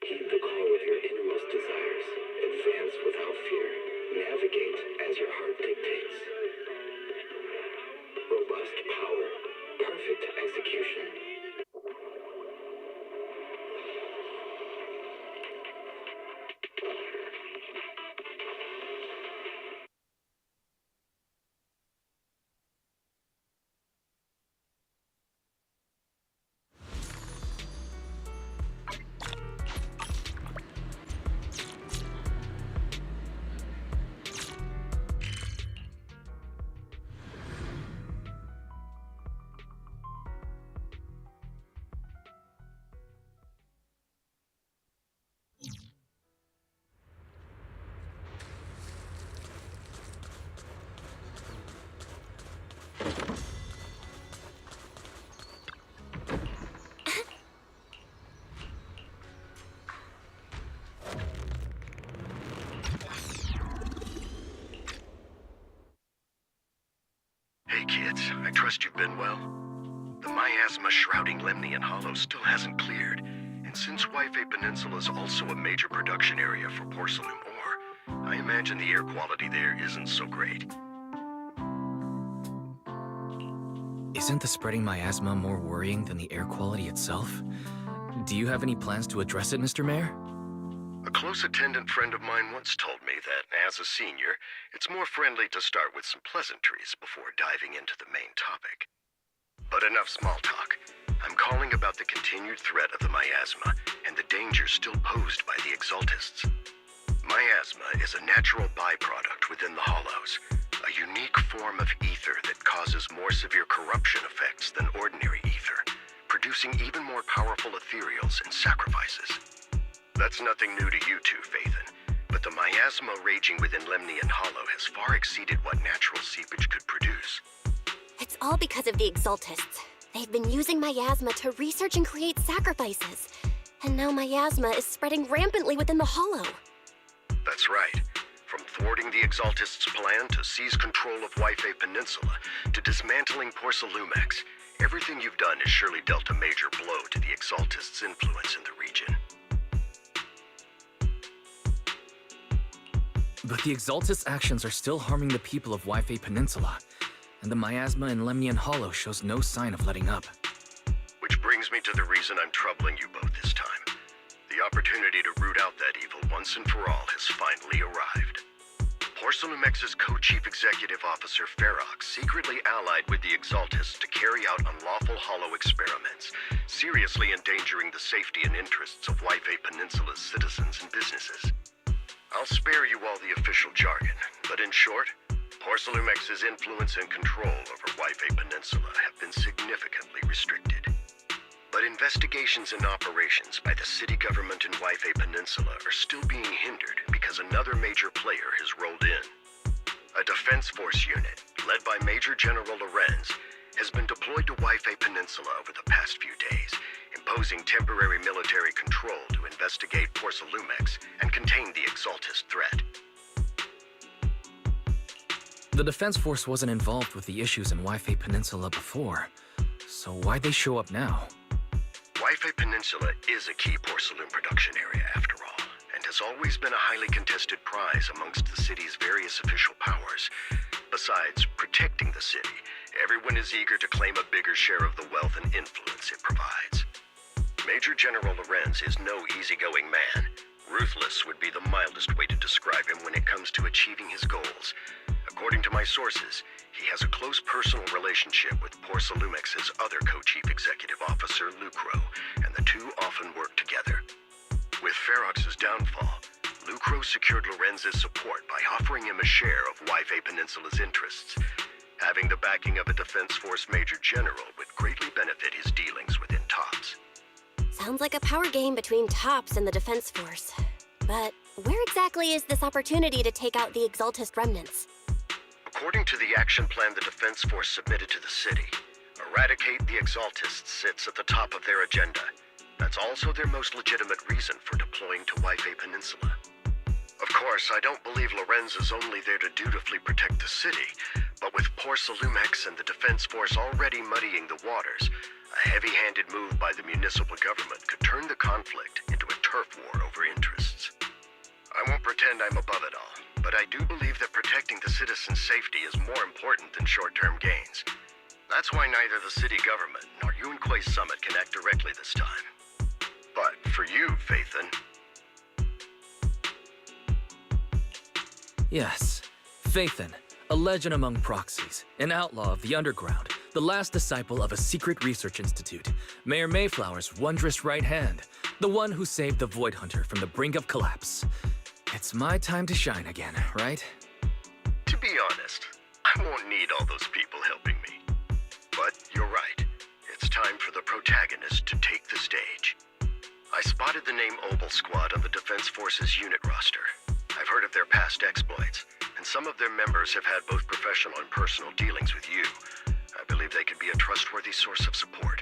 Heed the call of your innermost desires. Advance without fear. Navigate as your heart dictates. Robust power. Perfect execution. Hey kids, I trust you've been well. The miasma shrouding Lemnian Hollow still hasn't cleared, and since Wi-Fi Peninsula is also a major production area for porcelain ore, I imagine the air quality there isn't so great. Isn't the spreading miasma more worrying than the air quality itself? Do you have any plans to address it, Mr. Mayor? A close attendant friend of mine once told me that, as a senior, it's more friendly to start with some pleasantries before diving into the main topic. But enough small talk. I'm calling about the continued threat of the miasma and the danger still posed by the Exaltists. Miasma is a natural byproduct within the Hollows, a unique form of ether that causes more severe corruption effects than ordinary ether, producing even more powerful ethereals and sacrifices. That's nothing new to you two, Phaethon, but the miasma raging within Lemnian Hollow has far exceeded what natural seepage could produce. It's all because of the Exaltists. They've been using miasma to research and create sacrifices. And now miasma is spreading rampantly within the Hollow. That's right. From thwarting the Exaltists' plan to seize control of Wi-Fi Peninsula to dismantling Porcelumex, everything you've done has surely dealt a major blow to the Exaltists' influence in the region. But the Exaltists' actions are still harming the people of Wi-Fi Peninsula, and the miasma in Lemnian Hollow shows no sign of letting up. Which brings me to the reason I'm troubling you both this time. The opportunity to root out that evil once and for all has finally arrived. Porcelumex's co-chief executive officer Ferox secretly allied with the Exaltists to carry out unlawful hollow experiments, seriously endangering the safety and interests of Wi-Fi Peninsula's citizens and businesses. I'll spare you all the official jargon, but in short, Porcelumex's influence and control over Wi-Fi Peninsula have been significantly restricted. But investigations and operations by the city government in Wi-Fi Peninsula are still being hindered because another major player has rolled in. A defense force unit, led by Major General Lorenz, has been deployed to Wi-Fi Peninsula over the past few days, imposing temporary military control to investigate Porcelumex and contain the Exaltist threat. The Defense Force wasn't involved with the issues in Wi-Fi Peninsula before, so why'd they show up now? Wi-Fi Peninsula is a key porcelain production area, after all, and has always been a highly contested prize amongst the city's various official powers. Besides protecting the city, everyone is eager to claim a bigger share of the wealth and influence it provides. Major General Lorenz is no easygoing man. Ruthless would be the mildest way to describe him when it comes to achieving his goals. According to my sources, he has a close personal relationship with Porcelumex's other co-chief executive officer, Lucro, and the two often work together. With Ferox's downfall, Lucro secured Lorenz's support by offering him a share of Wi-Fi Peninsula's interests. Having the backing of a Defense Force Major General would greatly benefit his dealings within TOPS. Sounds like a power game between TOPS and the Defense Force. But where exactly is this opportunity to take out the Exaltist remnants? According to the action plan the Defense Force submitted to the city, eradicate the Exaltists sits at the top of their agenda. That's also their most legitimate reason for deploying to Waifei Peninsula. Of course, I don't believe Lorenz is only there to dutifully protect the city, but with Porcelumex and the Defense Force already muddying the waters, a heavy-handed move by the municipal government could turn the conflict into a turf war over interests. I won't pretend I'm above it all, but I do believe that protecting the citizens' safety is more important than short-term gains. That's why neither the city government nor Yunque's summit can act directly this time. But for you, Phaethon... Yes, Phaethon, a legend among proxies, an outlaw of the underground, the last disciple of a secret research institute, Mayor Mayflower's wondrous right hand, the one who saved the Void Hunter from the brink of collapse. It's my time to shine again, right? To be honest, I won't need all those people helping me. But you're right. It's time for the protagonist to take the stage. I spotted the name Obel Squad on the Defense Force's unit roster. I've heard of their past exploits, and some of their members have had both professional and personal dealings with you. I believe they could be a trustworthy source of support.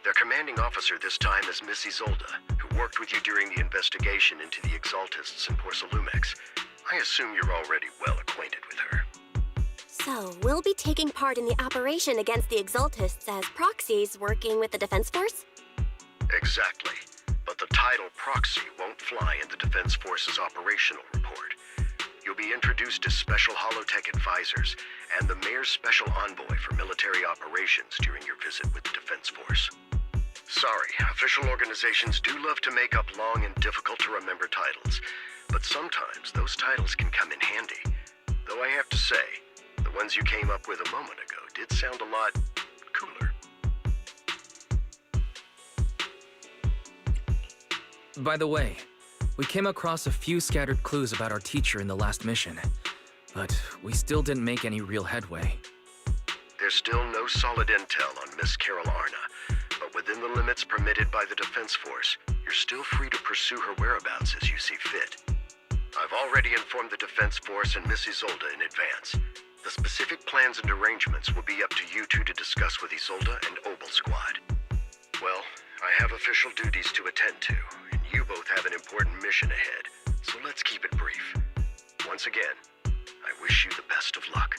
Their commanding officer this time is Miss Isolde, who worked with you during the investigation into the Exaltists in Porcelumex. I assume you're already well acquainted with her. So, we'll be taking part in the operation against the Exaltists as proxies working with the Defense Force? Exactly. But the title Proxy won't fly in the Defense Force's operational report. You'll be introduced as Special Holotech Advisors and the Mayor's Special Envoy for Military Operations during your visit with the Defense Force. Sorry, official organizations do love to make up long and difficult-to-remember titles, but sometimes those titles can come in handy. Though I have to say, the ones you came up with a moment ago did sound a lot cooler. By the way, we came across a few scattered clues about our teacher in the last mission, but we still didn't make any real headway. There's still no solid intel on Miss Carol Arna, but within the limits permitted by the Defense Force, you're still free to pursue her whereabouts as you see fit. I've already informed the Defense Force and Miss Isolde in advance. The specific plans and arrangements will be up to you two to discuss with Isolde and Obel Squad. Well, I have official duties to attend to, and you both have an important mission ahead, so let's keep it brief. Once again, I wish you the best of luck.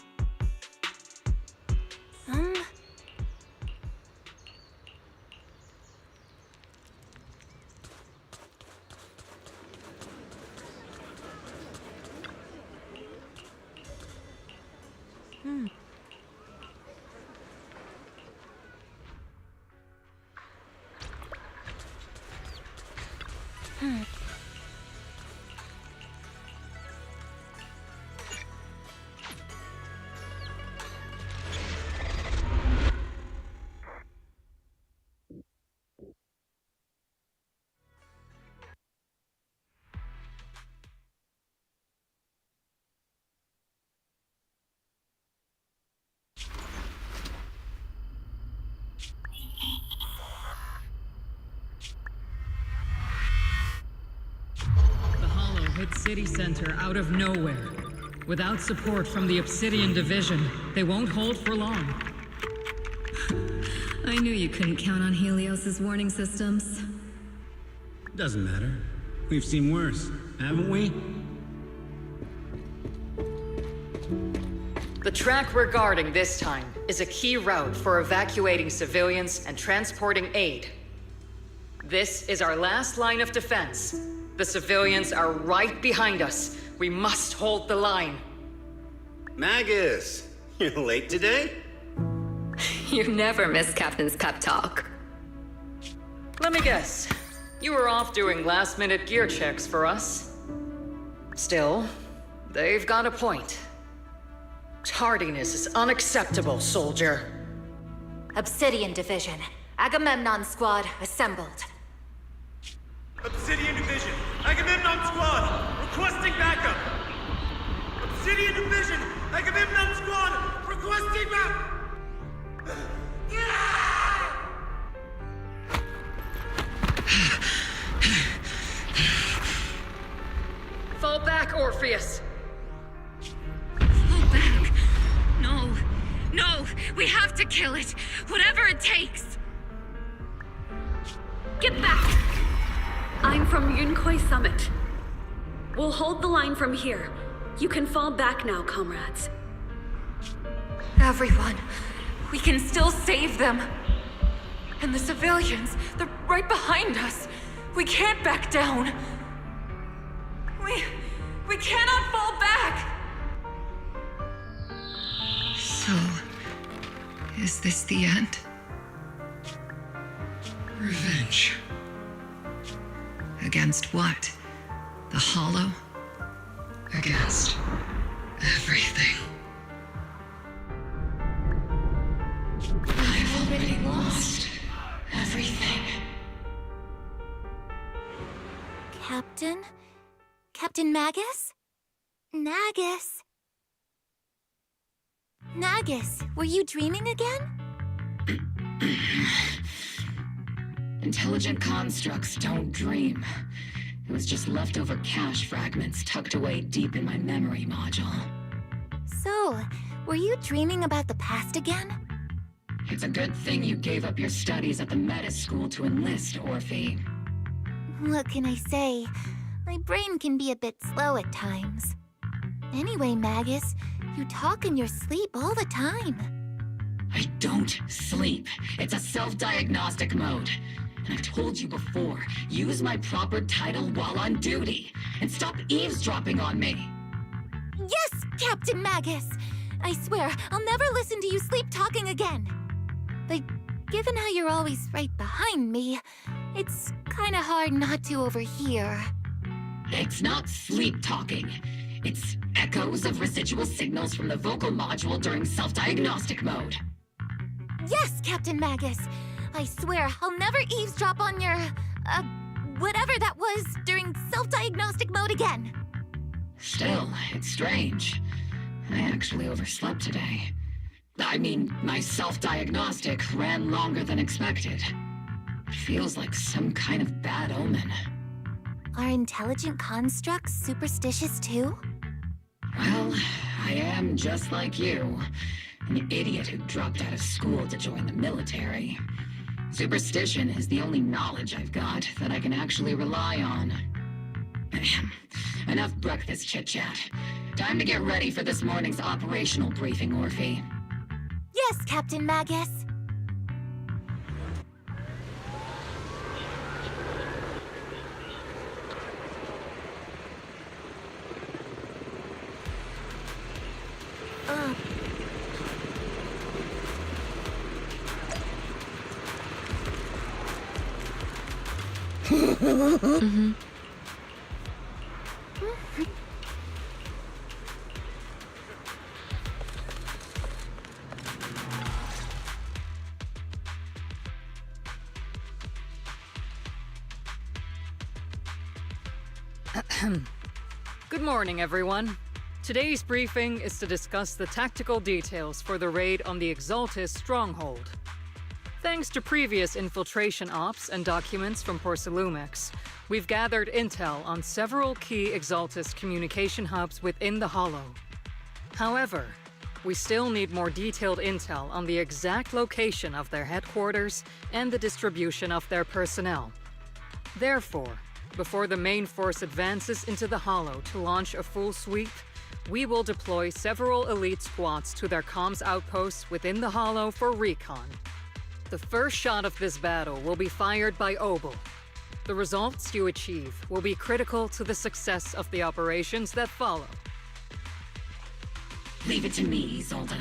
Hit city center out of nowhere. Without support from the Obsidian Division, they won't hold for long. I knew you couldn't count on Helios's warning systems. Doesn't matter. We've seen worse, haven't we? The track we're guarding this time is a key route for evacuating civilians and transporting aid. This is our last line of defense. The civilians are right behind us. We must hold the line. Magus, you're late today? You never miss Captain's pep talk. Let me guess. You were off doing last-minute gear checks for us. Still, they've got a point. Tardiness is unacceptable, soldier. Obsidian Division. Agamemnon Squad assembled. Obsidian Division, Agamemnon Squad, requesting backup! Obsidian Division, Agamemnon Squad, requesting backup! Fall back, Orpheus! Fall back? to kill it, whatever it takes. Get back! I'm from Yunkoi Summit. We'll hold the line from here. You can fall back now, comrades. Everyone, we can still save them. And the civilians, they're right behind us. We can't back down. We cannot fall back! So, is this the end? Revenge. Against what? The Hollow? Against everything. I've already lost everything. Captain? Captain Magus? Nagus? Nagus, were you dreaming again? Intelligent constructs don't dream. It was just leftover cache fragments tucked away deep in my memory module. So, were you dreaming about the past again? It's a good thing you gave up your studies at the Meta School to enlist, Orphe. What can I say? My brain can be a bit slow at times. Anyway, Magus, you talk in your sleep all the time. I don't sleep. It's a self-diagnostic mode. And I've told you before, use my proper title while on duty, and stop eavesdropping on me. Yes, Captain Magus! I swear, I'll never listen to you sleep-talking again. But given how you're always right behind me, it's kinda hard not to overhear. It's not sleep-talking. It's echoes of residual signals from the vocal module during self-diagnostic mode. Yes, Captain Magus! I swear, I'll never eavesdrop on your, whatever that was during self-diagnostic mode again. Still, it's strange. I actually overslept today. I mean, my self-diagnostic ran longer than expected. It feels like some kind of bad omen. Are intelligent constructs superstitious too? Well, I am just like you. An idiot who dropped out of school to join the military. Superstition is the only knowledge I've got that I can actually rely on. Enough breakfast chit-chat. Time to get ready for this morning's operational briefing, Orphe. Yes, Captain Magus. Mm-hmm. Good morning, everyone. Today's briefing is to discuss the tactical details for the raid on the Exaltis stronghold. Thanks to previous infiltration ops and documents from Porcelumex, we've gathered intel on several key Exaltis communication hubs within the Hollow. However, we still need more detailed intel on the exact location of their headquarters and the distribution of their personnel. Therefore, before the main force advances into the Hollow to launch a full sweep, we will deploy several elite squads to their comms outposts within the Hollow for recon. The first shot of this battle will be fired by Obel. The results you achieve will be critical to the success of the operations that follow. Leave it to me, Isolde.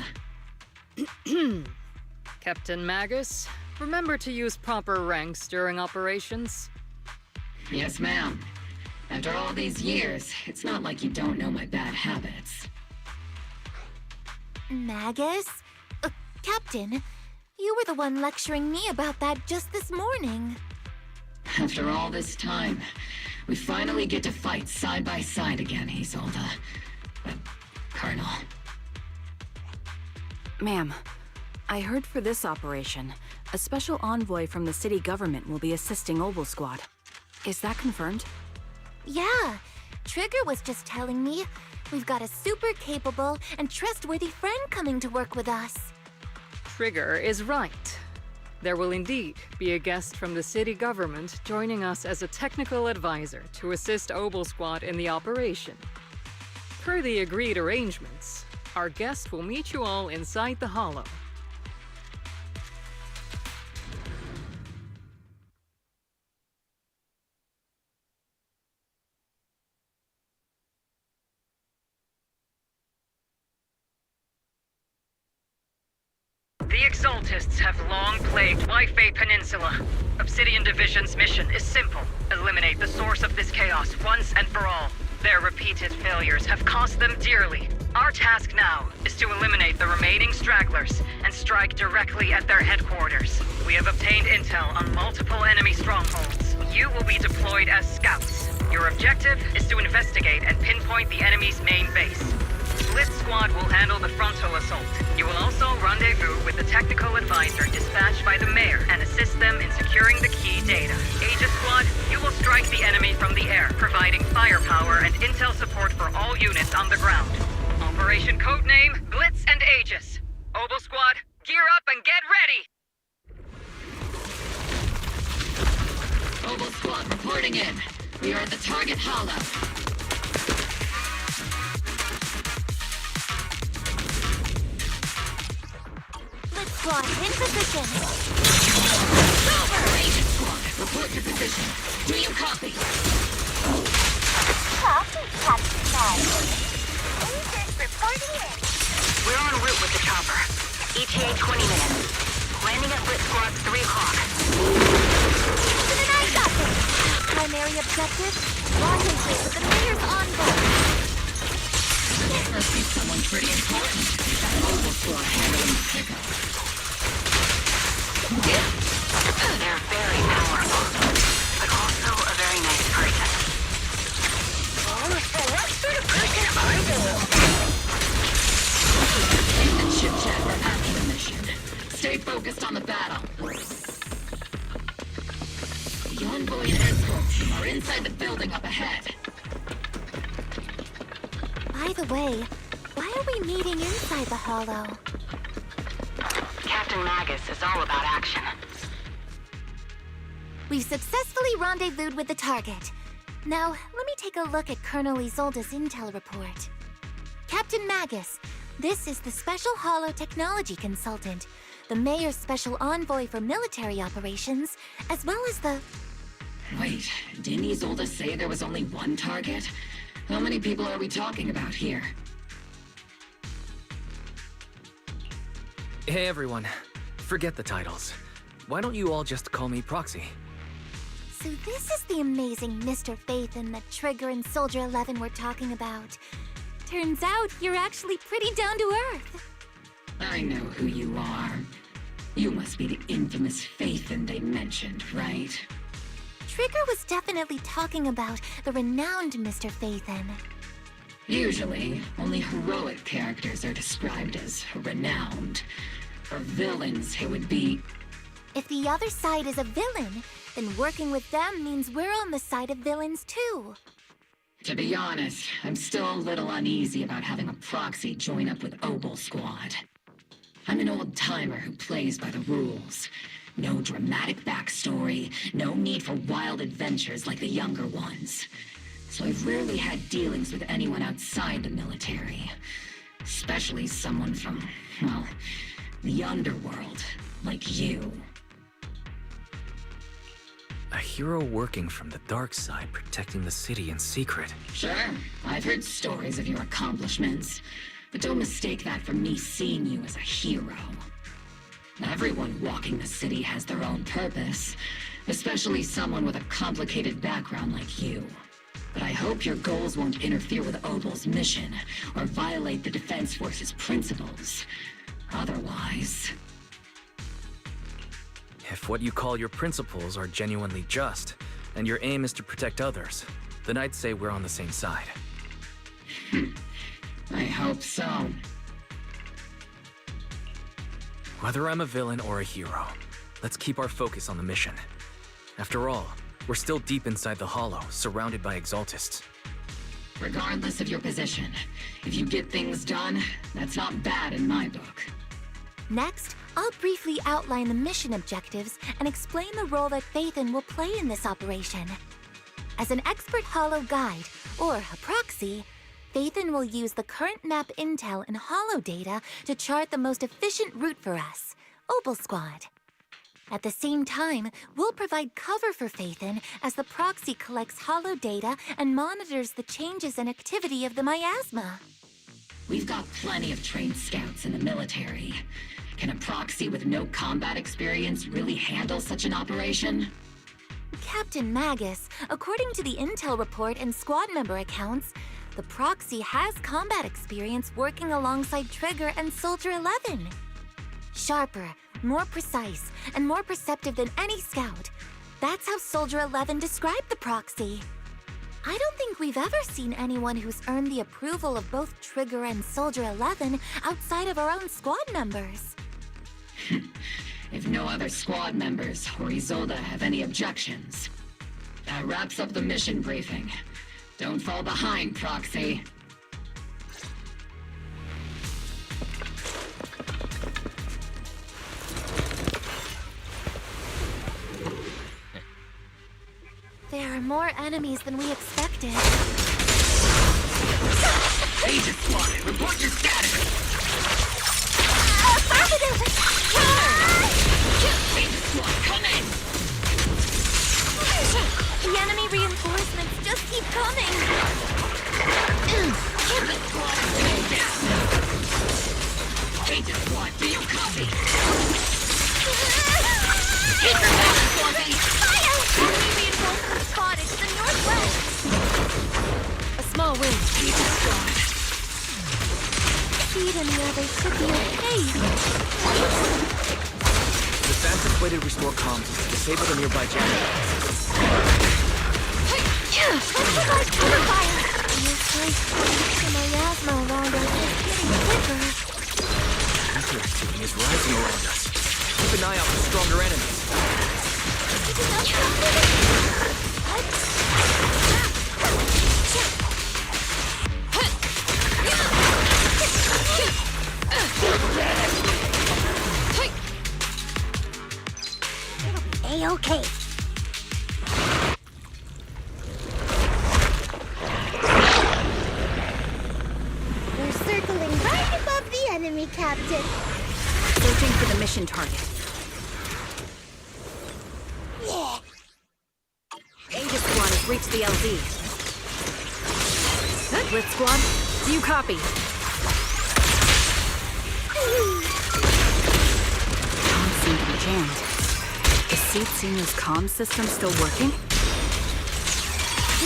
Captain Magus, remember to use proper ranks during operations? Yes, ma'am. After all these years, it's not like you don't know my bad habits. Magus? Captain, you were the one lecturing me about that just this morning. After all this time, we finally get to fight side by side again, Isolde. Colonel. Ma'am, I heard for this operation, a special envoy from the city government will be assisting Obel Squad. Is that confirmed? Yeah, Trigger was just telling me we've got a super capable and trustworthy friend coming to work with us. Trigger is right. There will indeed be a guest from the city government joining us as a technical advisor to assist Obel Squad in the operation. Per the agreed arrangements, our guest will meet you all inside the Hollow. The Exaltists have long plagued Wi-Fi Peninsula. Obsidian Division's mission is simple. Eliminate the source of this chaos once and for all. Their repeated failures have cost them dearly. Our task now is to eliminate the remaining stragglers and strike directly at their headquarters. We have obtained intel on multiple enemy strongholds. You will be deployed as scouts. Your objective is to investigate and pinpoint the enemy's main base. Blitz Squad will handle the frontal assault. You will also rendezvous with the technical advisor dispatched by the mayor and assist them in securing the key data. Aegis Squad, you will strike the enemy from the air, providing firepower and intel support for all units on the ground. Operation codename Blitz and Aegis. Obel Squad, gear up and get ready! Obel Squad reporting in. We are at the target hollow. Blitz Squad, in position. Over! Agent Squad, report to position. Do you copy? Copy, Captain Magus. Agent reporting in. We're en route with the chopper. ETA 20 minutes. Landing at Blitz Squad 3 o'clock. Houston and I got this. Primary objective, rendezvous with the mayor's envoy. This must be someone pretty important. That Obel Squad handling the pickup. They're very powerful, but also a very nice person. Oh, so what sort of person are they? Keep the chit-chat for after the mission. Stay focused on the battle. The envoy and escort team are inside the building up ahead. By the way, why are we meeting inside the Hollow? Captain Magus is all about action. We've successfully rendezvoused with the target. Now, let me take a look at Colonel Isolde's intel report. Captain Magus, this is the Special Hollow Technology Consultant, the Mayor's Special Envoy for Military Operations, as well as the... Wait, didn't Isolde say there was only one target? How many people are we talking about here? Hey everyone, forget the titles. Why don't you all just call me Proxy? So this is the amazing Mr. Phaethon that Trigger and Soldier 11 were talking about. Turns out you're actually pretty down to earth. I know who you are. You must be the infamous Phaethon they mentioned, right? Trigger was definitely talking about the renowned Mr. Phaethon. Usually, only heroic characters are described as renowned. For villains, it would be... If the other side is a villain, then working with them means we're on the side of villains too. To be honest, I'm still a little uneasy about having a proxy join up with Obel Squad. I'm an old-timer who plays by the rules. No dramatic backstory, no need for wild adventures like the younger ones. So I've rarely had dealings with anyone outside the military. Especially someone from, well, the underworld, like you. A hero working from the dark side, protecting the city in secret. Sure, I've heard stories of your accomplishments, but don't mistake that for me seeing you as a hero. Everyone walking the city has their own purpose, especially someone with a complicated background like you. But I hope your goals won't interfere with Obel's mission, or violate the Defense Force's principles. Otherwise... If what you call your principles are genuinely just, and your aim is to protect others, then I'd say we're on the same side. I hope so. Whether I'm a villain or a hero, let's keep our focus on the mission. After all, we're still deep inside the Hollow, surrounded by Exaltists. Regardless of your position, if you get things done, that's not bad in my book. Next, I'll briefly outline the mission objectives and explain the role that Phaethon will play in this operation. As an expert holo guide, or a proxy, Phaethon will use the current map intel and holo data to chart the most efficient route for us, Opal Squad. At the same time, we'll provide cover for Phaethon as the proxy collects holo data and monitors the changes and activity of the miasma. We've got plenty of trained scouts in the military. Can a proxy with no combat experience really handle such an operation? Captain Magus, according to the intel report and squad member accounts, the proxy has combat experience working alongside Trigger and Soldier 11. Sharper, more precise, and more perceptive than any scout. That's how Soldier 11 described the proxy. I don't think we've ever seen anyone who's earned the approval of both Trigger and Soldier 11 outside of our own squad members. If no other squad members or Isolde have any objections, that wraps up the mission briefing. Don't fall behind, Proxy. There are more enemies than we expected. Agent Squad, report your status! Affirmative! Agent Squad, come in! The enemy reinforcements just keep coming! Agent Squad is going down! Agent Squad, do you copy? Keep your back, Squaddy! Fire! Enemy reinforcements spotted to the northwest! A small win. Agent Squad! Speed and the others should be okay. The fastest way to restore comms is to disable the nearby generators. Let's provide cover fire! Feels like the miasma around us is getting thicker. Ether activity is rising around us. Keep an eye out for stronger enemies. A-okay. We're circling right above the enemy, Captain. Searching for the mission target. Yeah. Aegis Squad has reached the LZ. Blitz Squad, do you copy? Comms seem to be jammed. Is Seed Senior's comm system still working?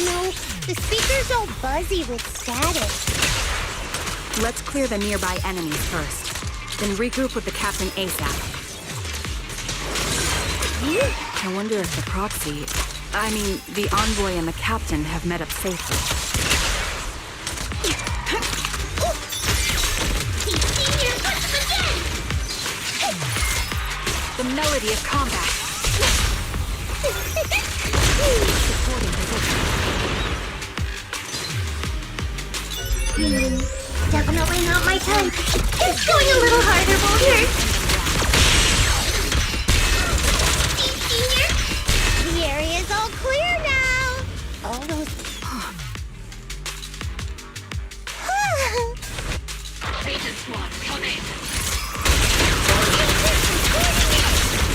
No, the speaker's all buzzy with static. Let's clear the nearby enemies first. Then regroup with the Captain ASAP. I wonder if the proxy... the envoy and the Captain have met up safely. Senior, push again! The melody of combat. Supporting position. Definitely not my time. It's going a little harder, Walter. Senior, the area's all clear now. All those... Agent Squad, come in!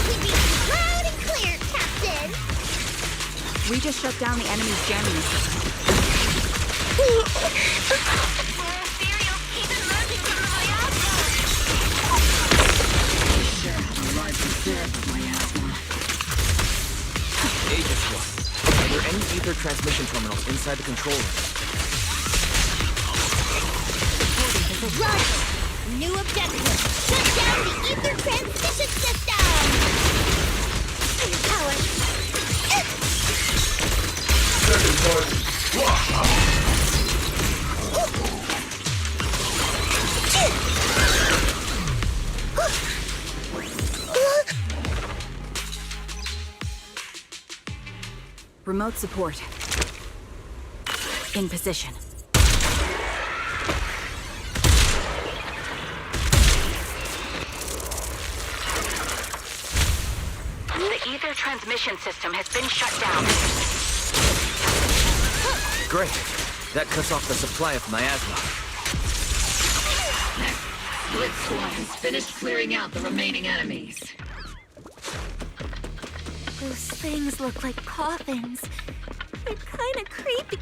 We beat you loud and clear, Captain. We just shut down the enemy's jamming system. Aegis Squad, are there any ether transmission terminals inside the control room? Roger. New objective. Shut down the ether transmission system. Power. Remote support. In position. ether transmission system has been shut down. Great. That cuts off the supply of miasma. Blitz Squad has finished clearing out the remaining enemies. Those things look like coffins. They're kind of creepy.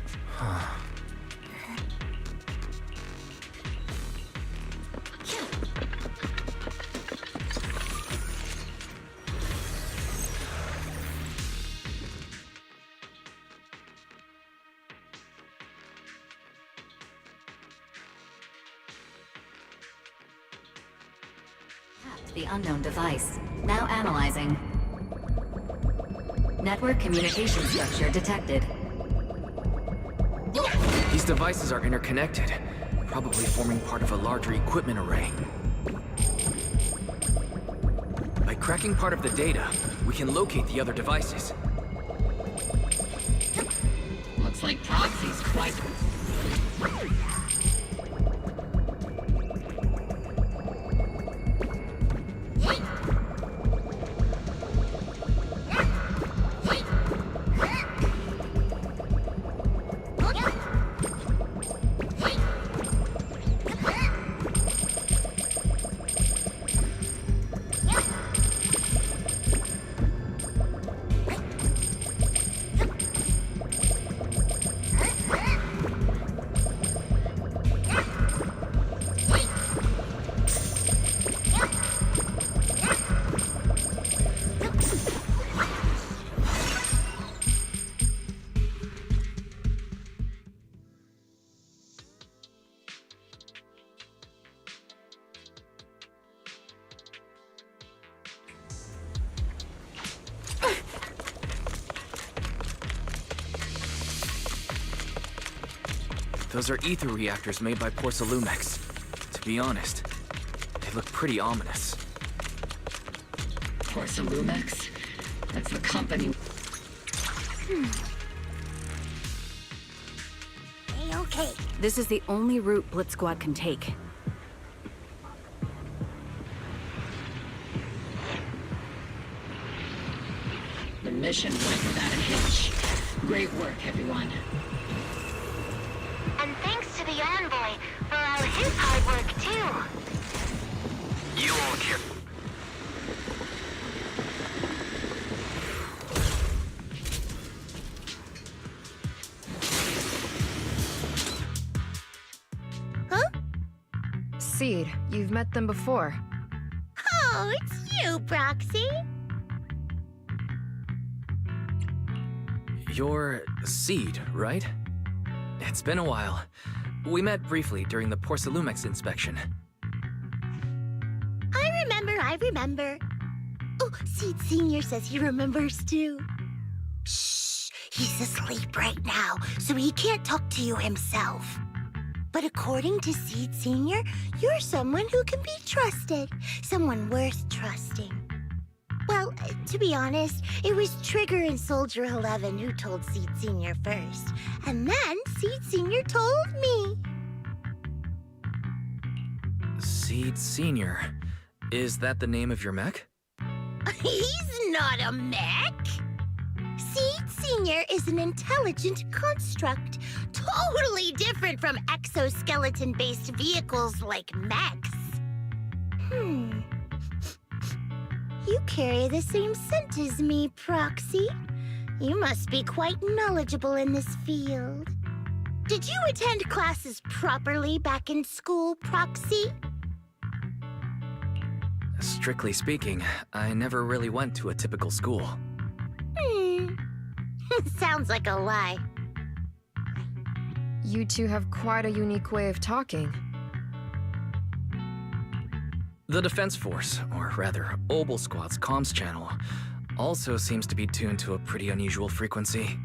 The unknown device. Now analyzing. Network communication structure detected. These devices are interconnected, probably forming part of a larger equipment array. By cracking part of the data, we can locate the other devices. Looks like Proxy's quite... Those are ether reactors made by Porcelumex. To be honest, they look pretty ominous. Porcelumex? That's the company... Okay. This is the only route Blitz Squad can take. The mission went without a hitch. Great work, everyone. And thanks to the envoy for all his hard work, too. You all can... Huh? Seed, you've met them before. Oh, it's you, Proxy. You're Seed, right? It's been a while. We met briefly during the Porcelumex inspection. I remember. Oh, Seed Senior says he remembers too. Shh, he's asleep right now, so he can't talk to you himself. But according to Seed Senior, you're someone who can be trusted. Someone worth trusting. Well, to be honest, it was Trigger and Soldier 11 who told Seed Senior first. And then Seed Senior told me. Seed Senior. Is that the name of your mech? He's not a mech. Seed Senior is an intelligent construct, totally different from exoskeleton-based vehicles like mechs. You carry the same scent as me, Proxy. You must be quite knowledgeable in this field. Did you attend classes properly back in school, Proxy? Strictly speaking, I never really went to a typical school. Sounds like a lie. You two have quite a unique way of talking. The Defense Force, or rather, Obel Squad's comms channel, also seems to be tuned to a pretty unusual frequency.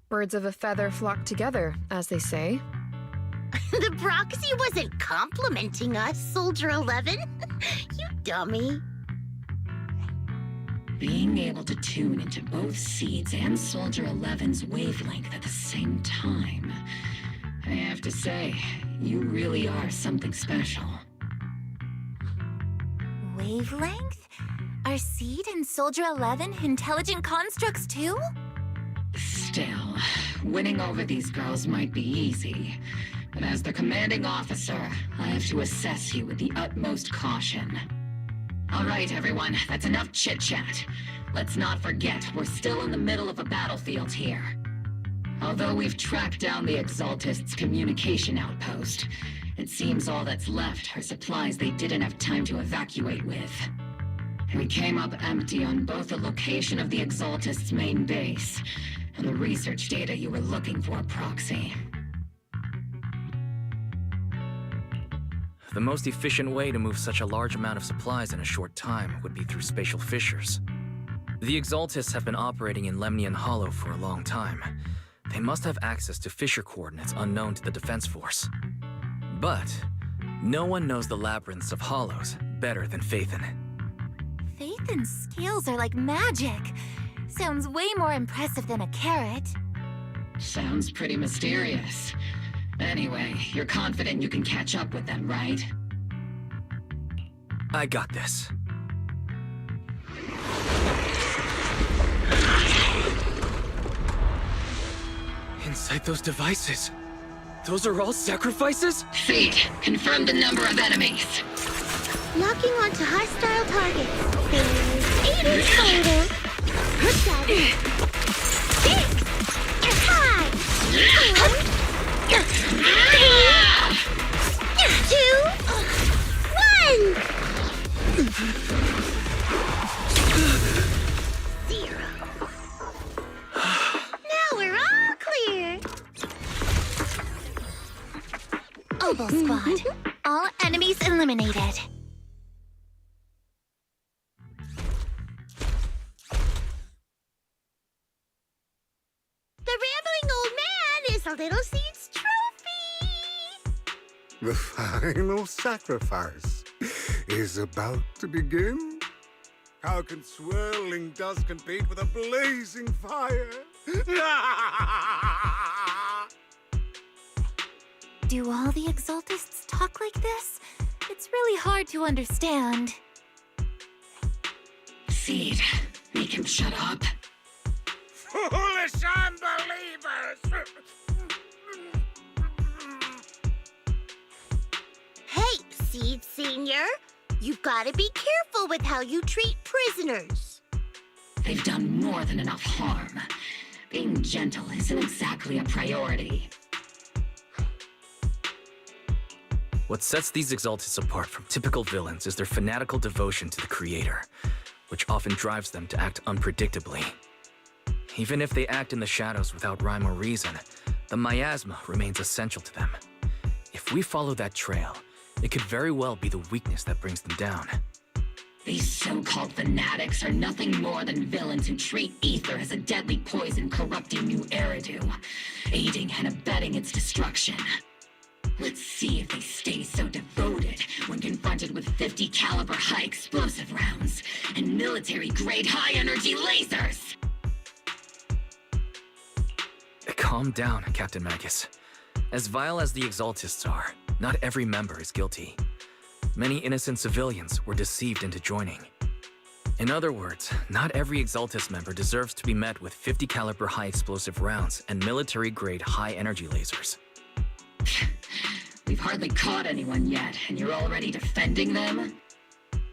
Birds of a feather flock together, as they say. The Proxy wasn't complimenting us, Soldier 11. You dummy. Being able to tune into both Seeds and Soldier 11's wavelength at the same time. I have to say, you really are something special. Wavelength? Are Seed and Soldier 11 intelligent constructs too? Still, winning over these girls might be easy. But as their commanding officer, I have to assess you with the utmost caution. All right, everyone, that's enough chit-chat. Let's not forget, we're still in the middle of a battlefield here. Although we've tracked down the Exaltists' communication outpost, it seems all that's left are supplies they didn't have time to evacuate with. We came up empty on both the location of the Exaltists' main base and the research data you were looking for, Proxy. The most efficient way to move such a large amount of supplies in a short time would be through spatial fissures. The Exaltists have been operating in Lemnian Hollow for a long time. They must have access to fissure coordinates unknown to the Defense Force. But no one knows the labyrinths of hollows better than Phaethon. Phaethon's skills are like magic. Sounds way more impressive than a carrot. Sounds pretty mysterious. Anyway, you're confident you can catch up with them, right? I got this. Inside those devices, those are all sacrifices? Seed, confirm the number of enemies. Locking onto hostile targets. There's 8 in total. 7, 6, 5, 4, 3, 2, 1. 0. Now we're all clear. Obel Squad. All enemies eliminated. The rambling old man is a little Seed's trophy. The final sacrifice is about to begin. How can swirling dust compete with a blazing fire? Do all the Exaltists talk like this? It's really hard to understand. Seed, make him shut up. Foolish unbelievers! Hey, Seed Senior. You've got to be careful with how you treat prisoners. They've done more than enough harm. Being gentle isn't exactly a priority. What sets these Exaltists apart from typical villains is their fanatical devotion to the Creator, which often drives them to act unpredictably. Even if they act in the shadows without rhyme or reason, the miasma remains essential to them. If we follow that trail, it could very well be the weakness that brings them down. These so-called fanatics are nothing more than villains who treat ether as a deadly poison corrupting new Eridu, aiding and abetting its destruction. Let's see if they stay so devoted when confronted with 50 caliber high explosive rounds and military-grade high-energy lasers! Calm down, Captain Magus. As vile as the Exaltists are, not every member is guilty. Many innocent civilians were deceived into joining. In other words, not every Exaltist member deserves to be met with 50 caliber high explosive rounds and military-grade high-energy lasers. We've hardly caught anyone yet, and you're already defending them?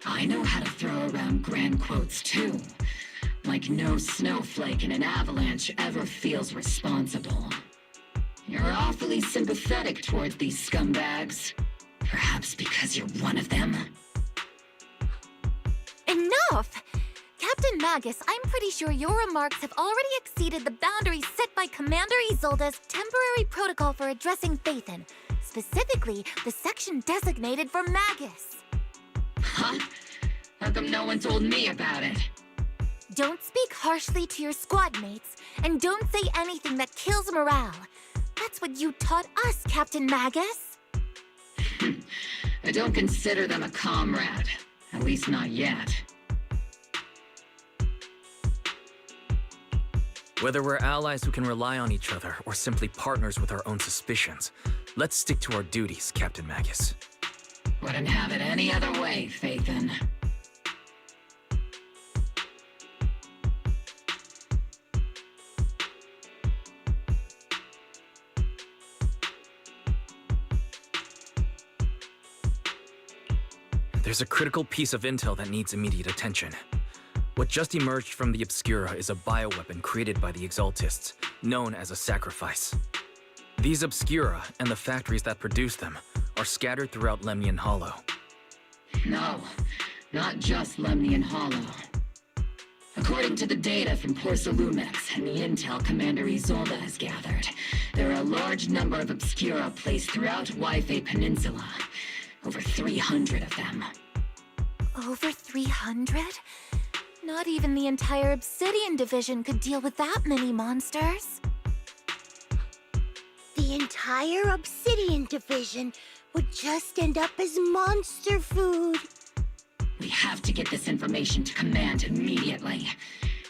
I know how to throw around grand quotes too. Like no snowflake in an avalanche ever feels responsible. You're awfully sympathetic towards these scumbags. Perhaps because you're one of them? Enough! Captain Magus, I'm pretty sure your remarks have already exceeded the boundaries set by Commander Isolde's temporary protocol for addressing Phaethon, specifically the section designated for Magus. Huh? How come no one told me about it? Don't speak harshly to your squad mates, and don't say anything that kills morale. That's what you taught us, Captain Magus. I don't consider them a comrade. At least not yet. Whether we're allies who can rely on each other or simply partners with our own suspicions, let's stick to our duties, Captain Magus. Wouldn't have it any other way, Phaethon. there's a critical piece of intel that needs immediate attention. What just emerged from the Obscura is a bioweapon created by the Exaltists, known as a sacrifice. These Obscura, and the factories that produce them, are scattered throughout Lemnian Hollow. No, not just Lemnian Hollow. According to the data from Porcelumex and the intel Commander Isolde has gathered, there are a large number of Obscura placed throughout Wi-Fi Peninsula. Over 300 of them. Over 300? Not even the entire Obsidian division could deal with that many monsters. The entire Obsidian division would just end up as monster food. We have to get this information to Command immediately.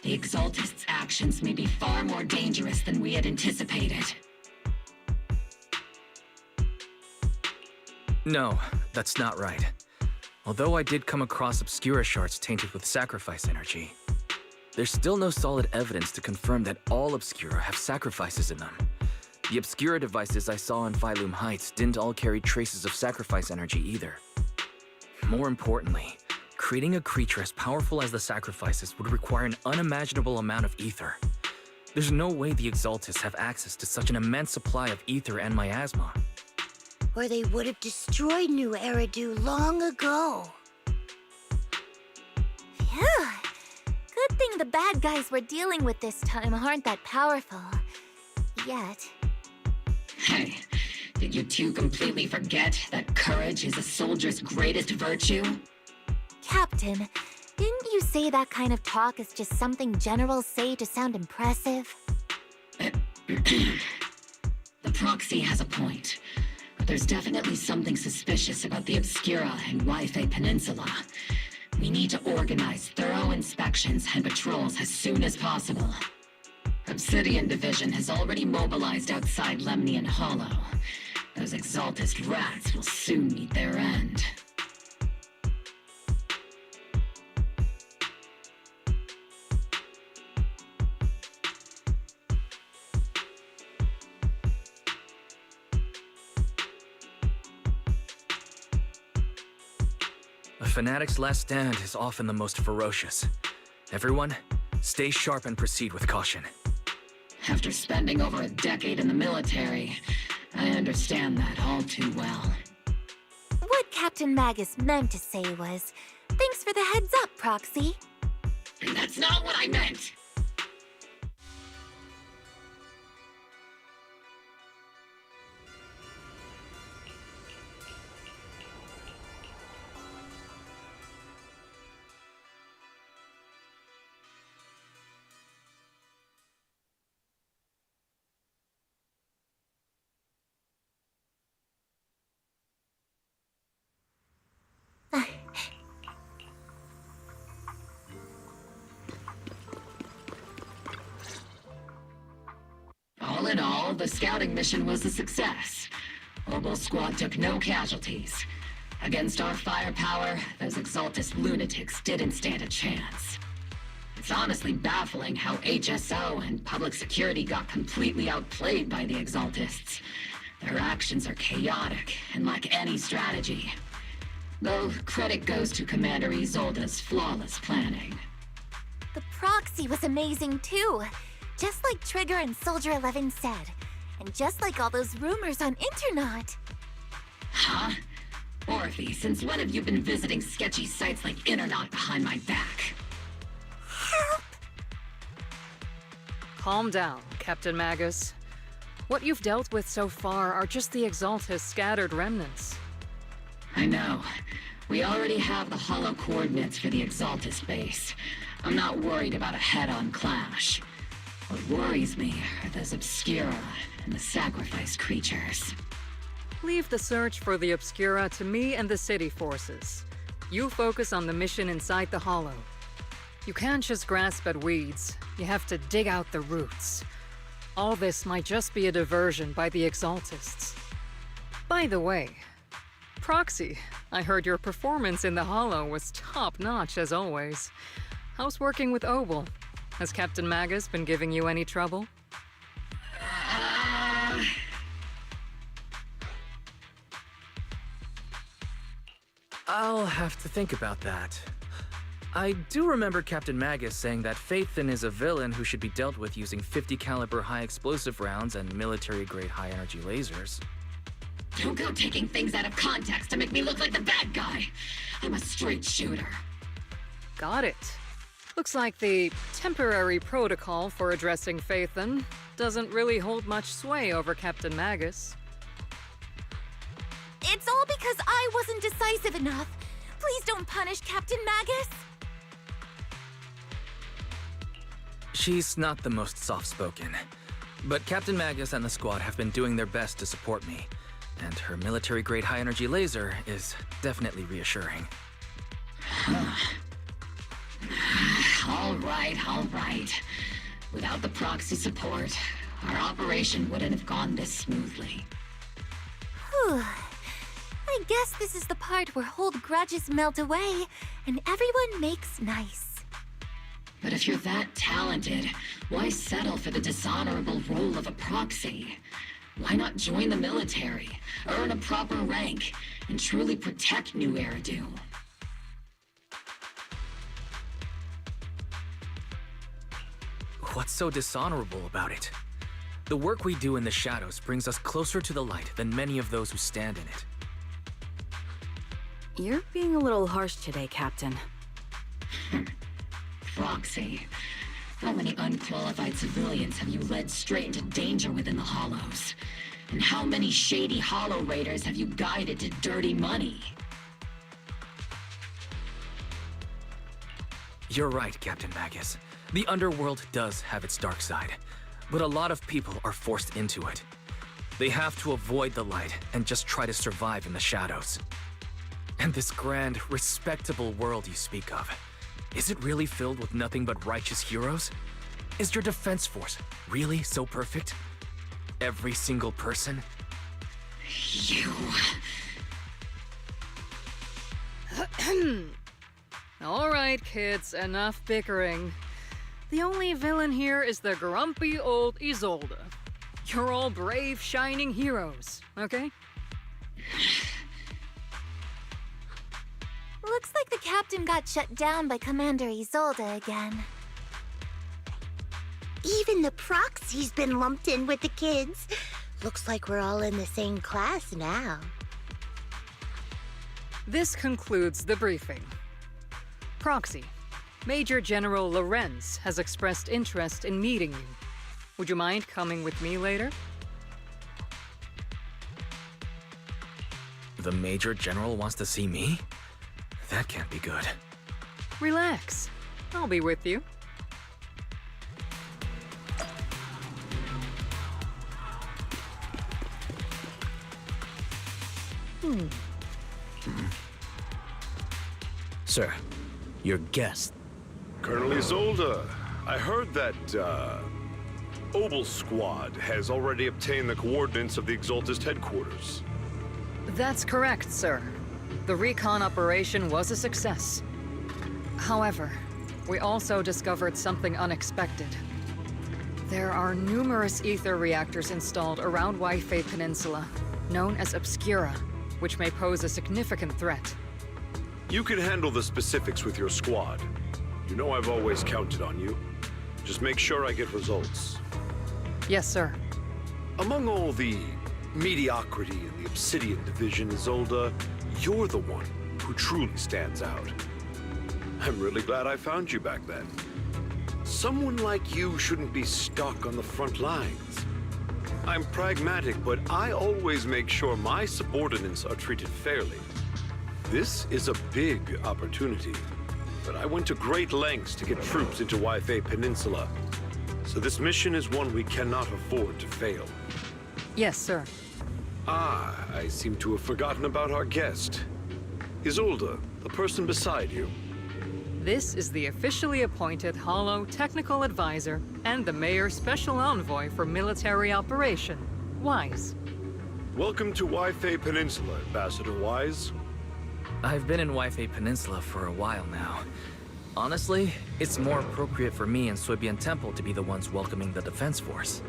The Exaltists' actions may be far more dangerous than we had anticipated. No, that's not right. Although I did come across Obscura shards tainted with sacrifice energy, there's still no solid evidence to confirm that all Obscura have sacrifices in them. The Obscura devices I saw in Phylum Heights didn't all carry traces of sacrifice energy either. More importantly, creating a creature as powerful as the sacrifices would require an unimaginable amount of ether. There's no way the Exaltists have access to such an immense supply of ether and miasma. Or they would have destroyed New Eridu long ago. Phew. Good thing the bad guys we're dealing with this time aren't that powerful. Yet. Hey, did you two completely forget that courage is a soldier's greatest virtue? Captain, didn't you say that kind of talk is just something generals say to sound impressive? The proxy has a point. But there's definitely something suspicious about the Obscura and Wi-Fi Peninsula. We need to organize thorough inspections and patrols as soon as possible. Obsidian Division has already mobilized outside Lemnian Hollow. Those Exaltist rats will soon meet their end. A fanatic's last stand is often the most ferocious. Everyone, stay sharp and proceed with caution. After spending over a decade in the military, I understand that all too well. What Captain Magus meant to say was, thanks for the heads up, Proxy. That's not what I meant! All in all, the scouting mission was a success. Obel Squad took no casualties. Against our firepower, those Exaltist lunatics didn't stand a chance. It's honestly baffling how HSO and public security got completely outplayed by the Exaltists. Their actions are chaotic and lack any strategy. Though credit goes to Commander Isolde's flawless planning. The proxy was amazing too. Just like Trigger and Soldier 11 said. And just like all those rumors on Internet. Huh? Orphe, since when have you been visiting sketchy sites like Internet behind my back? Help! Calm down, Captain Magus. What you've dealt with so far are just the Exaltist scattered remnants. I know. We already have the hollow coordinates for the Exaltist base. I'm not worried about a head-on clash. What worries me are those Obscura and the sacrifice creatures. Leave the search for the Obscura to me and the city forces. You focus on the mission inside the Hollow. You can't just grasp at weeds. You have to dig out the roots. All this might just be a diversion by the Exaltists. By the way, Proxy, I heard your performance in the Hollow was top-notch as always. How's working with Obel? Has Captain Magus been giving you any trouble? I'll have to think about that. I do remember Captain Magus saying that Phaethon is a villain who should be dealt with using 50 caliber high explosive rounds and military-grade high-energy lasers. Don't go taking things out of context to make me look like the bad guy. I'm a straight shooter. Got it. Looks like the temporary protocol for addressing Phaethon doesn't really hold much sway over Captain Magus. It's all because I wasn't decisive enough. Please don't punish Captain Magus. She's not the most soft-spoken, but Captain Magus and the squad have been doing their best to support me, and her military-grade high-energy laser is definitely reassuring. All right. Without the proxy support, our operation wouldn't have gone this smoothly. Whew. I guess this is the part where old grudges melt away and everyone makes nice. But if you're that talented, why settle for the dishonorable role of a proxy? Why not join the military, earn a proper rank, and truly protect New Eridu? What's so dishonorable about it? The work we do in the shadows brings us closer to the light than many of those who stand in it. You're being a little harsh today, Captain. Proxy. How many unqualified civilians have you led straight into danger within the Hollows? And how many shady Hollow Raiders have you guided to dirty money? You're right, Captain Magus. The underworld does have its dark side, but a lot of people are forced into it. They have to avoid the light and just try to survive in the shadows. And this grand, respectable world you speak of, is it really filled with nothing but righteous heroes? Is your defense force really so perfect? Every single person? You... All right, kids, enough bickering. The only villain here is the grumpy old Isolde. You're all brave, shining heroes, okay? Looks like the captain got shut down by Commander Isolde again. Even the proxy's been lumped in with the kids. Looks like we're all in the same class now. This concludes the briefing. Proxy, Major General Lorenz has expressed interest in meeting you. Would you mind coming with me later? The Major General wants to see me? That can't be good. Relax. I'll be with you. Sir, your guest. Colonel Isolde, I heard that, Obel Squad has already obtained the coordinates of the Exaltist headquarters. That's correct, sir. The recon operation was a success. However, we also discovered something unexpected. There are numerous ether reactors installed around Wi-Fi Peninsula, known as Obscura, which may pose a significant threat. You can handle the specifics with your squad. You know I've always counted on you. Just make sure I get results. Yes, sir. Among all the mediocrity in the Obsidian Division, Isolde, you're the one who truly stands out. I'm really glad I found you back then. Someone like you shouldn't be stuck on the front lines. I'm pragmatic, but I always make sure my subordinates are treated fairly. This is a big opportunity, but I went to great lengths to get troops into Wi-Fi Peninsula. So this mission is one we cannot afford to fail. Yes, sir. Ah, I seem to have forgotten about our guest. Isolde, the person beside you. This is the officially appointed Hollow Technical Advisor and the Mayor's Special Envoy for Military Operation, Wise. Welcome to Wi-Fi Peninsula, Ambassador Wise. I've been in Wi-Fi Peninsula for a while now. Honestly, it's more appropriate for me and Swabian Temple to be the ones welcoming the Defense Force.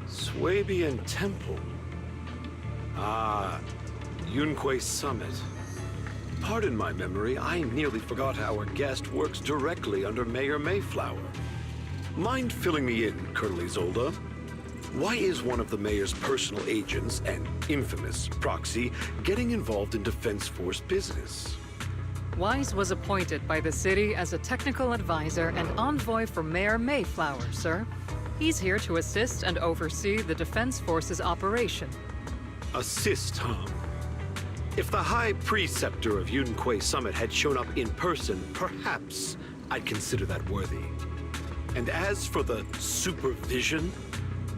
Swabian Temple? Ah, Yunque Summit. Pardon my memory, I nearly forgot our guest works directly under Mayor Mayflower. Mind filling me in, Colonel Isolde? Why is one of the mayor's personal agents, an infamous proxy, getting involved in Defense Force business? Wise was appointed by the city as a technical advisor and envoy for Mayor Mayflower, sir. He's here to assist and oversee the Defense Force's operation. Assist, huh? If the High Preceptor of Yunquay Summit had shown up in person, perhaps I'd consider that worthy. And as for the supervision,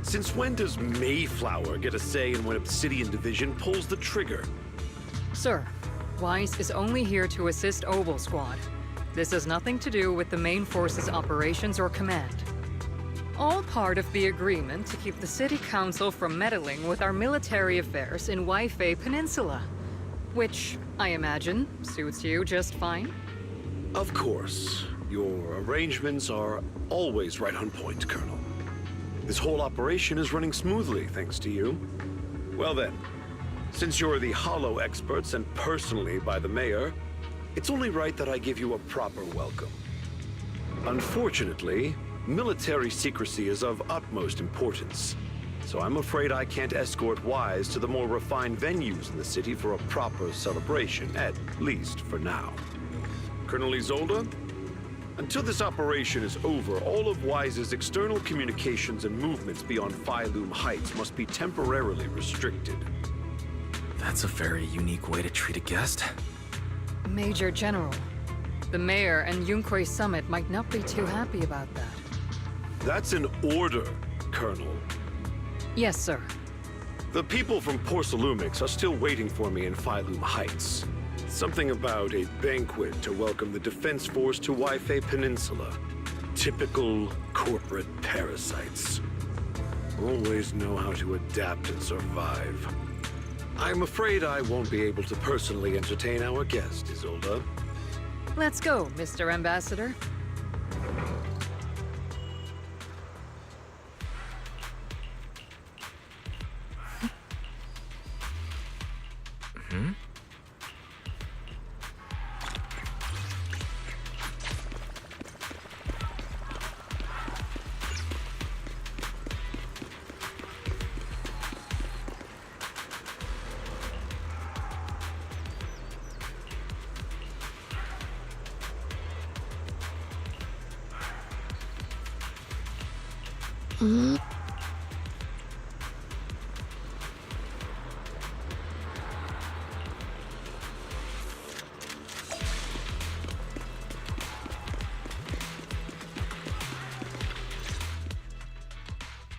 since when does Mayflower get a say in when Obsidian Division pulls the trigger? Sir, Wise is only here to assist Oval Squad. This has nothing to do with the main force's operations or command. All part of the agreement to keep the City Council from meddling with our military affairs in Waifei Peninsula. Which, I imagine, suits you just fine? Of course. Your arrangements are always right on point, Colonel. This whole operation is running smoothly, thanks to you. Well then, since you're the Hollow experts and personally by the Mayor, it's only right that I give you a proper welcome. Unfortunately, military secrecy is of utmost importance. So I'm afraid I can't escort Wise to the more refined venues in the city for a proper celebration, at least for now. Colonel Isolde, until this operation is over, all of Wise's external communications and movements beyond Phylum Heights must be temporarily restricted. That's a very unique way to treat a guest. Major General, the Mayor and Yunquay Summit might not be too happy about that. That's an order, Colonel. Yes, sir. The people from Porcelumix are still waiting for me in Phylum Heights. Something about a banquet to welcome the Defense Force to Waifei Peninsula. Typical corporate parasites. Always know how to adapt and survive. I'm afraid I won't be able to personally entertain our guest, Isolde. Let's go, Mr. Ambassador.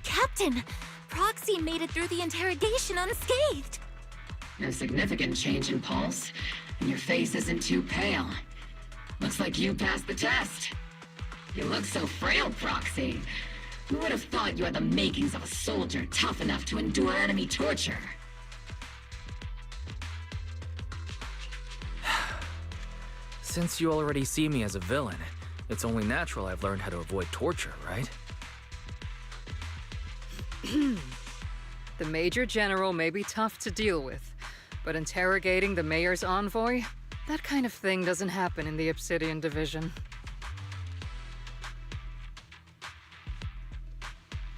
Captain, Proxy made it through the interrogation unscathed. No significant change in pulse, and your face isn't too pale. Looks like you passed the test. You look so frail, Proxy. Who would have thought you had the makings of a soldier tough enough to endure enemy torture? Since you already see me as a villain, it's only natural I've learned how to avoid torture, right? The Major General may be tough to deal with, but interrogating the Mayor's envoy? That kind of thing doesn't happen in the Obsidian Division.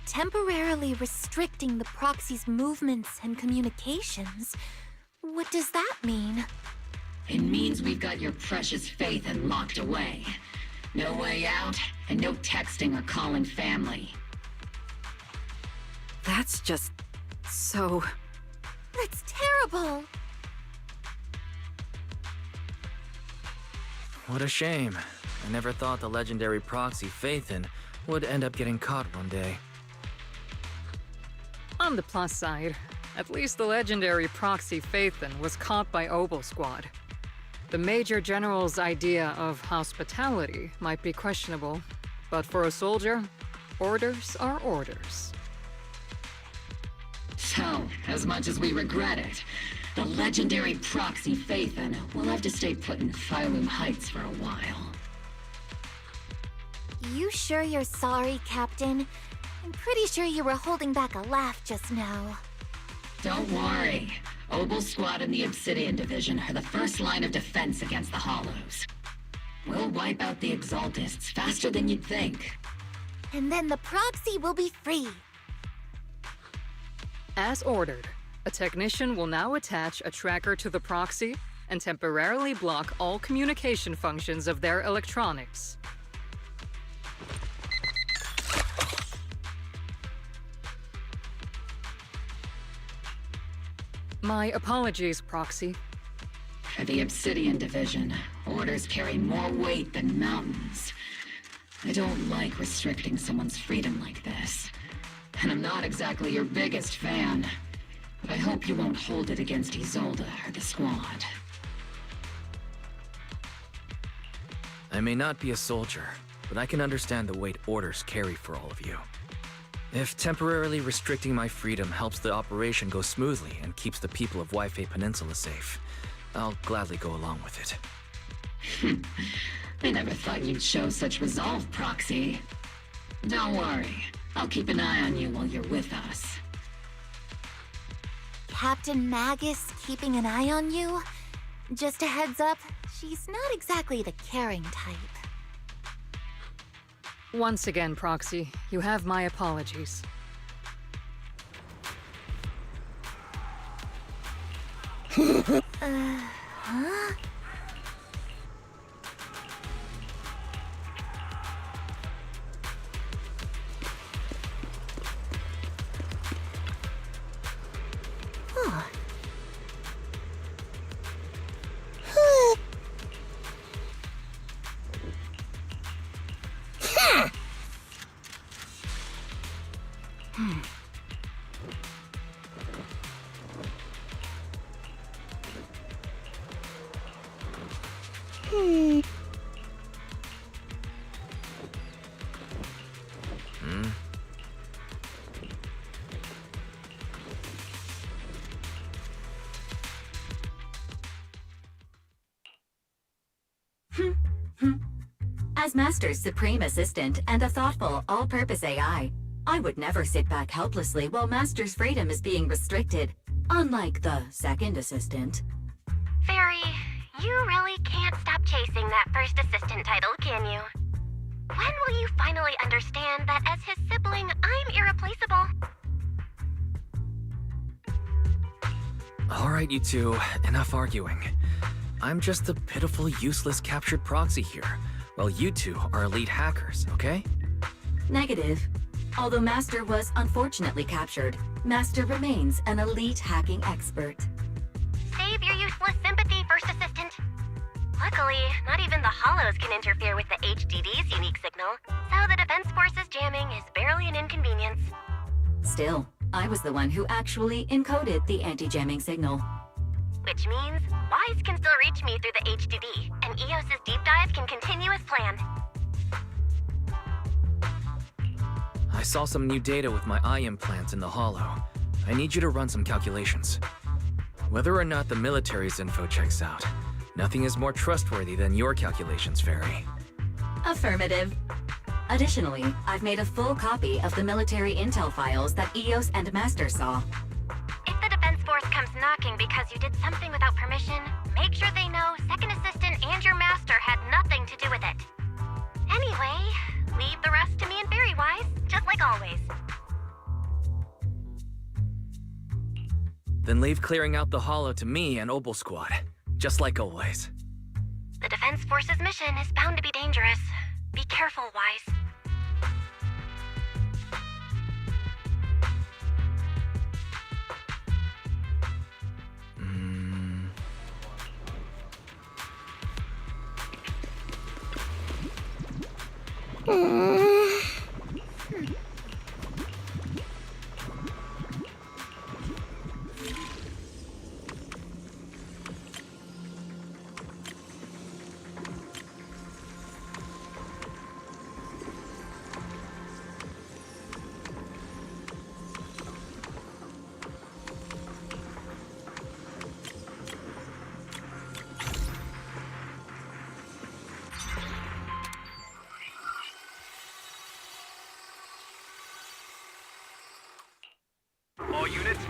Temporarily restricting the Proxy's movements and communications? What does that mean? It means we've got your precious Phaethon locked away. No way out, and no texting or calling family. That's just so... That's terrible! What a shame. I never thought the legendary proxy Phaethon would end up getting caught one day. On the plus side, at least the legendary proxy Phaethon was caught by Oval Squad. The Major General's idea of hospitality might be questionable, but for a soldier, orders are orders. So, as much as we regret it, the legendary proxy Phaethon will have to stay put in Phylum Heights for a while. You sure you're sorry, Captain? I'm pretty sure you were holding back a laugh just now. Don't worry. Obel Squad and the Obsidian Division are the first line of defense against the Hollows. We'll wipe out the Exaltists faster than you'd think. And then the proxy will be free. As ordered, a technician will now attach a tracker to the proxy and temporarily block all communication functions of their electronics. My apologies, Proxy. For the Obsidian Division, orders carry more weight than mountains. I don't like restricting someone's freedom like this. And I'm not exactly your biggest fan. But I hope you won't hold it against Isolde or the Squad. I may not be a soldier, but I can understand the weight orders carry for all of you. If temporarily restricting my freedom helps the operation go smoothly and keeps the people of Waifei Peninsula safe, I'll gladly go along with it. I never thought you'd show such resolve, Proxy. Don't worry. I'll keep an eye on you while you're with us. Captain Magus keeping an eye on you? Just a heads up, she's not exactly the caring type. Once again, Proxy, you have my apologies. Huh? Huh. As Master's supreme assistant and a thoughtful, all-purpose AI, I would never sit back helplessly while Master's freedom is being restricted, unlike the second assistant. Fairy, you really can't stop chasing that first assistant title, can you? When will you finally understand that as his sibling, I'm irreplaceable? All right, you two, enough arguing. I'm just a pitiful, useless captured proxy here, while you two are elite hackers, okay? Negative. Although Master was unfortunately captured, Master remains an elite hacking expert. Save your useless sympathy, First Assistant. Luckily, not even the Hollows can interfere with the HDD's unique signal, so the Defense Force's jamming is barely an inconvenience. Still, I was the one who actually encoded the anti-jamming signal. Which means Wise can still reach me through the HDD, and EOS's deep dive can continue as planned. I saw some new data with my eye implants in the Hollow. I need you to run some calculations. Whether or not the military's info checks out, nothing is more trustworthy than your calculations, Fairy. Affirmative. Additionally, I've made a full copy of the military intel files that EOS and Master saw. If the Defense Force comes knocking because you did something without permission, make sure they know Second Assistant and your Master had nothing to do with it. Anyway, leave the rest to me and Fairy Wise, just like always. Then leave clearing out the Hollow to me and Obel Squad, just like always. The Defense Force's mission is bound to be dangerous. Be careful, Wise.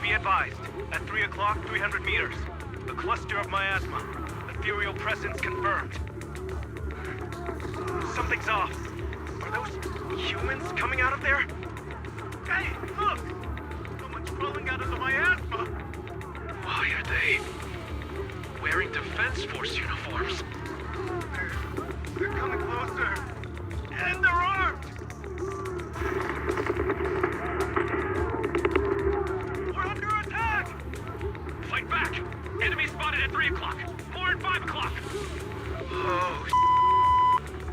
Be advised, at 3 o'clock, 300 meters. A cluster of miasma. Ethereal presence confirmed. Something's off. Are those humans coming out of there? Hey, look! Someone's crawling out of the miasma! Why are they wearing Defense Force uniforms? They're coming closer. And they're armed! We're under attack! Fight back! Enemy spotted at 3 o'clock. More at 5 o'clock. Oh,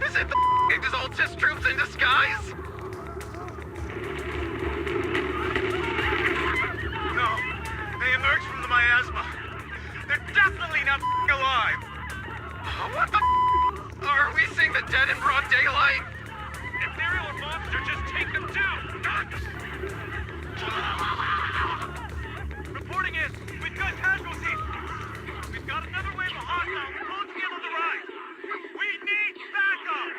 is it the Exaltus troops in disguise? no. They emerged from the miasma. They're definitely not alive. What the Are we seeing the dead in broad daylight? Ethereal or monster, just take them down! Reporting in! We've got casualties! We've got another wave of hostiles closing in on the right! We need backup!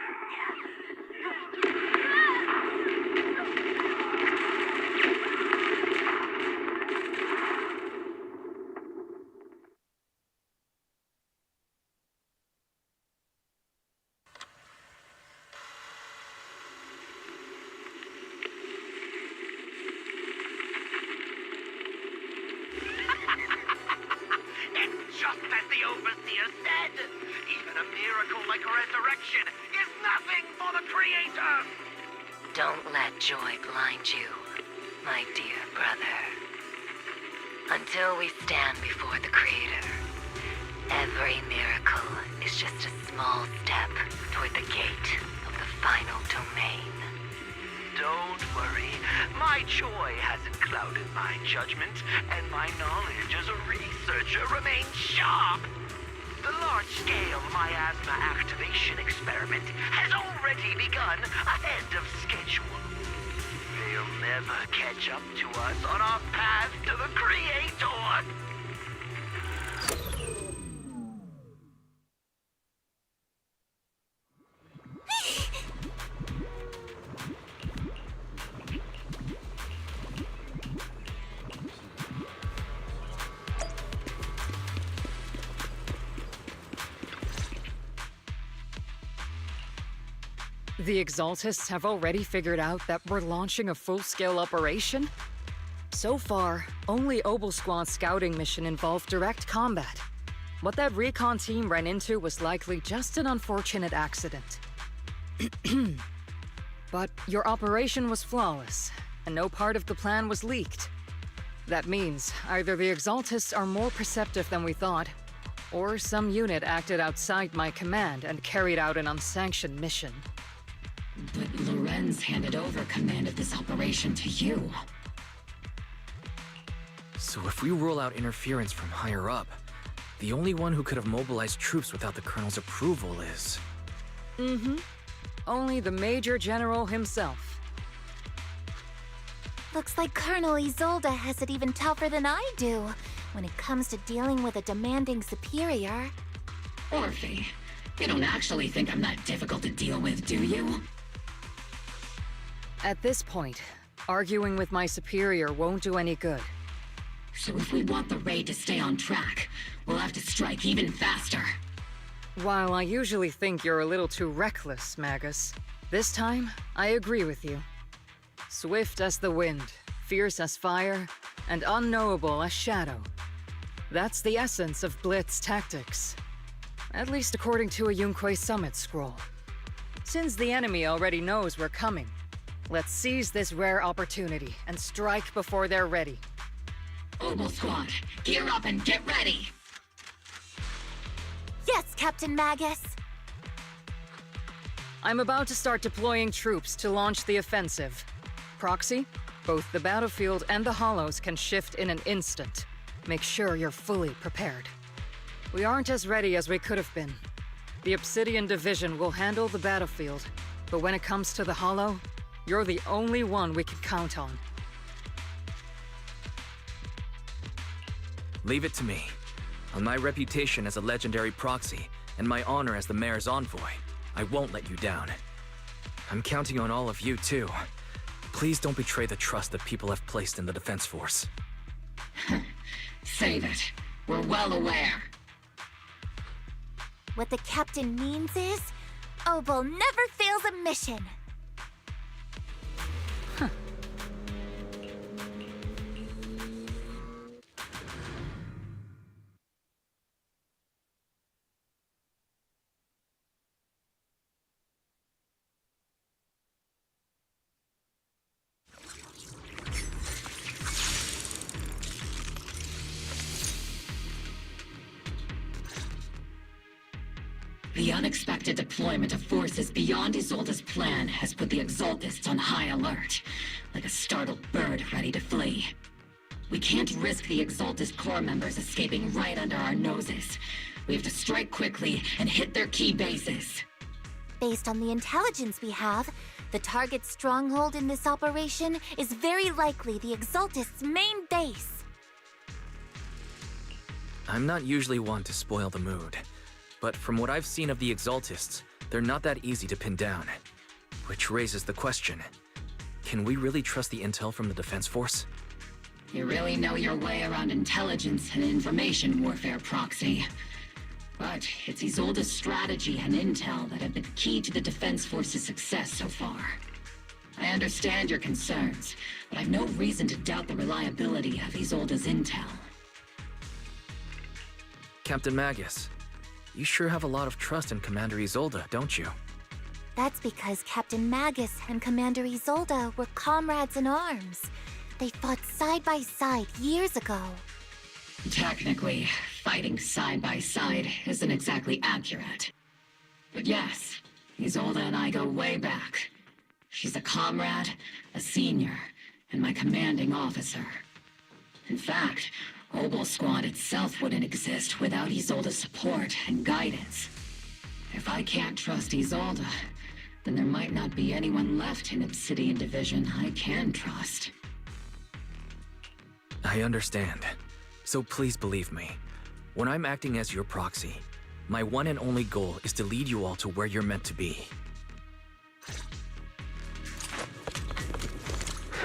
Just as the Overseer said, even a miracle like resurrection is nothing for the Creator! Don't let joy blind you, my dear brother. Until we stand before the Creator, every miracle is just a small step toward the gate of the final domain. Don't worry, my joy hasn't clouded my judgment, and my knowledge as a researcher remains sharp. The large-scale miasma activation experiment has already begun ahead of schedule. They'll never catch up to us on our path to the Creator. The Exaltists have already figured out that we're launching a full-scale operation? So far, only Obel Squad's scouting mission involved direct combat. What that recon team ran into was likely just an unfortunate accident. But your operation was flawless, and no part of the plan was leaked. That means either the Exaltists are more perceptive than we thought, or some unit acted outside my command and carried out an unsanctioned mission. But Lorenz handed over command of this operation to you. So if we rule out interference from higher up, the only one who could have mobilized troops without the Colonel's approval is... Only the Major General himself. Looks like Colonel Isolde has it even tougher than I do when it comes to dealing with a demanding superior. Orphe, you don't actually think I'm that difficult to deal with, do you? At this point, arguing with my superior won't do any good. So if we want the raid to stay on track, we'll have to strike even faster. While I usually think you're a little too reckless, Magus, this time, I agree with you. Swift as the wind, fierce as fire, and unknowable as shadow. That's the essence of Blitz tactics. At least according to a Yunque Summit scroll. Since the enemy already knows we're coming, let's seize this rare opportunity and strike before they're ready. Obel Squad, gear up and get ready! Yes, Captain Magus! I'm about to start deploying troops to launch the offensive. Proxy, both the battlefield and the hollows can shift in an instant. Make sure you're fully prepared. We aren't as ready as we could have been. The Obsidian Division will handle the battlefield, but when it comes to the hollow, you're the only one we can count on. Leave it to me. On my reputation as a legendary proxy, and my honor as the Mayor's envoy, I won't let you down. I'm counting on all of you, too. Please don't betray the trust that people have placed in the Defense Force. Save it. We're well aware. What the captain means is, Obel never fails a mission. The unexpected deployment of forces beyond Isolde's plan has put the Exaltists on high alert, like a startled bird ready to flee. We can't risk the Exaltist core members escaping right under our noses. We have to strike quickly and hit their key bases. Based on the intelligence we have, the target's stronghold in this operation is very likely the Exaltists' main base. I'm not usually one to spoil the mood, but from what I've seen of the Exaltists, they're not that easy to pin down. Which raises the question, can we really trust the intel from the Defense Force? You really know your way around intelligence and information warfare, Proxy. But it's Isolde's strategy and intel that have been key to the Defense Force's success so far. I understand your concerns, but I've no reason to doubt the reliability of Isolde's intel. Captain Magus, you sure have a lot of trust in Commander Isolde, don't you? That's because Captain Magus and Commander Isolde were comrades in arms. They fought side by side years ago. Technically, fighting side by side isn't exactly accurate. But yes, Isolde and I go way back. She's a comrade, a senior, and my commanding officer. In fact, Obel Squad itself wouldn't exist without Isolde's support and guidance. If I can't trust Isolde, then there might not be anyone left in Obsidian Division I can trust. I understand. So please believe me. When I'm acting as your proxy, my one and only goal is to lead you all to where you're meant to be.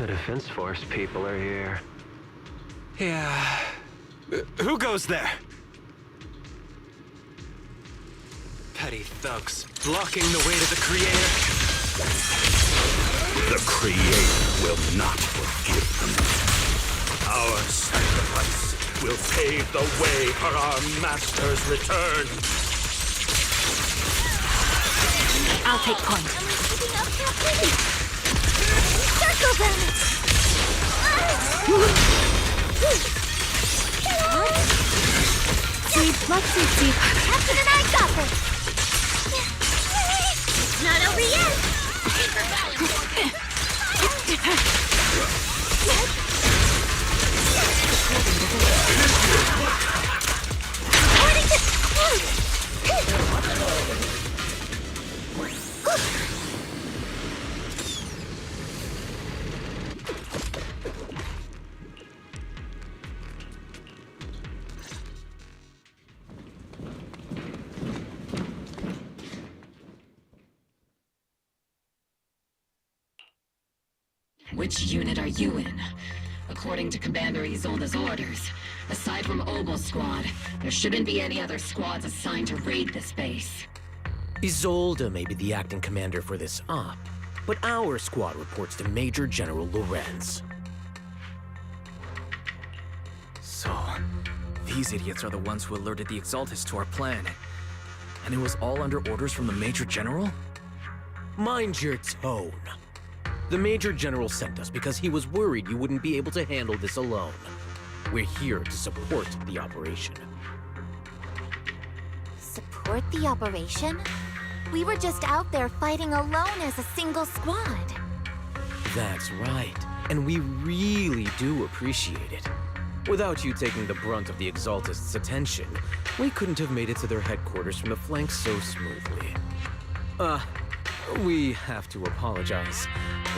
The Defense Force people are here. Yeah. Who goes there? Petty thugs, blocking the way to the Creator. The Creator will not forgive them. Our sacrifice will pave the way for our Master's return. I'll take point. Circle them! Deep, let's see deep. Captain and I got this! Not over yet! According to... Which unit are you in? According to Commander Isolde's orders, aside from Obel Squad, there shouldn't be any other squads assigned to raid this base. Isolde may be the acting commander for this op, but our squad reports to Major General Lorenz. So, these idiots are the ones who alerted the Exaltists to our plan. And it was all under orders from the Major General? Mind your tone. The Major General sent us because he was worried you wouldn't be able to handle this alone. We're here to support the operation. Support the operation? We were just out there fighting alone as a single squad. That's right, and we really do appreciate it. Without you taking the brunt of the Exaltists' attention, we couldn't have made it to their headquarters from the flank so smoothly. We have to apologize.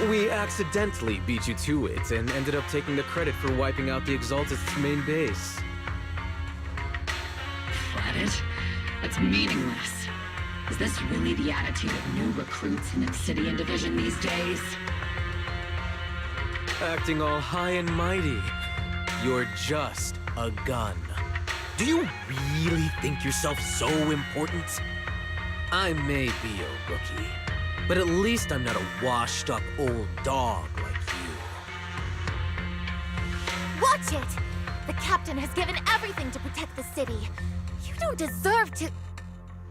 We accidentally beat you to it and ended up taking the credit for wiping out the Exaltists' main base. Credit? That's meaningless. Is this really the attitude of new recruits in Obsidian Division these days? Acting all high and mighty. You're just a gun. Do you really think yourself so important? I may be a rookie, but at least I'm not a washed-up old dog like you. Watch it! The captain has given everything to protect the city. You don't deserve to...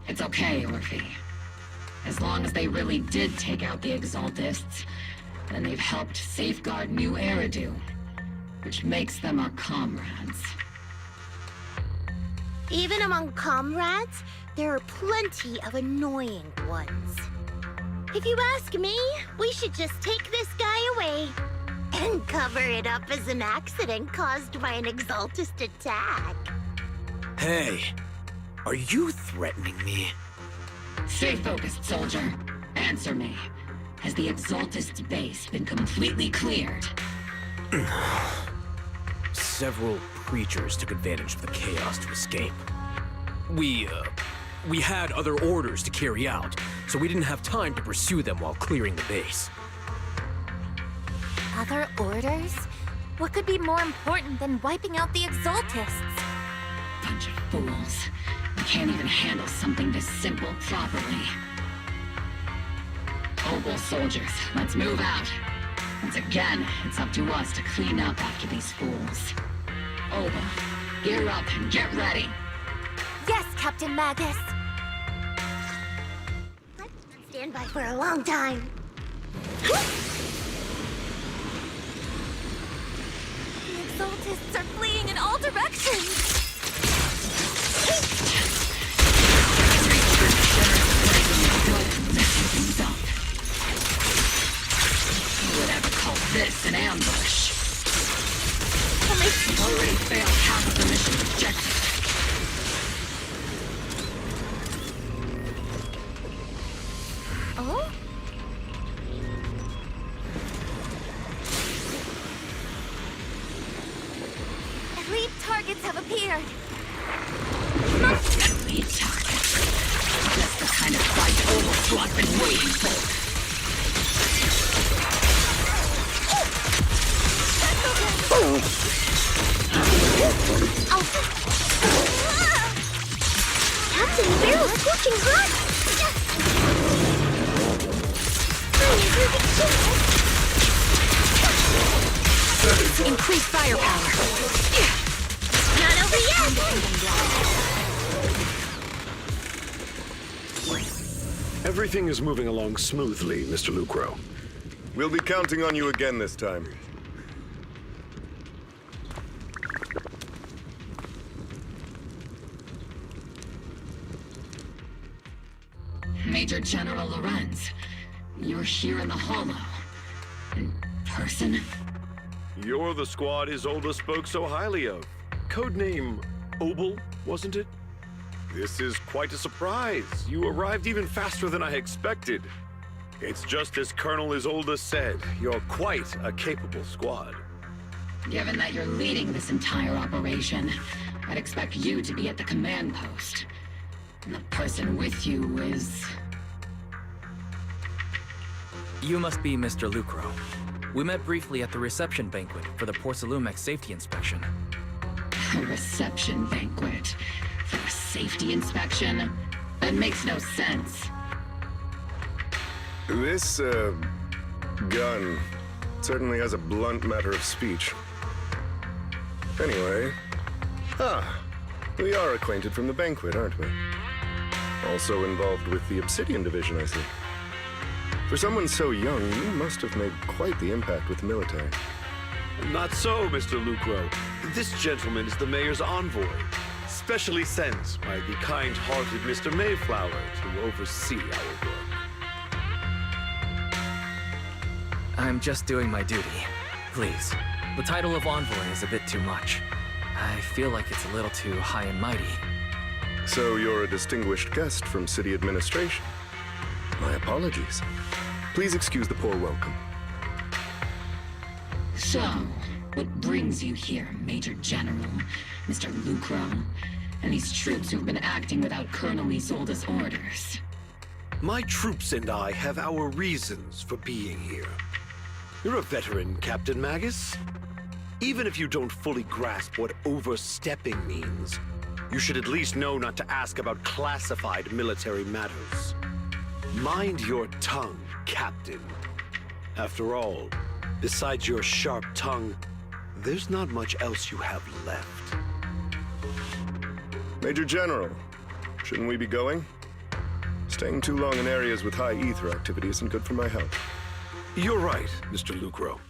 It's okay, Orphe. As long as they really did take out the Exaltists, then they've helped safeguard New Eridu, which makes them our comrades. Even among comrades, there are plenty of annoying ones. If you ask me, we should just take this guy away and cover it up as an accident caused by an Exaltist attack. Hey, are you threatening me? Stay focused, soldier. Answer me. Has the Exaltist's base been completely cleared? Several creatures took advantage of the chaos to escape. We had other orders to carry out, so we didn't have time to pursue them while clearing the base. Other orders? What could be more important than wiping out the Exaltists? Bunch of fools. We can't even handle something this simple properly. Obel soldiers, let's move out. Once again, it's up to us to clean up after these fools. Obel, gear up and get ready. Yes, Captain Magus. I've been on standby for a long time. The Exaltists are fleeing in all directions. Who would ever call this an ambush? We've already failed half of the mission objective. Oh? Elite targets have appeared. Elite targets. That's the kind of fight Obel Squad's been waiting for. Captain Barrel's scorching hot! Increase firepower. Not over yet! Everything is moving along smoothly, Mr. Lucro. We'll be counting on you again this time. Major General Lorenz, you're here in the Hollow. In person? You're the squad Isolde spoke so highly of. Codename Obel, wasn't it? This is quite a surprise. You arrived even faster than I expected. It's just as Colonel Isolde said, you're quite a capable squad. Given that you're leading this entire operation, I'd expect you to be at the command post. And the person with you is... You must be Mr. Lucro. We met briefly at the reception banquet for the Porcelumex safety inspection. A reception banquet? For a safety inspection? That makes no sense. This, gun certainly has a blunt matter of speech. Anyway, we are acquainted from the banquet, aren't we? Also involved with the Obsidian Division, I see. For someone so young, you must have made quite the impact with the military. Not so, Mr. Lucro. This gentleman is the mayor's envoy, specially sent by the kind-hearted Mr. Mayflower to oversee our work. I'm just doing my duty. Please. The title of envoy is a bit too much. I feel like it's a little too high and mighty. So you're a distinguished guest from city administration. My apologies. Please excuse the poor welcome. So, what brings you here, Major General, Mr. Lucro, and these troops who've been acting without Colonel Isolde's orders? My troops and I have our reasons for being here. You're a veteran, Captain Magus. Even if you don't fully grasp what overstepping means, you should at least know not to ask about classified military matters. Mind your tongue, Captain. After all, besides your sharp tongue, there's not much else you have left. Major General, shouldn't we be going? Staying too long in areas with high ether activity isn't good for my health. You're right, Mr. Lucro.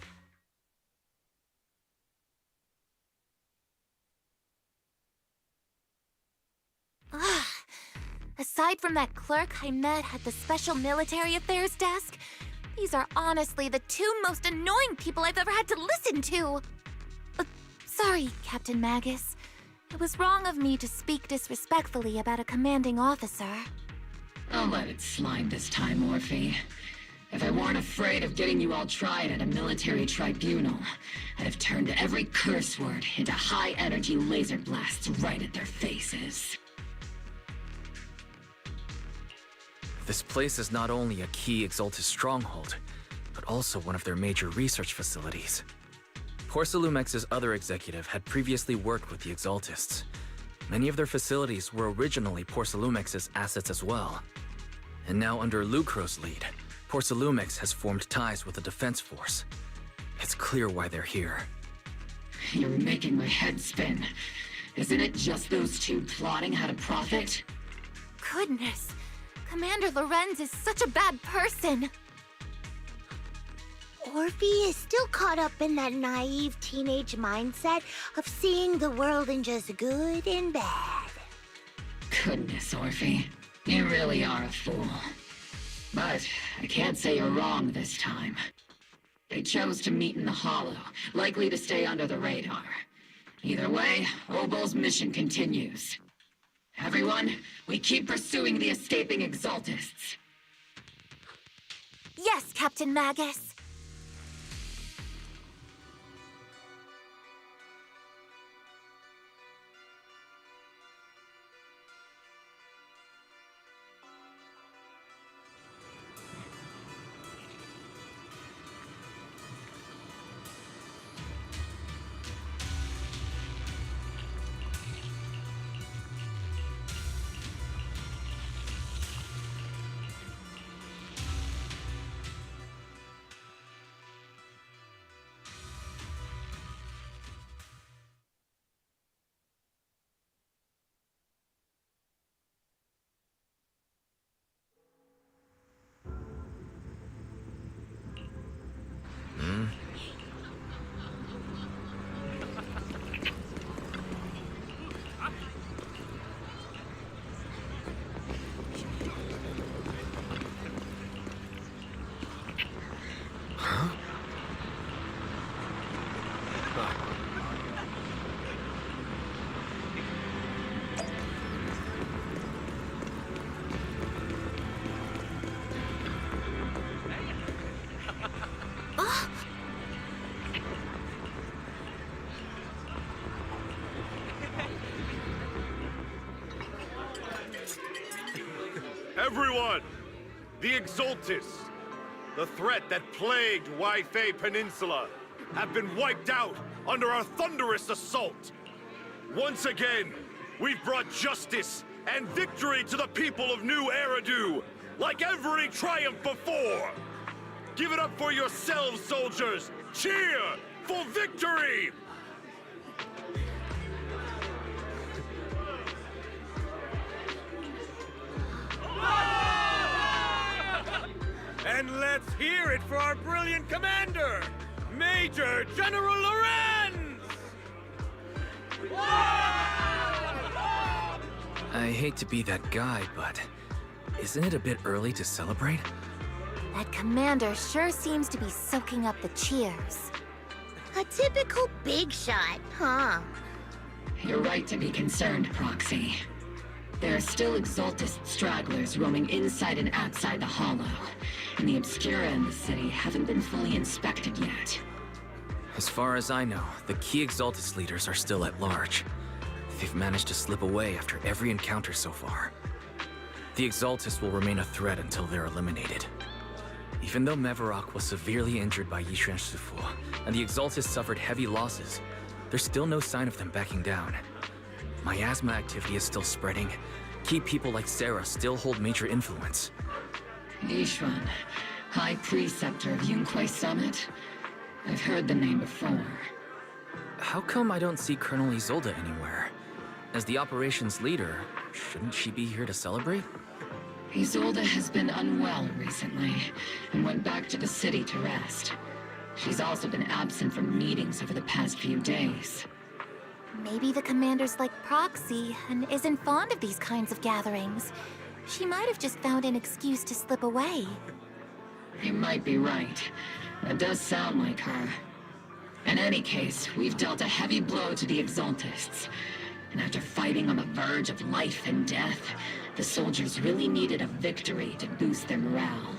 Aside from that clerk I met at the Special Military Affairs desk, these are honestly the two most annoying people I've ever had to listen to. Sorry, Captain Magus. It was wrong of me to speak disrespectfully about a commanding officer. I'll let it slide this time, Orphe. If I weren't afraid of getting you all tried at a military tribunal, I'd have turned every curse word into high-energy laser blasts right at their faces. This place is not only a key Exaltus stronghold, but also one of their major research facilities. Porcelumex's other executive had previously worked with the Exaltists. Many of their facilities were originally Porcelumex's assets as well. And now under Lucro's lead, Porcelumex has formed ties with the defense force. It's clear why they're here. You're making my head spin. Isn't it just those two plotting how to profit? Goodness, Commander Lorenz is such a bad person. Orphe is still caught up in that naive teenage mindset of seeing the world in just good and bad. Goodness, Orphe. You really are a fool. But I can't say you're wrong this time. They chose to meet in the Hollow, likely to stay under the radar. Either way, Obol's mission continues. Everyone, we keep pursuing the escaping Exaltists. Yes, Captain Magus. Everyone! The Exaltists, the threat that plagued Waifei Peninsula, have been wiped out under our thunderous assault. Once again, we've brought justice and victory to the people of New Eridu, like every triumph before. Give it up for yourselves, soldiers! Cheer for victory! And let's hear it for our brilliant commander, Major General Lorenz! I hate to be that guy, but isn't it a bit early to celebrate? That commander sure seems to be soaking up the cheers. A typical big shot, huh? You're right to be concerned, Proxy. There are still Exaltist stragglers roaming inside and outside the Hollow, and the Obscura in the city haven't been fully inspected yet. As far as I know, the key Exaltus leaders are still at large. They've managed to slip away after every encounter so far. The Exaltus will remain a threat until they're eliminated. Even though Mevarok was severely injured by Yishuan Shifu, and the Exaltus suffered heavy losses, there's still no sign of them backing down. Miasma activity is still spreading. Key people like Sarah still hold major influence. Yishuan, High Preceptor of Yunquai Summit? I've heard the name before. How come I don't see Colonel Isolde anywhere? As the operations leader, shouldn't she be here to celebrate? Isolde has been unwell recently, and went back to the city to rest. She's also been absent from meetings over the past few days. Maybe the commander's like Proxy and isn't fond of these kinds of gatherings. She might have just found an excuse to slip away. You might be right. That does sound like her. In any case, we've dealt a heavy blow to the Exaltists. And after fighting on the verge of life and death, the soldiers really needed a victory to boost their morale.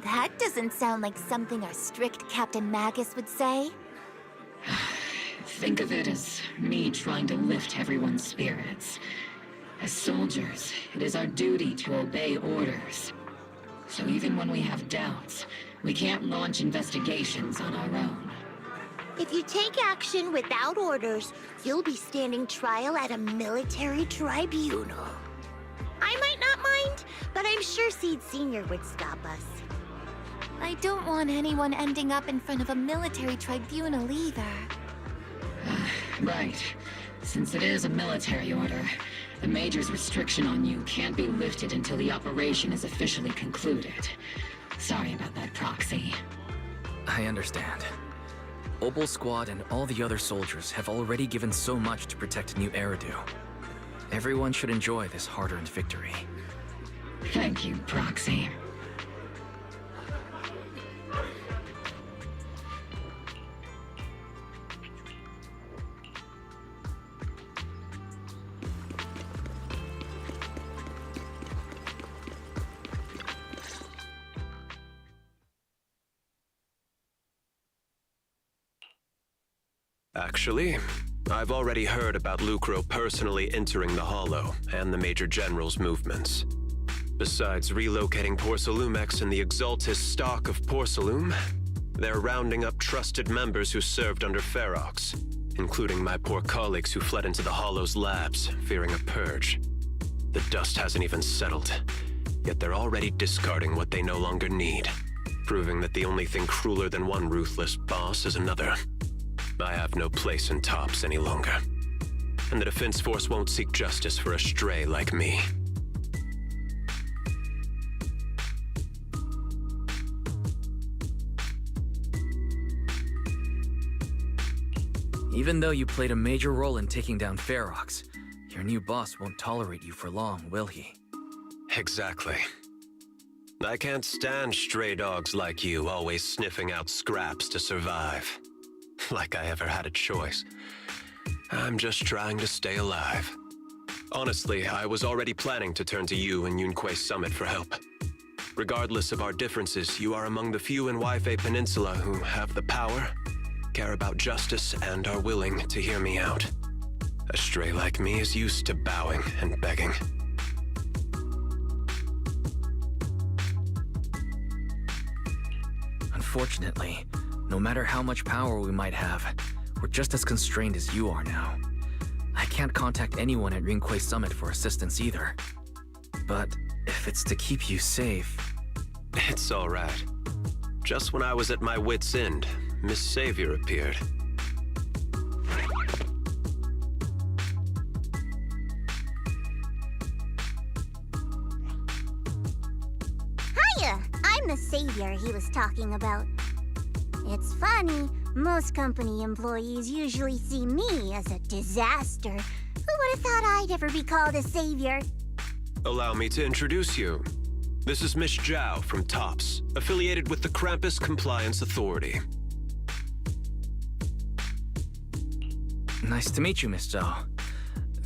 That doesn't sound like something our strict Captain Magus would say. Think of it as me trying to lift everyone's spirits. As soldiers, it is our duty to obey orders. So even when we have doubts, we can't launch investigations on our own. If you take action without orders, you'll be standing trial at a military tribunal. I might not mind, but I'm sure Seed Senior would stop us. I don't want anyone ending up in front of a military tribunal either. Right. Since it is a military order, the Major's restriction on you can't be lifted until the operation is officially concluded. Sorry about that, Proxy. I understand. Obel Squad and all the other soldiers have already given so much to protect New Eridu. Everyone should enjoy this hard-earned victory. Thank you, Proxy. Actually, I've already heard about Lucro personally entering the Hollow and the Major General's movements. Besides relocating Porcelumex and the Exaltus stock of Porcelume, they're rounding up trusted members who served under Ferox, including my poor colleagues who fled into the Hollow's labs, fearing a purge. The dust hasn't even settled, yet they're already discarding what they no longer need, proving that the only thing crueler than one ruthless boss is another. I have no place in Tops any longer, and the Defense Force won't seek justice for a stray like me. Even though you played a major role in taking down Ferox, your new boss won't tolerate you for long, will he? Exactly. I can't stand stray dogs like you always sniffing out scraps to survive. Like I ever had a choice. I'm just trying to stay alive. Honestly, I was already planning to turn to you and Yunquai Summit for help. Regardless of our differences, you are among the few in Waifei Peninsula who have the power, care about justice, and are willing to hear me out. A stray like me is used to bowing and begging. Unfortunately, no matter how much power we might have, we're just as constrained as you are now. I can't contact anyone at Yunquai Summit for assistance either. But if it's to keep you safe... It's all right. Just when I was at my wit's end, Miss Savior appeared. Hiya! I'm the savior he was talking about. It's funny, most company employees usually see me as a disaster. Who would have thought I'd ever be called a savior? Allow me to introduce you. This is Miss Zhao from Tops, affiliated with the Krampus Compliance Authority. Nice to meet you, Miss Zhao.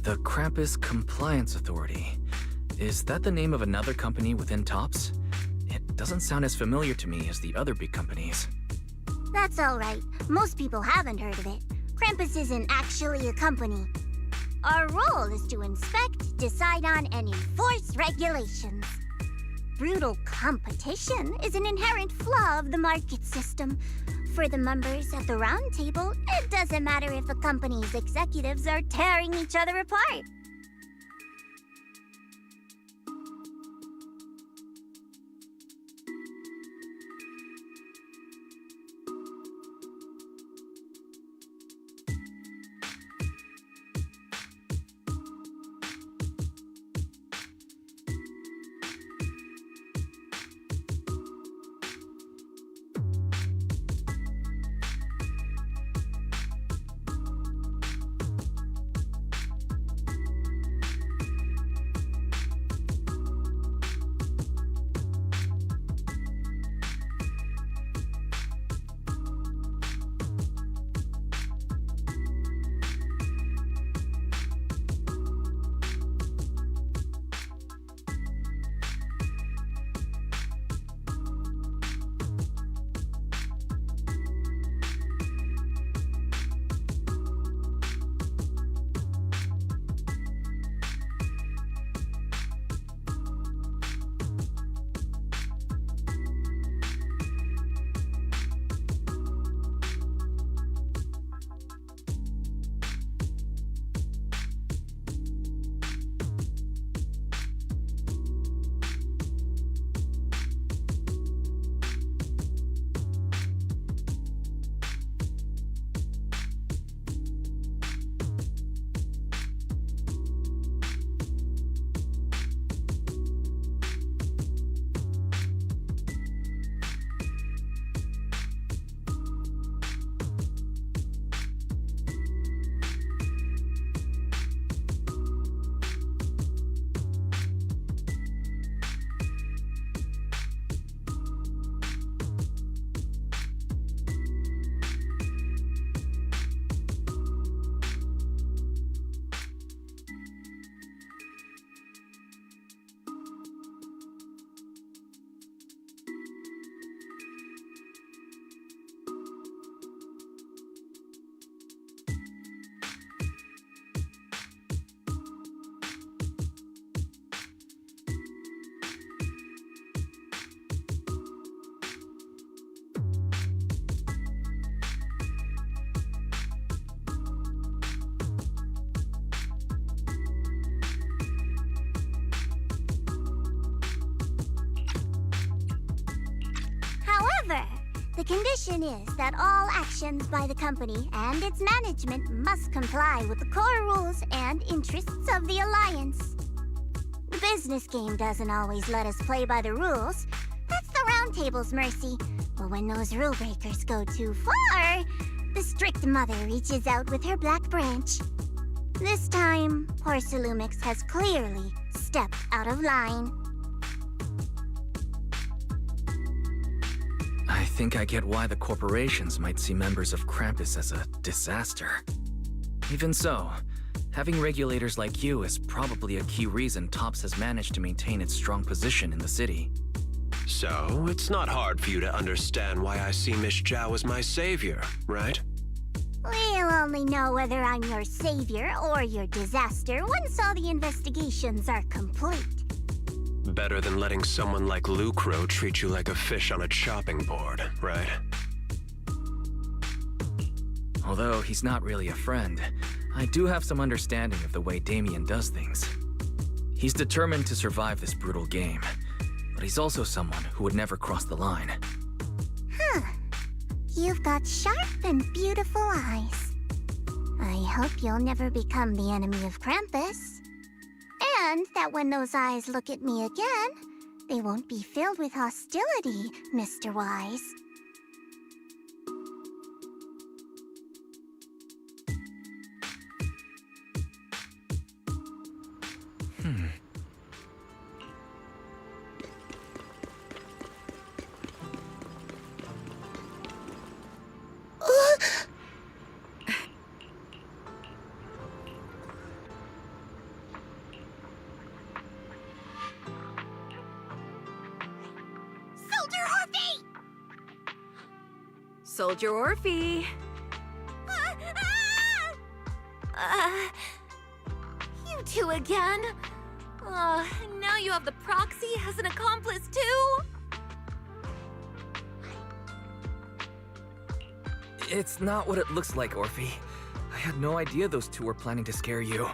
The Krampus Compliance Authority. Is that the name of another company within Tops? It doesn't sound as familiar to me as the other big companies. That's all right. Most people haven't heard of it. Krampus isn't actually a company. Our role is to inspect, decide on, and enforce regulations. brutal competition is an inherent flaw of the market system. For the members at the round table, it doesn't matter if a company's executives are tearing each other apart. The condition is that all actions by the company and its management must comply with the core rules and interests of the Alliance. The business game doesn't always let us play by the rules. That's the Round Table's mercy. But when those rule breakers go too far, the strict mother reaches out with her black branch. This time, Porcelumix has clearly stepped out of line. I think I get why the corporations might see members of Krampus as a disaster. Even so, having regulators like you is probably a key reason TOPS has managed to maintain its strong position in the city. So, it's not hard for you to understand why I see Miss Zhao as my savior, right? We'll only know whether I'm your savior or your disaster once all the investigations are complete. Better than letting someone like Lucro treat you like a fish on a chopping board, right? Although he's not really a friend, I do have some understanding of the way Damien does things. He's determined to survive this brutal game, but he's also someone who would never cross the line. Huh. You've got sharp and beautiful eyes. I hope you'll never become the enemy of Krampus. And that when those eyes look at me again, they won't be filled with hostility, Mr. Wise. Soldier Orphe! You two again? Now you have the proxy as an accomplice too? It's not what it looks like, Orphe. I had no idea those two were planning to scare you.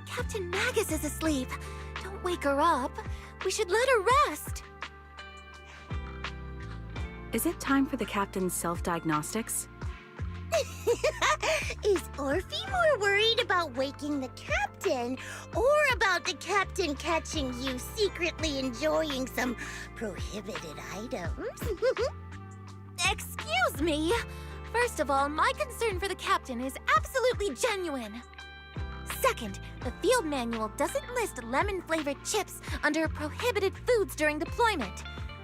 Captain Magus is asleep. Don't wake her up. We should let her rest. Is it time for the captain's self-diagnostics? Is Orphe more worried about waking the captain, or about the captain catching you secretly enjoying some prohibited items? Excuse me! First of all, my concern for the captain is absolutely genuine. Second, the field manual doesn't list lemon-flavored chips under prohibited foods during deployment.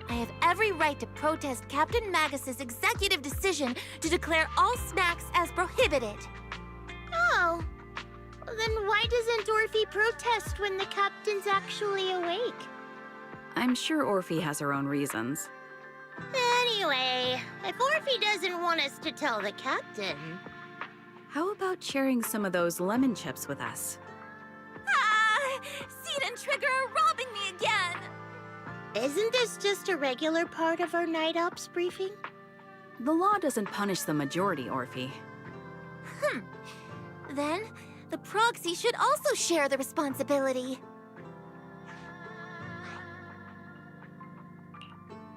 I have every right to protest Captain Magus's executive decision to declare all snacks as prohibited. Oh. Then why doesn't Orphe protest when the captain's actually awake? I'm sure Orphe has her own reasons. Anyway, if Orphe doesn't want us to tell the captain... How about sharing some of those lemon chips with us? Seed and Trigger are robbing me again! Isn't this just a regular part of our night ops briefing? The law doesn't punish the majority, Orphe. Then, the proxy should also share the responsibility.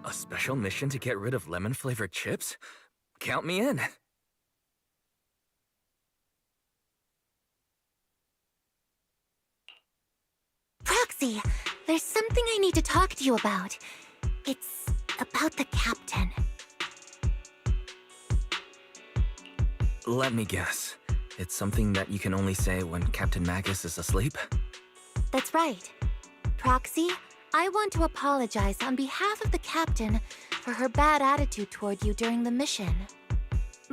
A special mission to get rid of lemon-flavored chips? Count me in. Proxy, there's something I need to talk to you about. It's about the captain. Let me guess. It's something that you can only say when Captain Magus is asleep? That's right. Proxy, I want to apologize on behalf of the captain for her bad attitude toward you during the mission.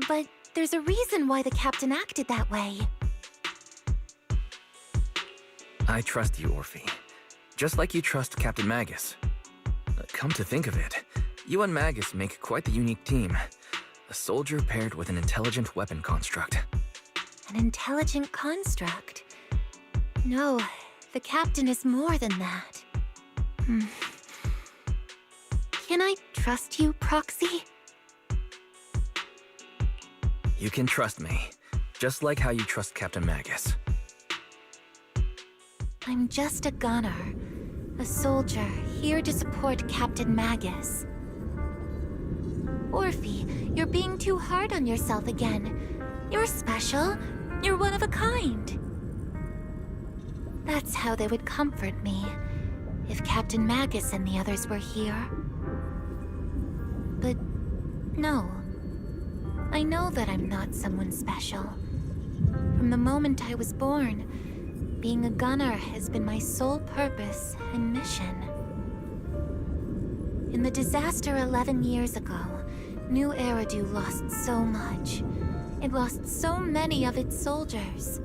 But there's a reason why the captain acted that way. I trust you, Orphe. Just like you trust Captain Magus. Come to think of it, you and Magus make quite the unique team. A soldier paired with an intelligent weapon construct. An intelligent construct? No, the captain is more than that. Can I trust you, Proxy? You can trust me, just like how you trust Captain Magus. I'm just a gunner. A soldier, here to support Captain Magus. Orphe, you're being too hard on yourself again. You're special. You're one of a kind. That's how they would comfort me, if Captain Magus and the others were here. But no. I know that I'm not someone special. From the moment I was born, being a gunner has been my sole purpose and mission. In the disaster 11 years ago, New Eridu lost so much. It lost so many of its soldiers.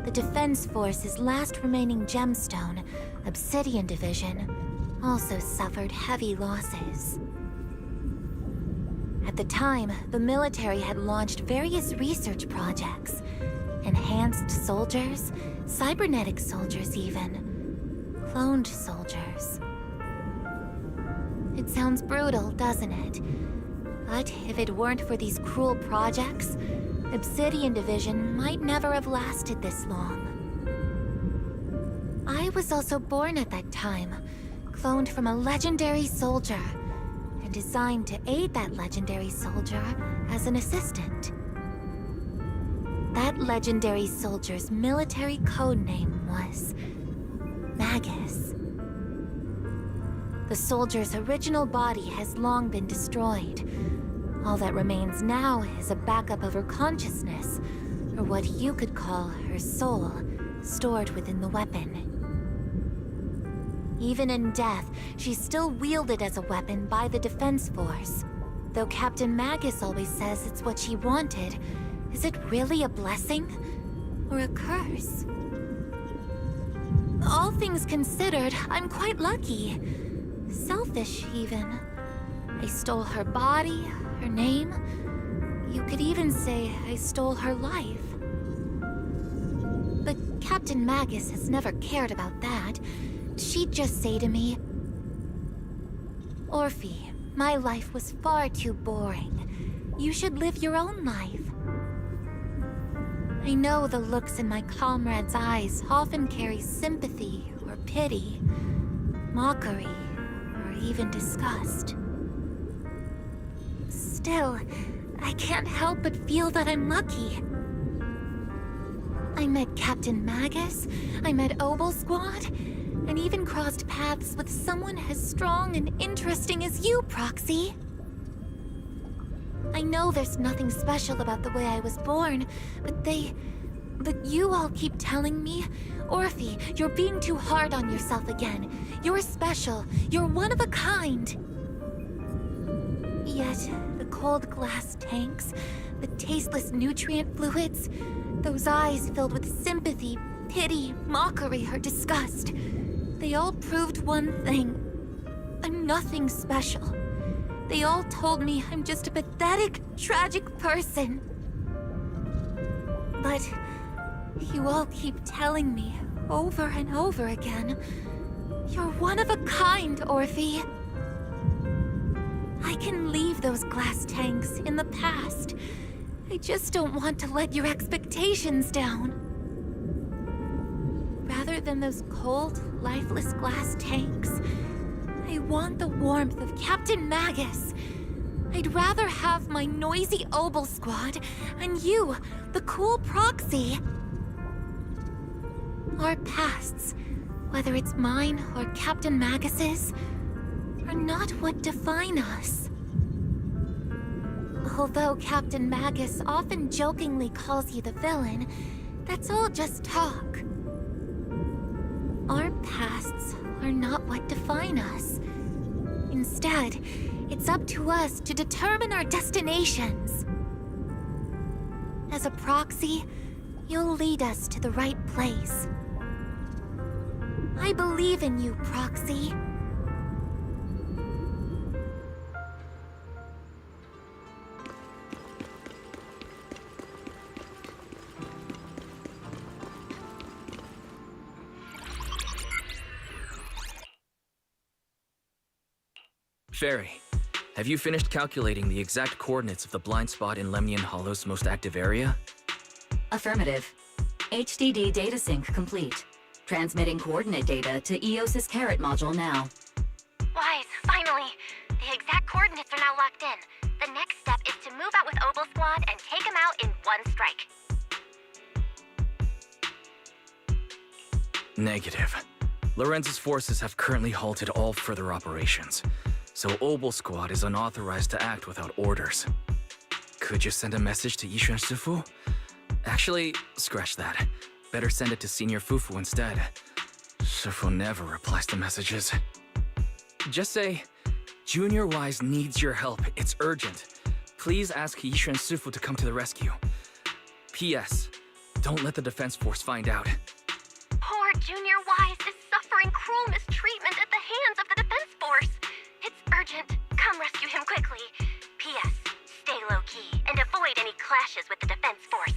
The Defense Force's last remaining gemstone, Obsidian Division, also suffered heavy losses. At the time, the military had launched various research projects. Enhanced soldiers, cybernetic soldiers even, cloned soldiers. It sounds brutal, doesn't it? But if it weren't for these cruel projects, Obsidian Division might never have lasted this long. I was also born at that time, cloned from a legendary soldier, and designed to aid that legendary soldier as an assistant. That legendary soldier's military code name was Magus. The soldier's original body has long been destroyed. All that remains now is a backup of her consciousness, or what you could call her soul, stored within the weapon. Even in death, she's still wielded as a weapon by the Defense Force. Though Captain Magus always says it's what she wanted, is it really a blessing or a curse? All things considered, I'm quite lucky. Selfish, even. I stole her body, her name. You could even say I stole her life. But Captain Magus has never cared about that. She'd just say to me, Orphe, my life was far too boring. You should live your own life. I know the looks in my comrades' eyes often carry sympathy or pity, mockery, or even disgust. Still, I can't help but feel that I'm lucky. I met Captain Magus, I met Obel Squad, and even crossed paths with someone as strong and interesting as you, Proxy. I know there's nothing special about the way I was born, but you all keep telling me, Orphe, you're being too hard on yourself again. You're special. You're one of a kind. Yet, the cold glass tanks, the tasteless nutrient fluids, those eyes filled with sympathy, pity, mockery, or disgust, they all proved one thing. I'm nothing special. They all told me I'm just a pathetic, tragic person. But you all keep telling me, over and over again, you're one of a kind, Orphe. I can leave those glass tanks in the past. I just don't want to let your expectations down. Rather than those cold, lifeless glass tanks, I want the warmth of Captain Magus. I'd rather have my noisy Obel Squad and you, the cool Proxy. Our pasts, whether it's mine or Captain Magus's, are not what define us. Although Captain Magus often jokingly calls you the villain, that's all just talk. Our pasts are not what define us. Instead, it's up to us to determine our destinations. As a Proxy, you'll lead us to the right place. I believe in you, Proxy. Fairy, have you finished calculating the exact coordinates of the blind spot in Lemnian Hollow's most active area? Affirmative. HDD data sync complete. Transmitting coordinate data to EOS's Carrot module now. Wise, finally! The exact coordinates are now locked in. The next step is to move out with Obel Squad and take them out in one strike. Negative. Lorenz's forces have currently halted all further operations, so Obel Squad is unauthorized to act without orders. Could you send a message to Yishuan Sifu? Actually, scratch that. Better send it to Senior Fufu instead. Sifu never replies to messages. Just say, Junior Wise needs your help. It's urgent. Please ask Yishuan Sifu to come to the rescue. P.S. Don't let the Defense Force find out. Poor Junior Wise is suffering cruel mistreatment at the hands of the Defense Force. It's urgent. Come rescue him quickly. P.S. Stay low-key and avoid any clashes with the Defense Force.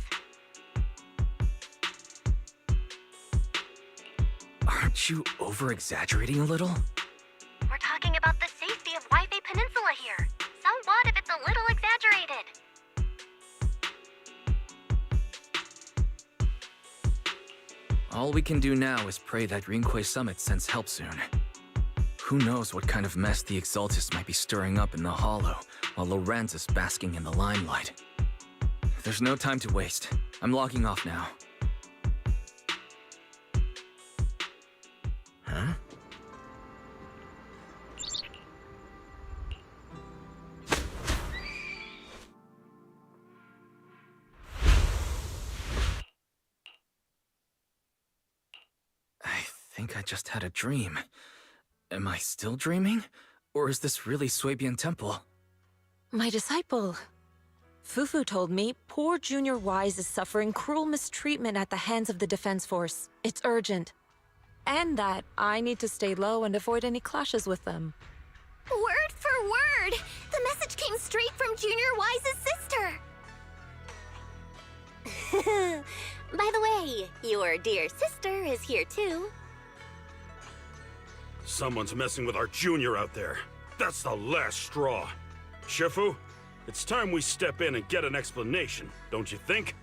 Aren't you over-exaggerating a little? We're talking about the safety of Wi-Fi Peninsula here. So what if it's a little exaggerated? All we can do now is pray that Rinquay Summit sends help soon. Who knows what kind of mess the Exaltus might be stirring up in the Hollow, while Lorenz is basking in the limelight. There's no time to waste. I'm logging off now. Huh? I think I just had a dream. Am I still dreaming? Or is this really Swabian Temple? My disciple. Fufu told me poor Junior Wise is suffering cruel mistreatment at the hands of the Defense Force. It's urgent. And that I need to stay low and avoid any clashes with them. Word for word! The message came straight from Junior Wise's sister! By the way, your dear sister is here too. Someone's messing with our junior out there. That's the last straw. Shifu, it's time we step in and get an explanation, don't you think?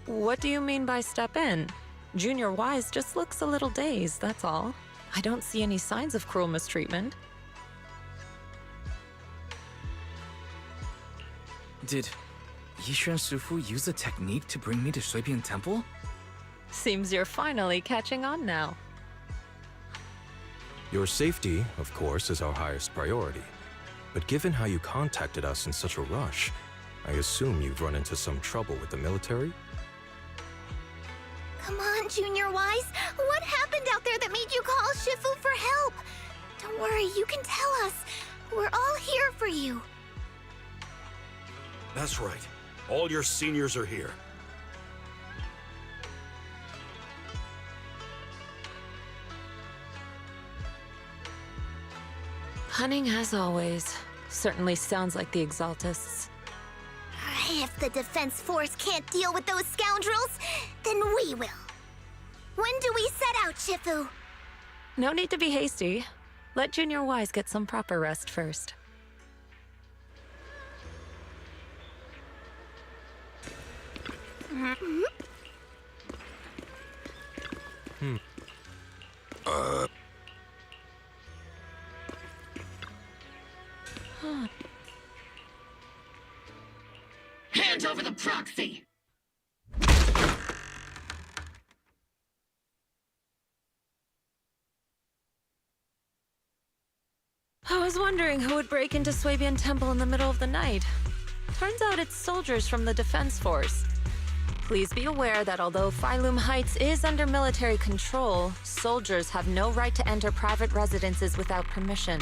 What do you mean by step in? Junior Wise just looks a little dazed, that's all. I don't see any signs of cruel mistreatment. Did Yishuan Shifu use a technique to bring me to Shuibian Temple? Seems you're finally catching on now. Your safety, of course, is our highest priority. But given how you contacted us in such a rush, I assume you've run into some trouble with the military? Come on, Junior Wise. What happened out there that made you call Shifu for help? Don't worry, you can tell us. We're all here for you. That's right. All your seniors are here. Cunning as always. Certainly sounds like the Exaltists. If the Defense Force can't deal with those scoundrels, then we will. When do we set out, Shifu? No need to be hasty. Let Junior Wise get some proper rest first. Hand over the proxy! I was wondering who would break into Swabian Temple in the middle of the night. Turns out it's soldiers from the Defense Force. Please be aware that although Phylum Heights is under military control, soldiers have no right to enter private residences without permission.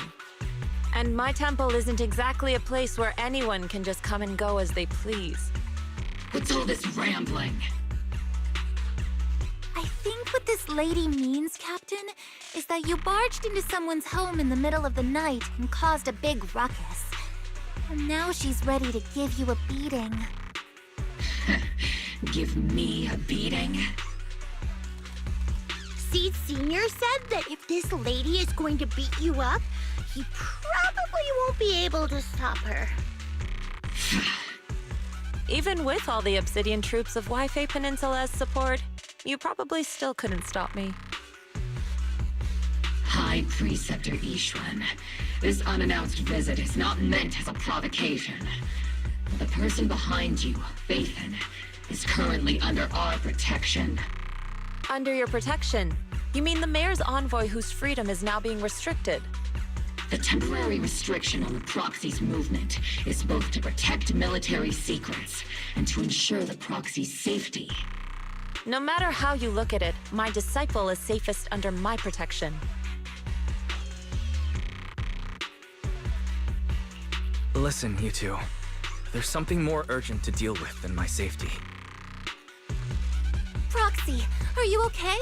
And my temple isn't exactly a place where anyone can just come and go as they please. What's all this rambling? I think what this lady means, Captain, is that you barged into someone's home in the middle of the night and caused a big ruckus. And now she's ready to give you a beating. Give me a beating? Seed Sr. said that if this lady is going to beat you up, he probably won't be able to stop her. Even with all the Obsidian troops of Wi-Fi Peninsula's support, you probably still couldn't stop me. High Preceptor Yishuan, this unannounced visit is not meant as a provocation. The person behind you, Phaethon, is currently under our protection. Under your protection? You mean the mayor's envoy whose freedom is now being restricted? The temporary restriction on the proxy's movement is both to protect military secrets and to ensure the proxy's safety. No matter how you look at it, my disciple is safest under my protection. Listen, you two. There's something more urgent to deal with than my safety. Proxy, are you okay?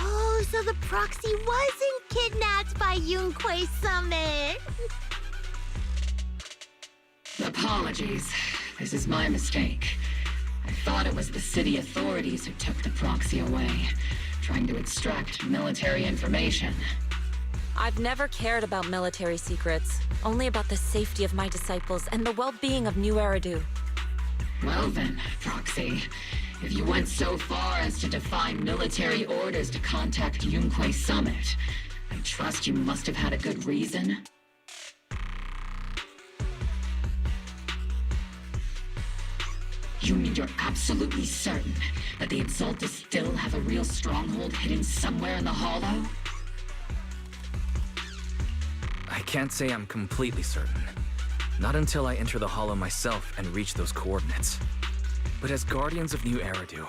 Oh, so the proxy wasn't kidnapped by Yunquei Summit. Apologies. This is my mistake. I thought it was the city authorities who took the proxy away, trying to extract military information. I've never cared about military secrets, only about the safety of my disciples and the well-being of New Eridu. Well then, Proxy, if you went so far as to defy military orders to contact Yunquei Summit, I trust you must have had a good reason. You mean you're absolutely certain that the Exaltists still have a real stronghold hidden somewhere in the Hollow? I can't say I'm completely certain. Not until I enter the Hollow myself and reach those coordinates. But as Guardians of New Eridu,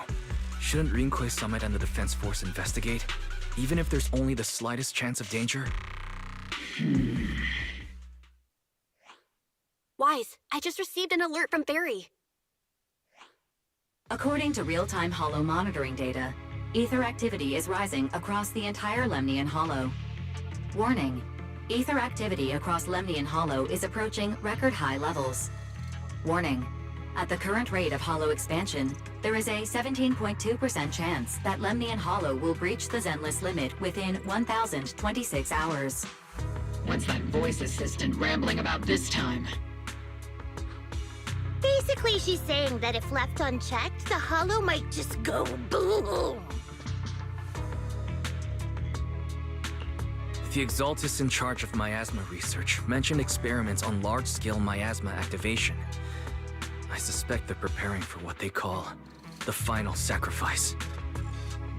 shouldn't Rinquei Summit and the Defense Force investigate, even if there's only the slightest chance of danger? Wise, I just received an alert from Fairy. According to real-time Hollow monitoring data, ether activity is rising across the entire Lemnian Hollow. Warning. Ether activity across Lemnian Hollow is approaching record-high levels. Warning. At the current rate of Hollow expansion, there is a 17.2% chance that Lemnian Hollow will breach the Zenless limit within 1,026 hours. What's that voice assistant rambling about this time? Basically, she's saying that if left unchecked, the Hollow might just go boom. The Exaltists in charge of miasma research mentioned experiments on large-scale miasma activation. I suspect they're preparing for what they call the final sacrifice.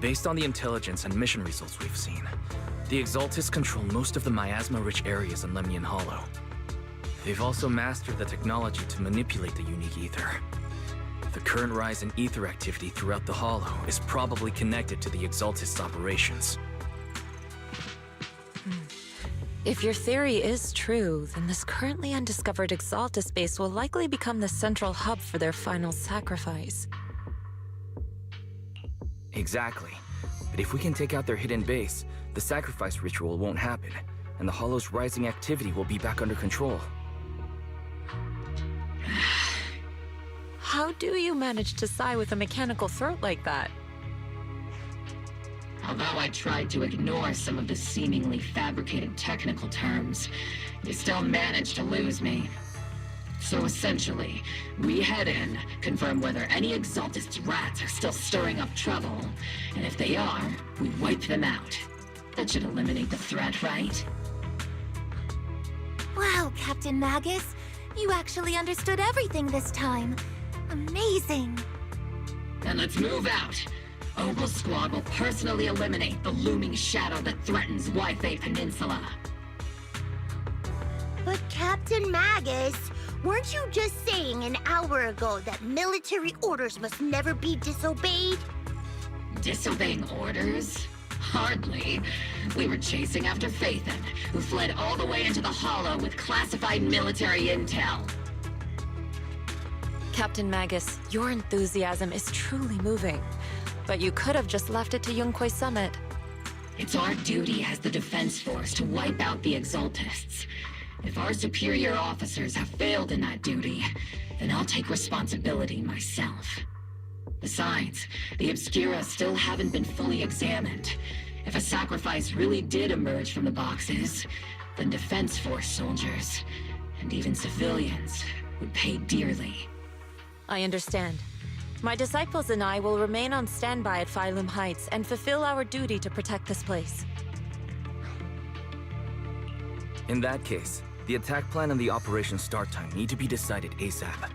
Based on the intelligence and mission results we've seen, the Exaltists control most of the miasma-rich areas in Lemnian Hollow. They've also mastered the technology to manipulate the unique ether. The current rise in ether activity throughout the Hollow is probably connected to the Exaltists' operations. If your theory is true, then this currently undiscovered Exaltus base will likely become the central hub for their final sacrifice. Exactly. But if we can take out their hidden base, the sacrifice ritual won't happen, and the Hollow's rising activity will be back under control. How do you manage to sigh with a mechanical throat like that? Although I tried to ignore some of the seemingly fabricated technical terms, you still managed to lose me. So essentially, we head in, confirm whether any Exaltist rats are still stirring up trouble, and if they are, we wipe them out. That should eliminate the threat, right? Wow, Captain Magus. You actually understood everything this time. Amazing. Then let's move out. Obel Squad will personally eliminate the looming shadow that threatens Wi-Fi Peninsula. But Captain Magus, weren't you just saying an hour ago that military orders must never be disobeyed? Disobeying orders? Hardly. We were chasing after Phaethon, who fled all the way into the Hollow with classified military intel. Captain Magus, your enthusiasm is truly moving. But you could have just left it to Yunquay Summit. It's our duty as the Defense Force to wipe out the Exaltists. If our superior officers have failed in that duty, then I'll take responsibility myself. Besides, the Obscura still haven't been fully examined. If a sacrifice really did emerge from the boxes, then Defense Force soldiers, and even civilians, would pay dearly. I understand. My disciples and I will remain on standby at Phylum Heights and fulfill our duty to protect this place. In that case, the attack plan and the operation start time need to be decided ASAP.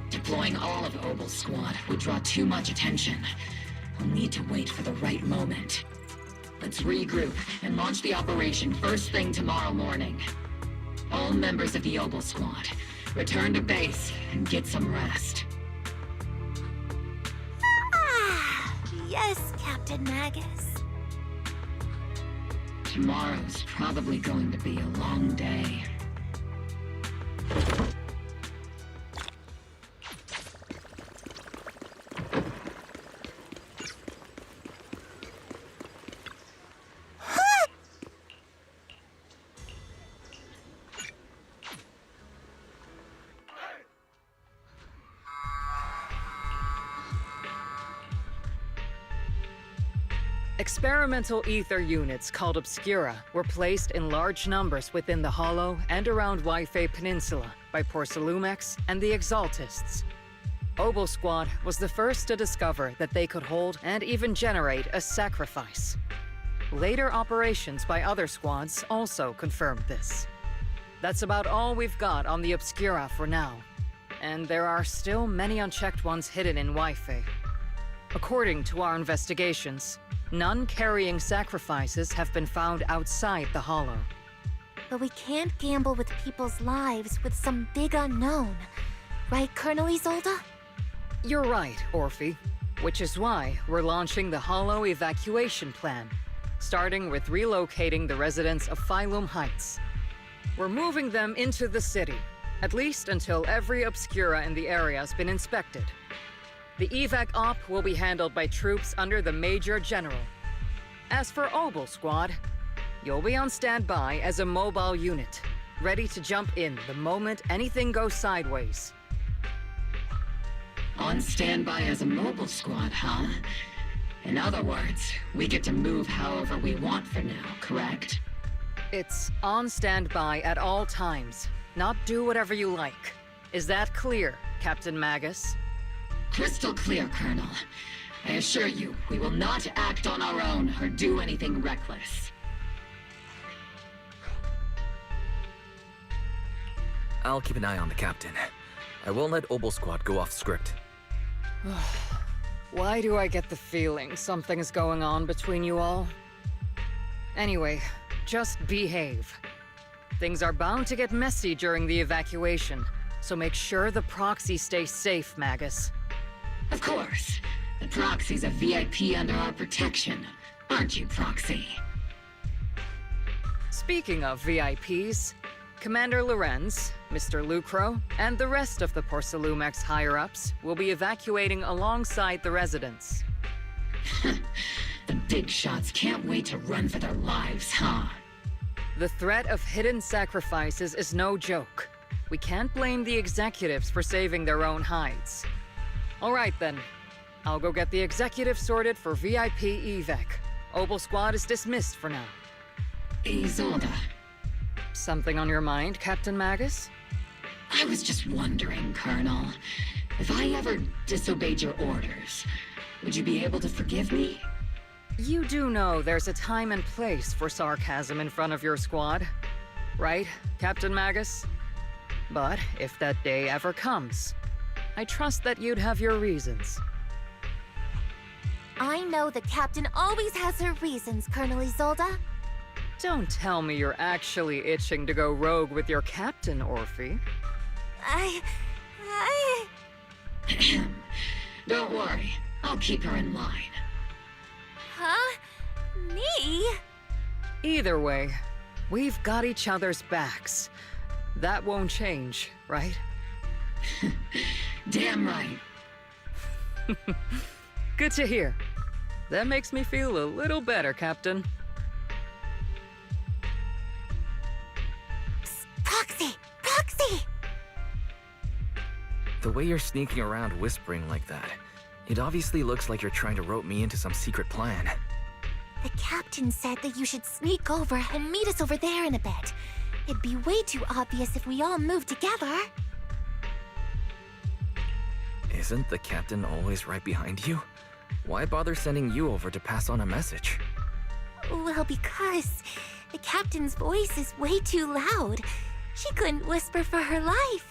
Deploying all of Obel Squad would draw too much attention. We'll need to wait for the right moment. Let's regroup and launch the operation first thing tomorrow morning. All members of the Obel Squad, return to base and get some rest. Yes, Captain Magus. Tomorrow's probably going to be a long day. Experimental ether units called Obscura were placed in large numbers within the Hollow and around Wi-Fi Peninsula by Porcelumex and the Exaltists. Obel Squad was the first to discover that they could hold and even generate a sacrifice. Later operations by other squads also confirmed this. That's about all we've got on the Obscura for now, and there are still many unchecked ones hidden in Wi-Fi. According to our investigations, none carrying sacrifices have been found outside the Hollow. But we can't gamble with people's lives with some big unknown. Right, Colonel Isolde? You're right, Orphe. Which is why we're launching the Hollow evacuation plan, starting with relocating the residents of Phylum Heights. We're moving them into the city, at least until every Obscura in the area has been inspected. The evac op will be handled by troops under the Major General. As for Obel Squad, you'll be on standby as a mobile unit, ready to jump in the moment anything goes sideways. On standby as a mobile squad, huh? In other words, we get to move however we want for now, correct? It's on standby at all times. Not do whatever you like. Is that clear, Captain Magus? Crystal clear, Colonel. I assure you, we will not act on our own or do anything reckless. I'll keep an eye on the captain. I won't let Obel Squad go off script. Why do I get the feeling something's going on between you all? Anyway, just behave. Things are bound to get messy during the evacuation, so make sure the proxy stays safe, Magus. Of course. The Proxy's a VIP under our protection. Aren't you, Proxy? Speaking of VIPs, Commander Lorenz, Mr. Lucro, and the rest of the Porcelumex higher-ups will be evacuating alongside the residents. The big shots can't wait to run for their lives, huh? The threat of hidden sacrifices is no joke. We can't blame the executives for saving their own hides. All right, then. I'll go get the executives sorted for VIP evac. Obel Squad is dismissed for now. Isolde. Something on your mind, Captain Magus? I was just wondering, Colonel. If I ever disobeyed your orders, would you be able to forgive me? You do know there's a time and place for sarcasm in front of your squad, right, Captain Magus? But if that day ever comes, I trust that you'd have your reasons. I know the captain always has her reasons, Colonel Isolde. Don't tell me you're actually itching to go rogue with your captain, Orphe. Don't worry, I'll keep her in line. Huh? Me? Either way, we've got each other's backs. That won't change, right? Damn right. Good to hear. That makes me feel a little better, Captain. Psst, Proxy! Proxy! The way you're sneaking around whispering like that, it obviously looks like you're trying to rope me into some secret plan. The captain said that you should sneak over and meet us over there in a bit. It'd be way too obvious if we all moved together. Isn't the captain always right behind you? Why bother sending you over to pass on a message? Well, because the captain's voice is way too loud. She couldn't whisper for her life.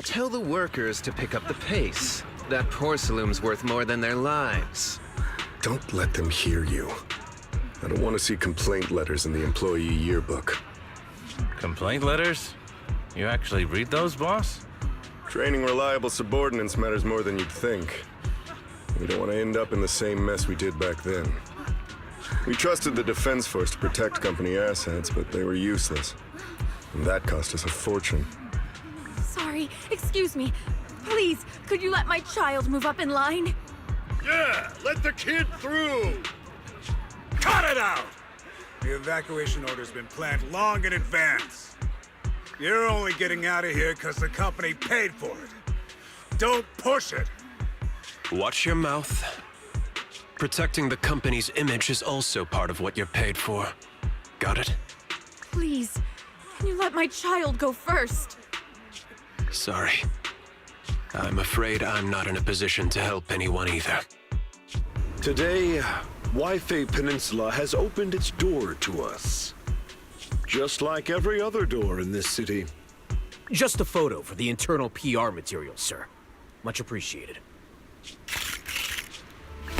Tell the workers to pick up the pace. That porcelain's worth more than their lives. Don't let them hear you. I don't want to see complaint letters in the employee yearbook. Complaint letters? You actually read those, boss? Training reliable subordinates matters more than you'd think. We don't want to end up in the same mess we did back then. We trusted the Defense Force to protect company assets, but they were useless. And that cost us a fortune. Sorry, excuse me. Please, could you let my child move up in line? Yeah, let the kid through! Cut it out! The evacuation order's been planned long in advance. You're only getting out of here because the company paid for it. Don't push it! Watch your mouth. Protecting the company's image is also part of what you're paid for. Got it? Please, can you let my child go first? Sorry. I'm afraid I'm not in a position to help anyone either. Today, Wi-Fi Peninsula has opened its door to us. Just like every other door in this city. Just a photo for the internal PR material, sir. Much appreciated.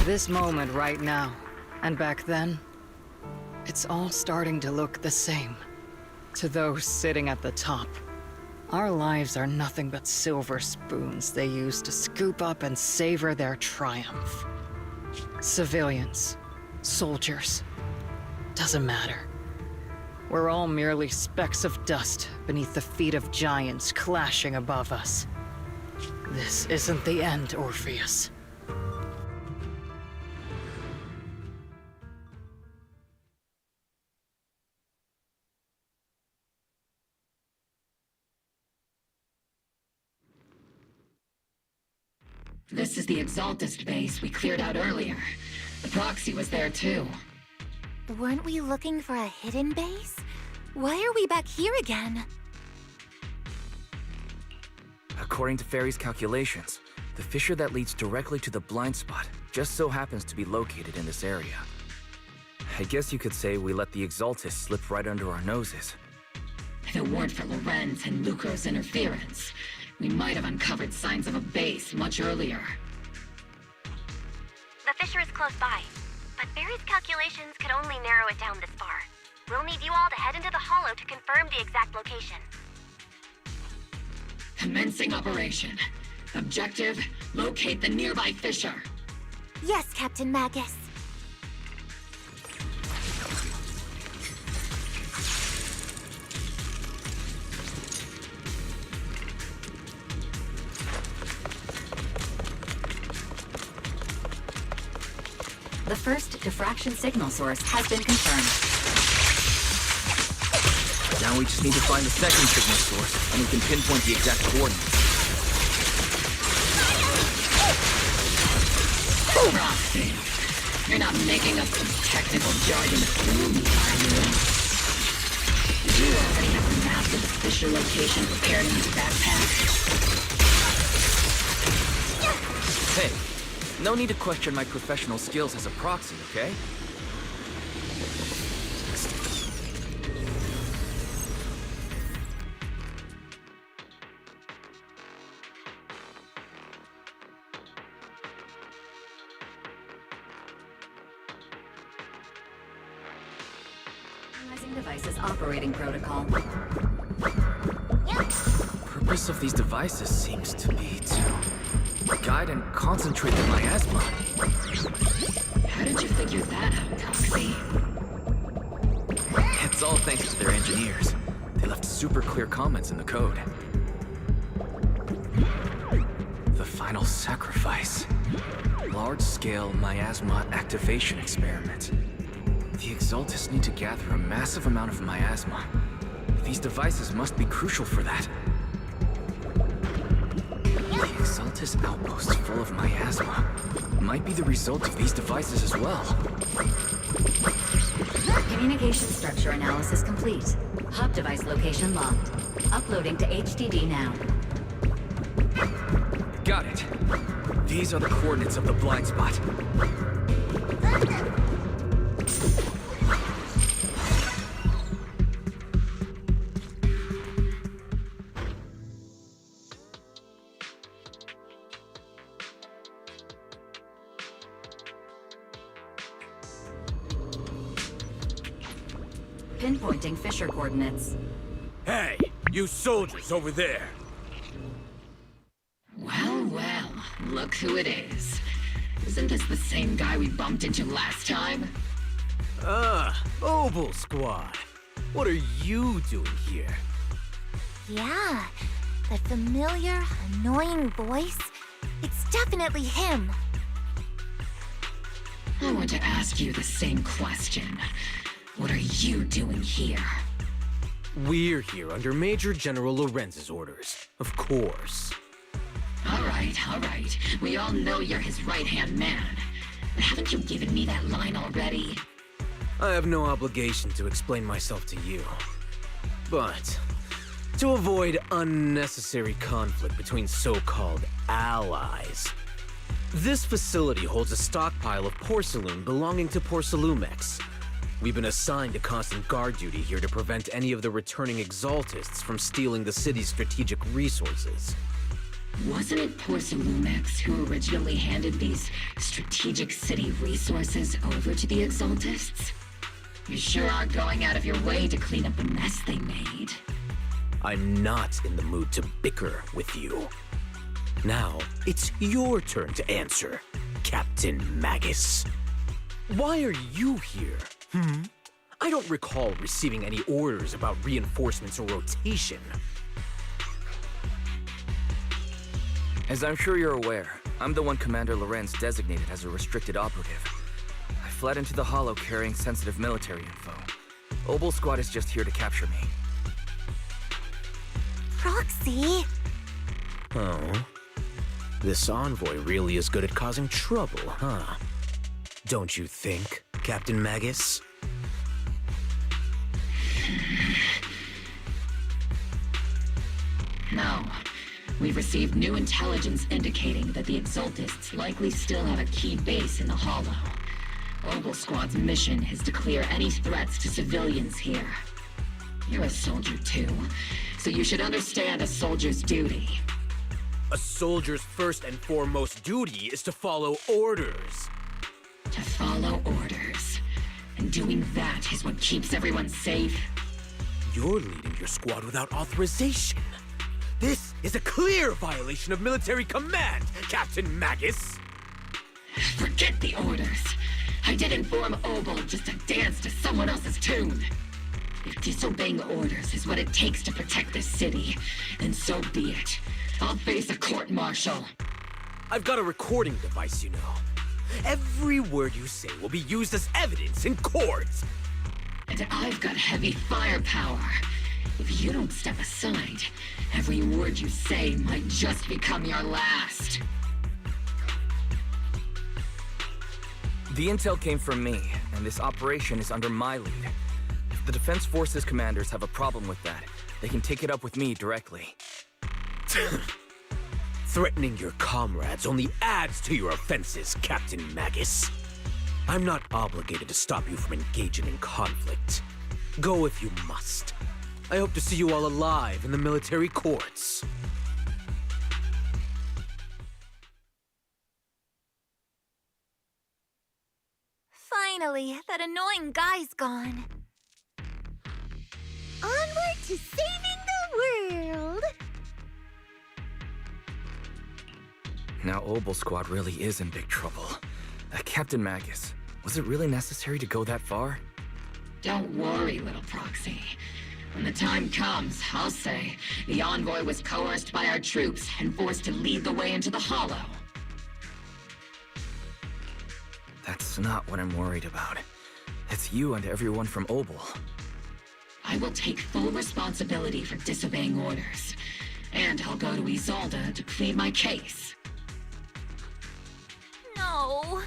This moment right now, and back then, it's all starting to look the same. To those sitting at the top, our lives are nothing but silver spoons they use to scoop up and savor their triumph. Civilians, soldiers, doesn't matter. We're all merely specks of dust beneath the feet of giants clashing above us. This isn't the end, Orpheus. This is the Exaltist base we cleared out earlier. The proxy was there too. Weren't we looking for a hidden base? Why are we back here again? According to Fairy's calculations, the fissure that leads directly to the blind spot just so happens to be located in this area. I guess you could say we let the Exaltist slip right under our noses. If it weren't for Lorenz and Lucro's interference, we might have uncovered signs of a base much earlier. The fissure is close by, but Barry's calculations could only narrow it down this far. We'll need you all to head into the hollow to confirm the exact location. Commencing operation. Objective, locate the nearby fissure. Yes, Captain Magus. The first diffraction signal source has been confirmed. Now we just need to find the second signal source, and we can pinpoint the exact coordinates. Proxy. You're not making up some technical jargon to fool me, are you? Did you already have a map of the fissure location prepared in your backpack? Hey, no need to question my professional skills as a proxy, okay? Analyzing devices operating protocol. The purpose of these devices seems to be to guide and concentrate the miasma. How did you figure that out, Proxy? It's all thanks to their engineers. They left super clear comments in the code. The final sacrifice. Large-scale miasma activation experiment. The Exaltists need to gather a massive amount of miasma. These devices must be crucial for that. The Exaltist outpost full of miasma might be the result of these devices as well. Communication structure analysis complete. Hub device location locked. Uploading to HDD now. Got it. These are the coordinates of the blind spot. Pinpointing fissure coordinates. Hey, you soldiers over there! Well, well, look who it is. Isn't this the same guy we bumped into last time? Obel Squad. What are you doing here? Yeah, that familiar, annoying voice. It's definitely him. I want to ask you the same question. What are you doing here? We're here under Major General Lorenz's orders, of course. All right. We all know you're his right-hand man. But haven't you given me that line already? I have no obligation to explain myself to you. But to avoid unnecessary conflict between so-called allies, this facility holds a stockpile of porcelain belonging to Porcelumex. We've been assigned to constant guard duty here to prevent any of the returning Exaltists from stealing the city's strategic resources. Wasn't it Porcelumex who originally handed these strategic city resources over to the Exaltists? You sure are going out of your way to clean up the mess they made. I'm not in the mood to bicker with you. Now, it's your turn to answer, Captain Magus. Why are you here? I don't recall receiving any orders about reinforcements or rotation. As I'm sure you're aware, I'm the one Commander Lorenz designated as a restricted operative. I fled into the Hollow carrying sensitive military info. Obel Squad is just here to capture me. Proxy? Oh. This envoy really is good at causing trouble, huh? Don't you think, Captain Magus? No. We've received new intelligence indicating that the Exaltists likely still have a key base in the Hollow. Obel Squad's mission is to clear any threats to civilians here. You're a soldier too, so you should understand a soldier's duty. A soldier's first and foremost duty is to follow orders. To follow orders. And doing that is what keeps everyone safe. You're leading your squad without authorization. This is a clear violation of military command, Captain Magus! Forget the orders. I didn't form Obel just to dance to someone else's tune. If disobeying orders is what it takes to protect this city, then so be it. I'll face a court-martial. I've got a recording device, you know. Every word you say will be used as evidence in court. And I've got heavy firepower. If you don't step aside, every word you say might just become your last. The intel came from me, and this operation is under my lead. If the Defense Forces commanders have a problem with that, they can take it up with me directly. Threatening your comrades only adds to your offenses, Captain Magus. I'm not obligated to stop you from engaging in conflict. Go if you must. I hope to see you all alive in the military courts. Finally, that annoying guy's gone. Onward to saving the world! Now Obel Squad really is in big trouble. Captain Magus, was it really necessary to go that far? Don't worry, little proxy. When the time comes, I'll say the envoy was coerced by our troops and forced to lead the way into the Hollow. That's not what I'm worried about. It's you and everyone from Obel. I will take full responsibility for disobeying orders. And I'll go to Isolde to plead my case. No!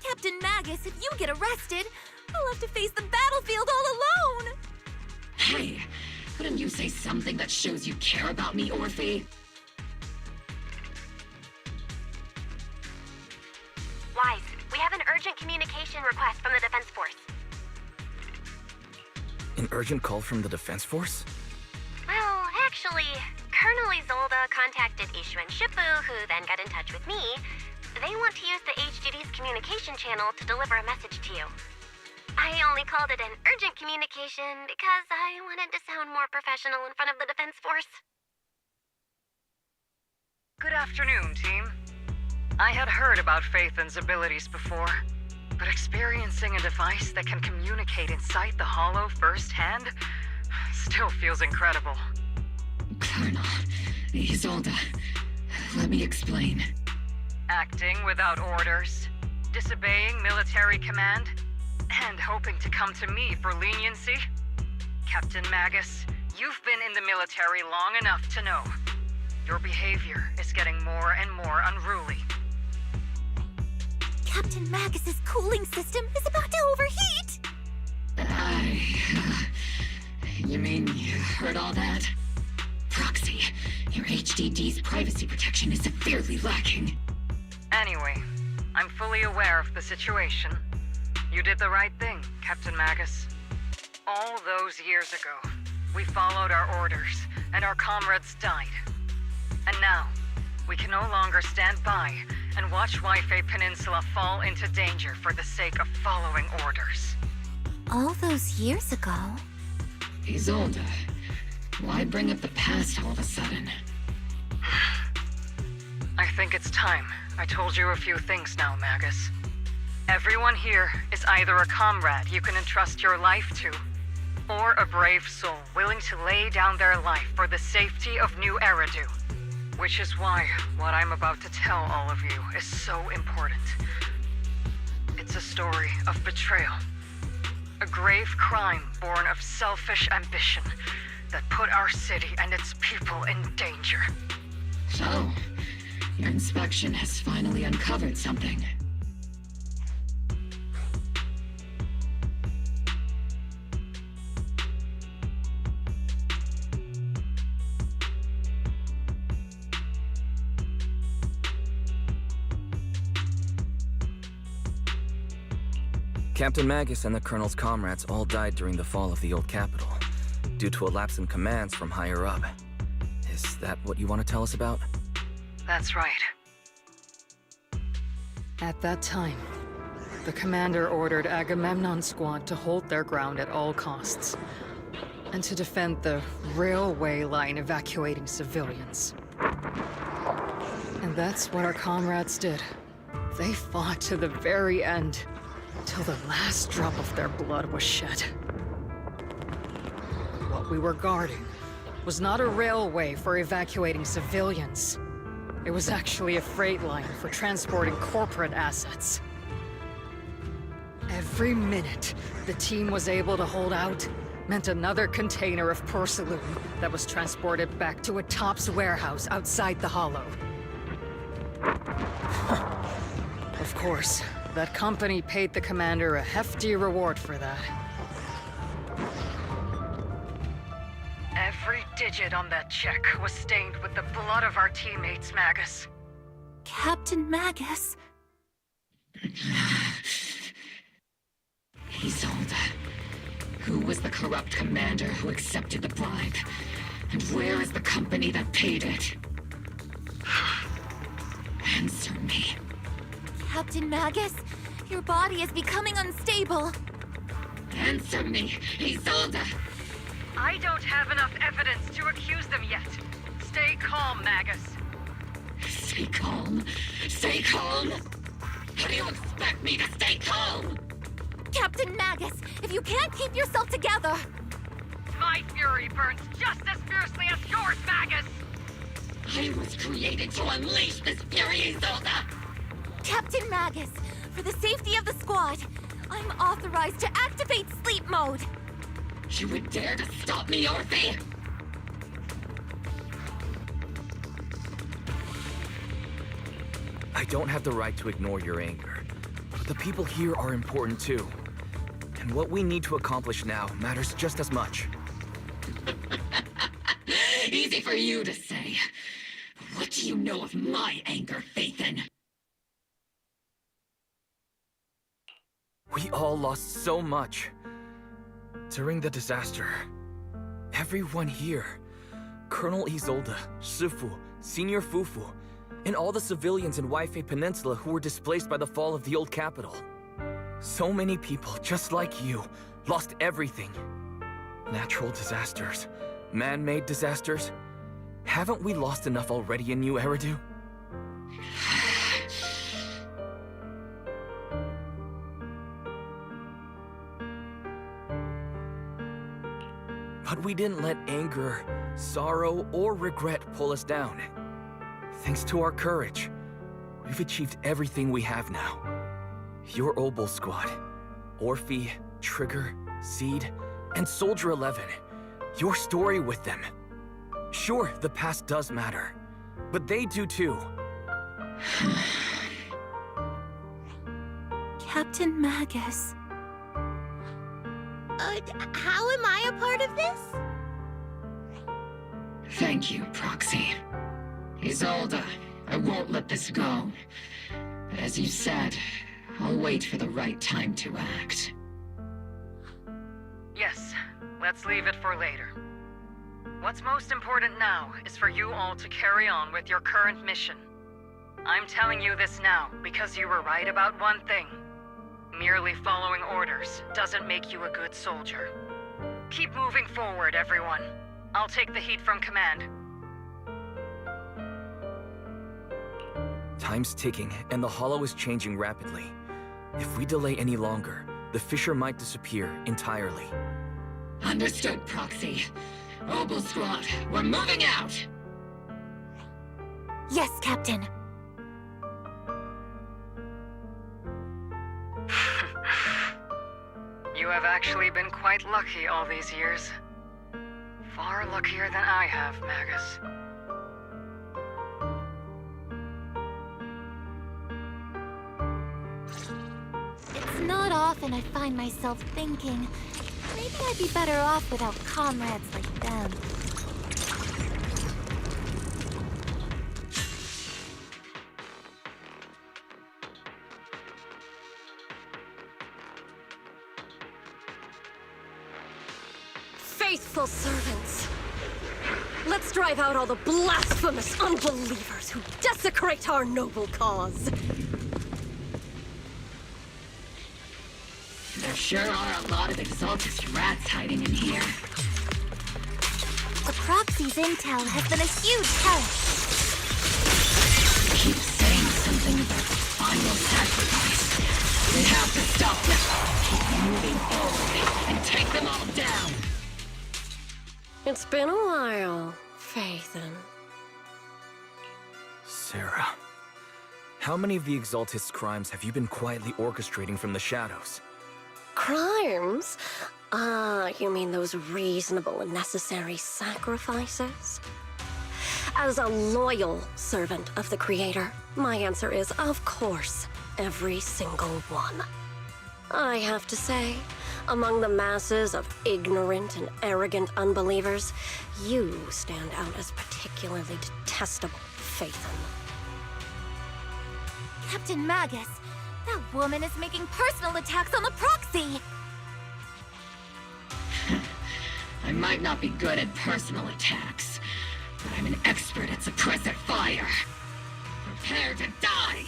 Captain Magus, if you get arrested, I'll have to face the battlefield all alone! Hey, couldn't you say something that shows you care about me, Orphe? Wise, we have an urgent communication request from the Defense Force. An urgent call from the Defense Force? Well, actually, Colonel Isolde contacted Ishu and Shifu, who then got in touch with me. They want to use the HGD's communication channel to deliver a message to you. I only called it an urgent communication because I wanted to sound more professional in front of the Defense Force. Good afternoon, team. I had heard about Phaethon's abilities before, but experiencing a device that can communicate inside the Hollow firsthand still feels incredible. Colonel, Isolde, let me explain. Acting without orders, disobeying military command, and hoping to come to me for leniency? Captain Magus, you've been in the military long enough to know. Your behavior is getting more and more unruly. Captain Magus's cooling system is about to overheat! You mean you heard all that? Proxy, your HDD's privacy protection is severely lacking. Anyway, I'm fully aware of the situation. You did the right thing, Captain Magus. All those years ago, we followed our orders, and our comrades died. And now, we can no longer stand by and watch Wi-Fi Peninsula fall into danger for the sake of following orders. All those years ago? Isolde, why bring up the past all of a sudden? I think it's time I told you a few things now, Magus. Everyone here is either a comrade you can entrust your life to, or a brave soul willing to lay down their life for the safety of New Eridu. Which is why what I'm about to tell all of you is so important. It's a story of betrayal. A grave crime born of selfish ambition that put our city and its people in danger. So, your inspection has finally uncovered something. Captain Magus and the Colonel's comrades all died during the fall of the old capital, due to a lapse in commands from higher up. Is that what you want to tell us about? That's right. At that time, the commander ordered Agamemnon's squad to hold their ground at all costs, and to defend the railway line evacuating civilians. And that's what our comrades did. They fought to the very end, till the last drop of their blood was shed. What we were guarding was not a railway for evacuating civilians. It was actually a freight line for transporting corporate assets. Every minute the team was able to hold out meant another container of porcelain that was transported back to a Topps warehouse outside the Hollow. Of course, that company paid the commander a hefty reward for that. Every digit on that check was stained with the blood of our teammates, Magus. Captain Magus? Isolde, who was the corrupt commander who accepted the bribe? And where is the company that paid it? Answer me. Captain Magus, your body is becoming unstable. Answer me, Isolde! I don't have enough evidence to accuse them yet. Stay calm, Magus. Stay calm? Stay calm? How do you expect me to stay calm? Captain Magus, if you can't keep yourself together... My fury burns just as fiercely as yours, Magus! I was created to unleash this fury, Isolde! Captain Magus, for the safety of the squad, I'm authorized to activate sleep mode. You would dare to stop me, Orphe? I don't have the right to ignore your anger, but the people here are important too. And what we need to accomplish now matters just as much. Easy for you to say. What do you know of my anger, Phaethon? We all lost so much. During the disaster, everyone here, Colonel Isolde, Shifu, Senior Fufu, and all the civilians in Wi-Fi Peninsula who were displaced by the fall of the old capital. So many people, just like you, lost everything. Natural disasters, man-made disasters. Haven't we lost enough already in New Eridu? But we didn't let anger, sorrow, or regret pull us down. Thanks to our courage, we've achieved everything we have now. Your Obol squad, Orphe, Trigger, Seed, and Soldier 11. Your story with them. Sure, the past does matter, but they do too. Captain Magus. How am I a part of this? Thank you, Proxy. Isolde, I won't let this go. But as you said, I'll wait for the right time to act. Yes, let's leave it for later. What's most important now is for you all to carry on with your current mission. I'm telling you this now because you were right about one thing. Merely following orders doesn't make you a good soldier. Keep moving forward, everyone. I'll take the heat from command. Time's ticking, and the Hollow is changing rapidly. If we delay any longer, the fissure might disappear entirely. Understood, Proxy. Obel Squad, we're moving out! Yes, Captain. You have actually been quite lucky all these years. Far luckier than I have, Magus. It's not often I find myself thinking, maybe I'd be better off without comrades like them. Faithful servants. Let's drive out all the blasphemous unbelievers who desecrate our noble cause. There sure are a lot of Exaltus rats hiding in here. The Proxy's intel has been a huge help. Keep saying something about the final sacrifice. We have to stop them. Keep moving forward and take them all down. It's been a while, Phaethon. Sarah, how many of the Exaltist's crimes have you been quietly orchestrating from the shadows? Crimes? Ah, you mean those reasonable and necessary sacrifices? As a loyal servant of the Creator, my answer is, of course, every single one. I have to say, among the masses of ignorant and arrogant unbelievers, you stand out as particularly detestable, Phaethon. Captain Magus, that woman is making personal attacks on the Proxy! I might not be good at personal attacks, but I'm an expert at suppressive fire. Prepare to die!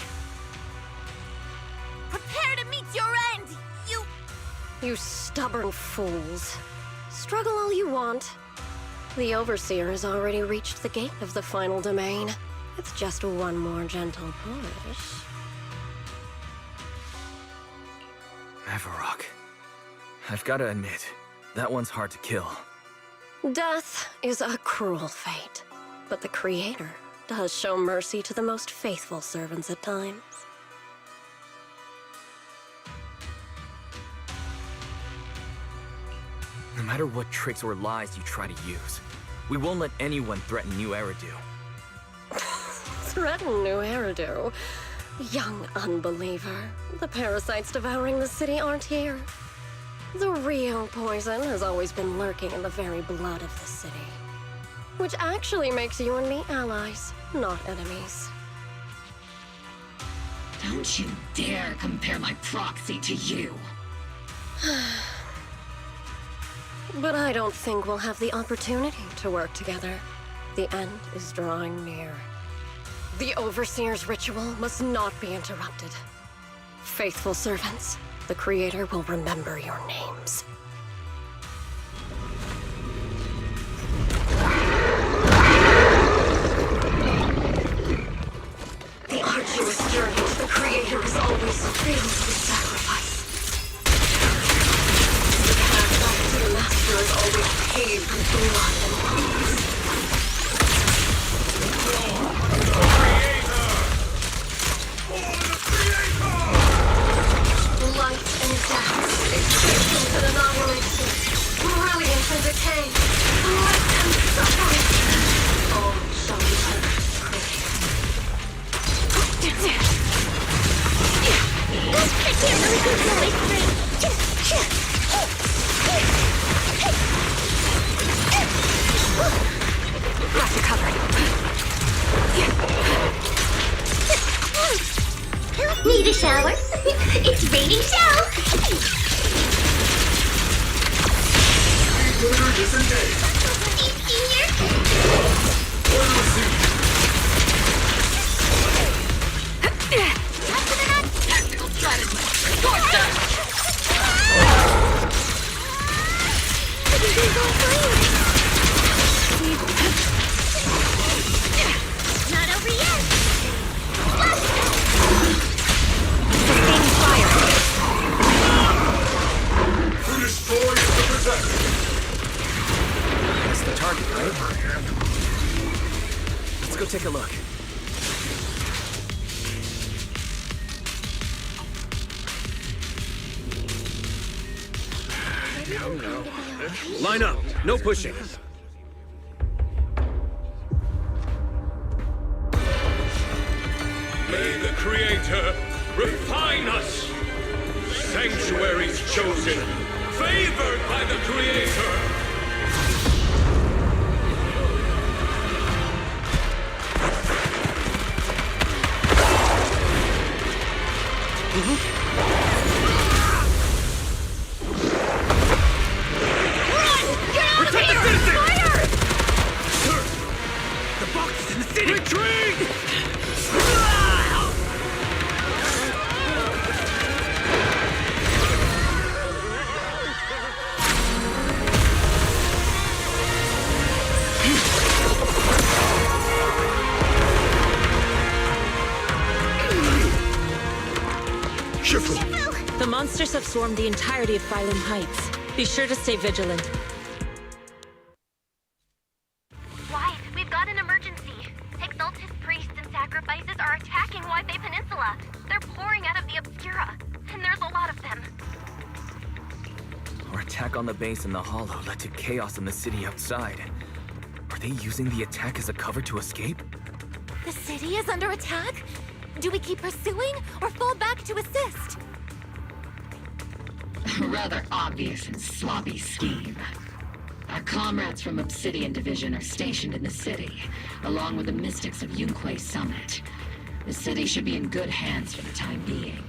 Prepare to meet your end, You stubborn fools. Struggle all you want. The Overseer has already reached the gate of the final domain. It's just one more gentle push. Mavarok. I've got to admit, that one's hard to kill. Death is a cruel fate, but the Creator does show mercy to the most faithful servants at times. No matter what tricks or lies you try to use, we won't let anyone threaten New Eridu. Threaten New Eridu? Young unbeliever. The parasites devouring the city aren't here. The real poison has always been lurking in the very blood of the city. Which actually makes you and me allies, not enemies. Don't you dare compare my Proxy to you! But I don't think we'll have the opportunity to work together. The end is drawing near. The Overseer's ritual must not be interrupted. Faithful servants, the Creator will remember your names. The arduous journey to the Creator is always filled with sacrifice. The path back to the Master is always paved with blood and tears. Life and death, existence and annihilation, brilliance and decay, bliss and suffering, all shall be I can't really control my strength. Intruder disengaged. Order received. Tactical strategy. Sword dash. Not over yet. Sustaining fire. To destroy is to protect. That's the target, right? Let's go take a look. Line up. No pushing. May the Creator refine us. Sanctuaries chosen, favored by the Creator. Protect the citizen! Fire! Sir, the box is in the city. Retreat! The monsters have swarmed the entirety of Phylum Heights. Be sure to stay vigilant. Why? We've got an emergency. Exalted priests and sacrifices are attacking Wi-Fi Peninsula. They're pouring out of the Obscura, and there's a lot of them. Our attack on the base in the Hollow led to chaos in the city outside. Are they using the attack as a cover to escape? The city is under attack? Do we keep pursuing or fall back to assist? A rather obvious and sloppy scheme. Our comrades from Obsidian Division are stationed in the city, along with the mystics of Yunquay Summit. The city should be in good hands for the time being.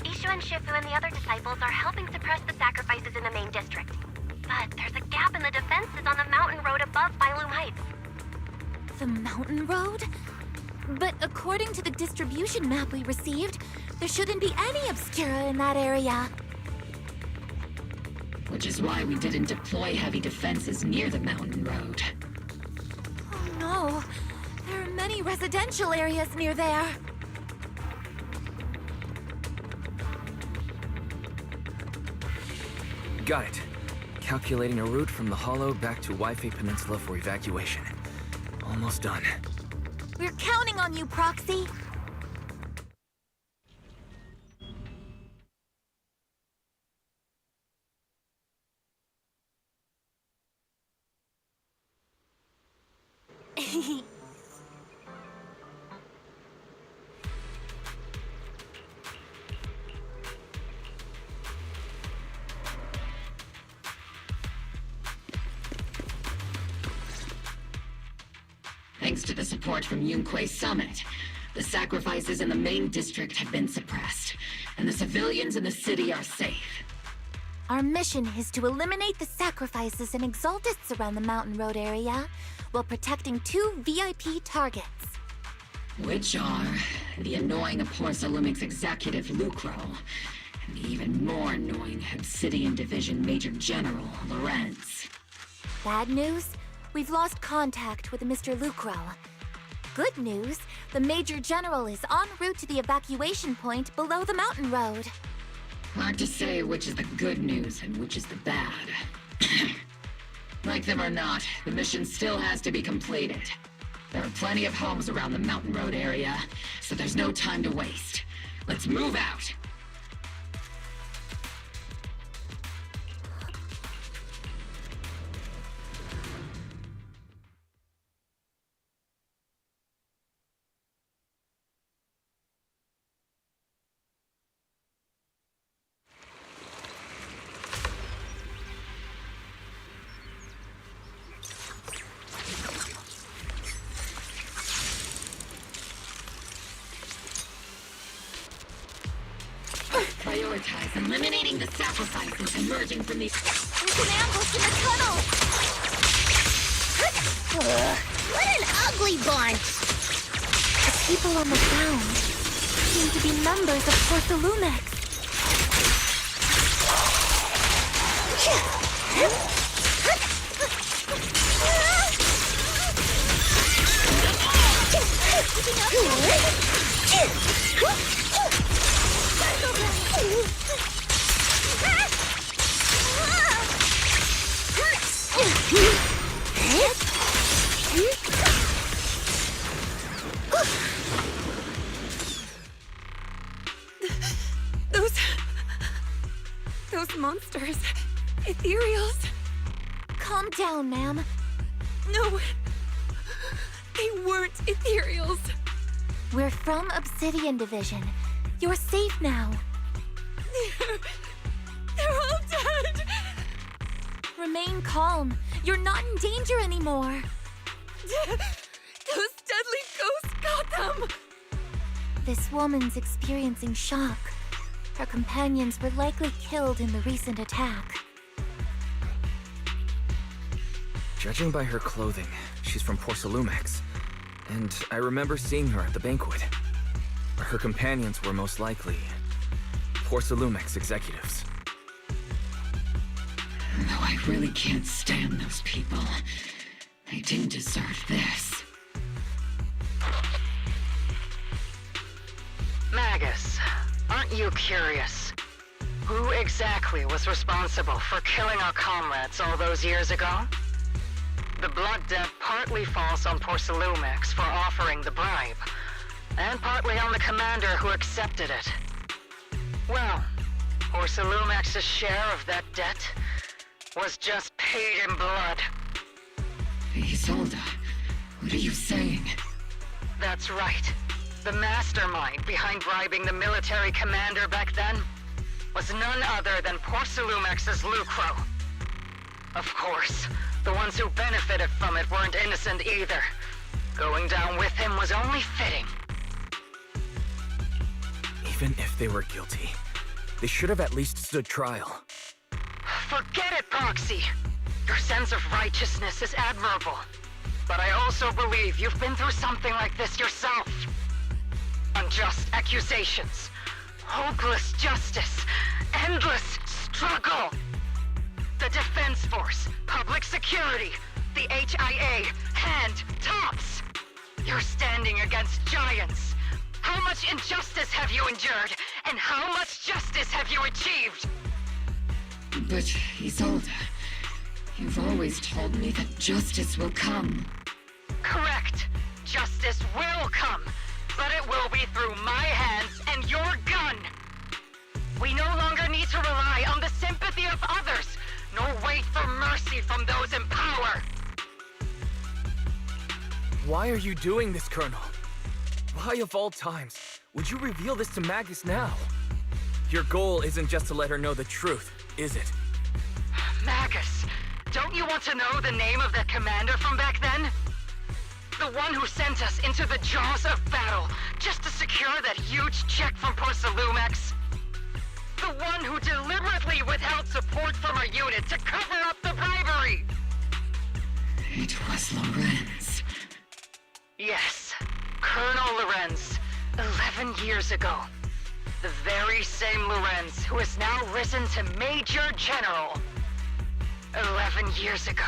Ishu and Shifu and the other disciples are helping suppress the sacrifices in the main district. But there's a gap in the defenses on the mountain road above Phylum Heights. The mountain road? But according to the distribution map we received, there shouldn't be any Obscura in that area. Which is why we didn't deploy heavy defenses near the mountain road. Oh no, there are many residential areas near there. Got it. Calculating a route from the Hollow back to Wi-Fi Peninsula for evacuation. Almost done. We're counting on you, Proxy. Thanks to the support from Yunquay Summit, the sacrifices in the main district have been suppressed, and the civilians in the city are safe. Our mission is to eliminate the sacrifices and exaltists around the mountain road area, while protecting 2 VIP targets. Which are the annoying Aporsalumix executive Lucro, and the even more annoying Obsidian Division Major General Lorenz. Bad news? We've lost contact with Mr. Lucro. Good news, the Major General is en route to the evacuation point below the mountain road. Hard to say which is the good news and which is the bad. Like them or not, the mission still has to be completed. There are plenty of homes around the mountain road area, so there's no time to waste. Let's move out! Prioritize eliminating the sacrifices emerging from these. There's an ambush in the tunnel! What an ugly bunch! The people on the ground seem to be members of Porthalumex. Those monsters. Ethereals. Calm down, ma'am. No. They weren't ethereals. We're from Obsidian Division. You're safe now. They're all dead. Remain calm. You're not in danger anymore. Those deadly ghosts got them. This woman's experiencing shock. Her companions were likely killed in the recent attack. Judging by her clothing, she's from Porthalumex. And I remember seeing her at the banquet. Her companions were most likely Porthalumex executives. Though I really can't stand those people. They didn't deserve this. Magus, aren't you curious? Who exactly was responsible for killing our comrades all those years ago? The blood debt partly falls on Porthalumex for offering the bribe, and partly on the commander who accepted it. Well, Porthalumex's share of that debt was just paid in blood. Isolde, what are you saying? That's right. The mastermind behind bribing the military commander back then was none other than Porthalumex's Lucro. Of course, the ones who benefited from it weren't innocent either. Going down with him was only fitting. Even if they were guilty, they should have at least stood trial. Forget it, Proxy. Your sense of righteousness is admirable. But I also believe you've been through something like this yourself. Unjust accusations, hopeless justice, endless struggle. The Defense Force, public security, the HIA, hand tops. You're standing against giants. How much injustice have you endured, and how much justice have you achieved? But, Isolde, you've always told me that justice will come. Correct. Justice will come, but it will be through my hands and your gun. We no longer need to rely on the sympathy of others, nor wait for mercy from those in power. Why are you doing this, Colonel? Why of all times would you reveal this to Magus now? Your goal isn't just to let her know the truth, is it? Magus, don't you want to know the name of that commander from back then? The one who sent us into the jaws of battle just to secure that huge check from Porthalumex? The one who deliberately withheld support from our unit to cover up the bribery! It was Lorenz. Yes, Colonel Lorenz, 11 years ago. The very same Lorenz who has now risen to Major General. 11 years ago,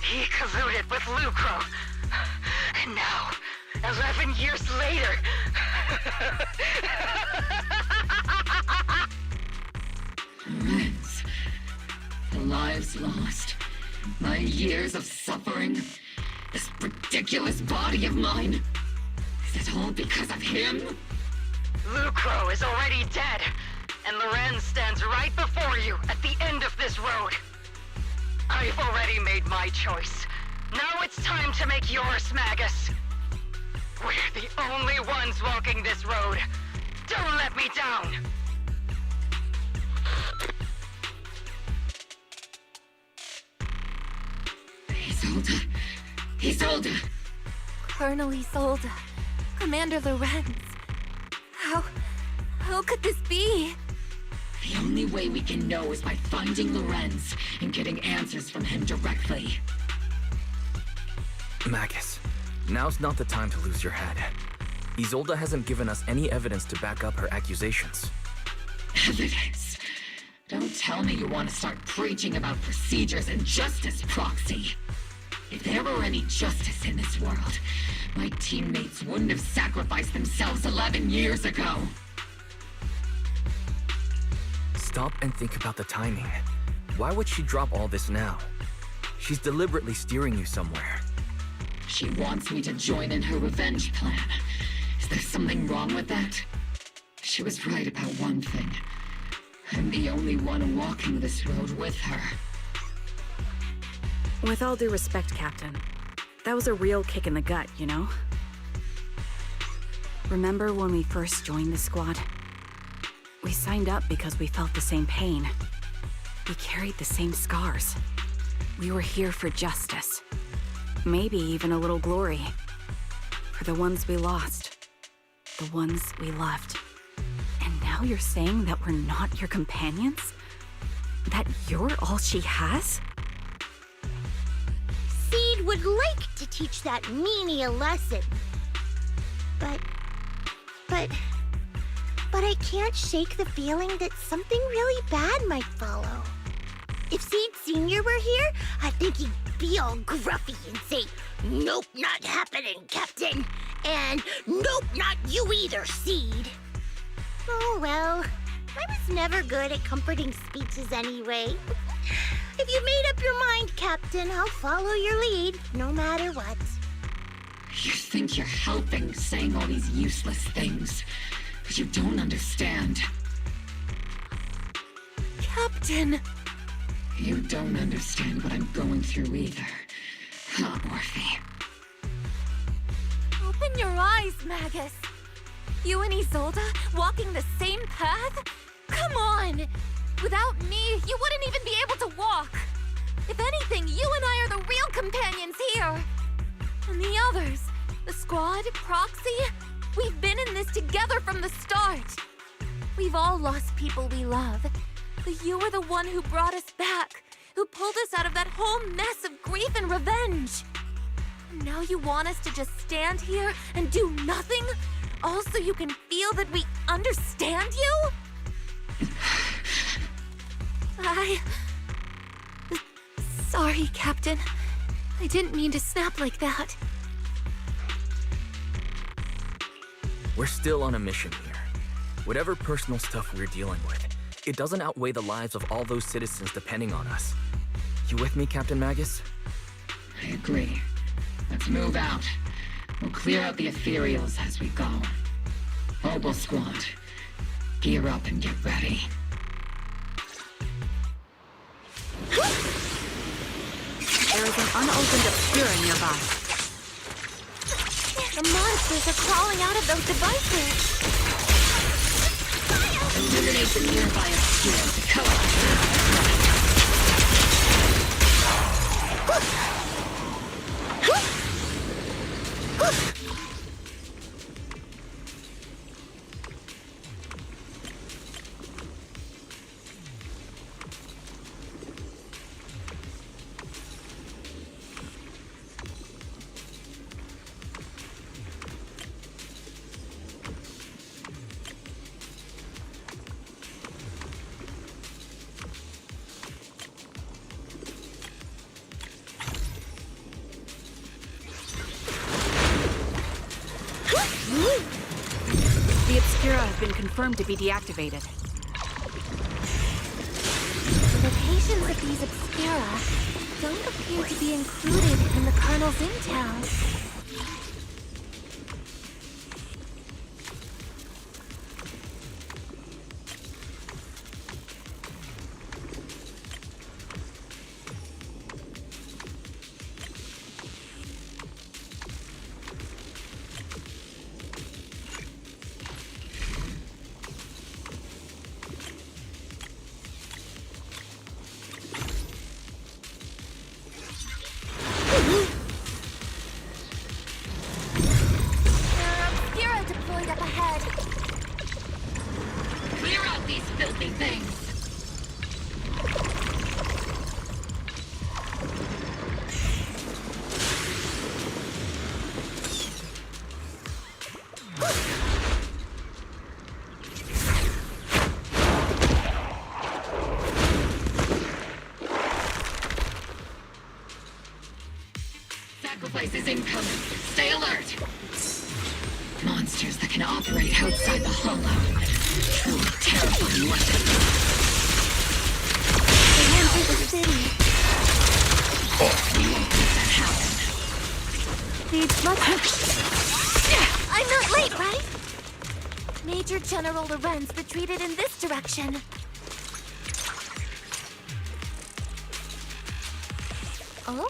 he colluded with Lucro. And now, 11 years later... Lorenz, the lives lost, my years of suffering, this ridiculous body of mine. Is it all because of him? Lucro is already dead, and Lorenz stands right before you at the end of this road. I've already made my choice. Now it's time to make yours, Magus. We're the only ones walking this road. Don't let me down. Isolde! Colonel Isolde. Commander Lorenz. How could this be? way we can know is by finding Lorenz and getting answers from him directly. Magus, now's not the time to lose your head. Isolde hasn't given us any evidence to back up her accusations. Evidence? Don't tell me you want to start preaching about procedures and justice, Proxy. If there were any justice in this world, my teammates wouldn't have sacrificed themselves 11 years ago. Stop and think about the timing. Why would she drop all this now? She's deliberately steering you somewhere. She wants me to join in her revenge plan. Is there something wrong with that? She was right about one thing. I'm the only one walking this road with her. With all due respect, Captain, that was a real kick in the gut, you know? Remember when we first joined the squad? We signed up because we felt the same pain. We carried the same scars. We were here for justice. Maybe even a little glory. For the ones we lost. The ones we loved. And now you're saying that we're not your companions? That you're all she has? Seed would like to teach that meanie a lesson. But I can't shake the feeling that something really bad might follow. If Seed Sr. were here, I think he'd be all gruffy and say, "Nope, not happening, Captain." And "Nope, not you either, Seed." Oh well, I was never good at comforting speeches anyway. If you made up your mind, Captain, I'll follow your lead, no matter what. You think you're helping saying all these useless things, but you don't understand. Captain! You don't understand what I'm going through either. Huh, Orphe? Open your eyes, Magus. You and Isolde walking the same path? Come on! Without me, you wouldn't even be able to walk. If anything, you and I are the real companions here. And the others, the squad, Proxy, we've been in this together from the start. We've all lost people we love. But you were the one who brought us back, who pulled us out of that whole mess of grief and revenge. And now you want us to just stand here and do nothing? All so you can feel that we understand you? Sorry, Captain. I didn't mean to snap like that. We're still on a mission here. Whatever personal stuff we're dealing with, it doesn't outweigh the lives of all those citizens depending on us. You with me, Captain Magus? I agree. Let's move out. We'll clear out the ethereals as we go. Obel Squad, gear up and get ready. There is an unopened obscura nearby. The monsters are crawling out of those devices. Eliminate the nearby obscura to cover. The obscura has been confirmed to be deactivated. The locations of these obscura don't appear to be included in the Colonel's intel. is incoming. Stay alert. Monsters that can operate outside the hollow. Truly terrifying weapons. They enter the city. We won't let that happen. These must... I'm not late, right? Major General Lorenz retreated in this direction. Oh?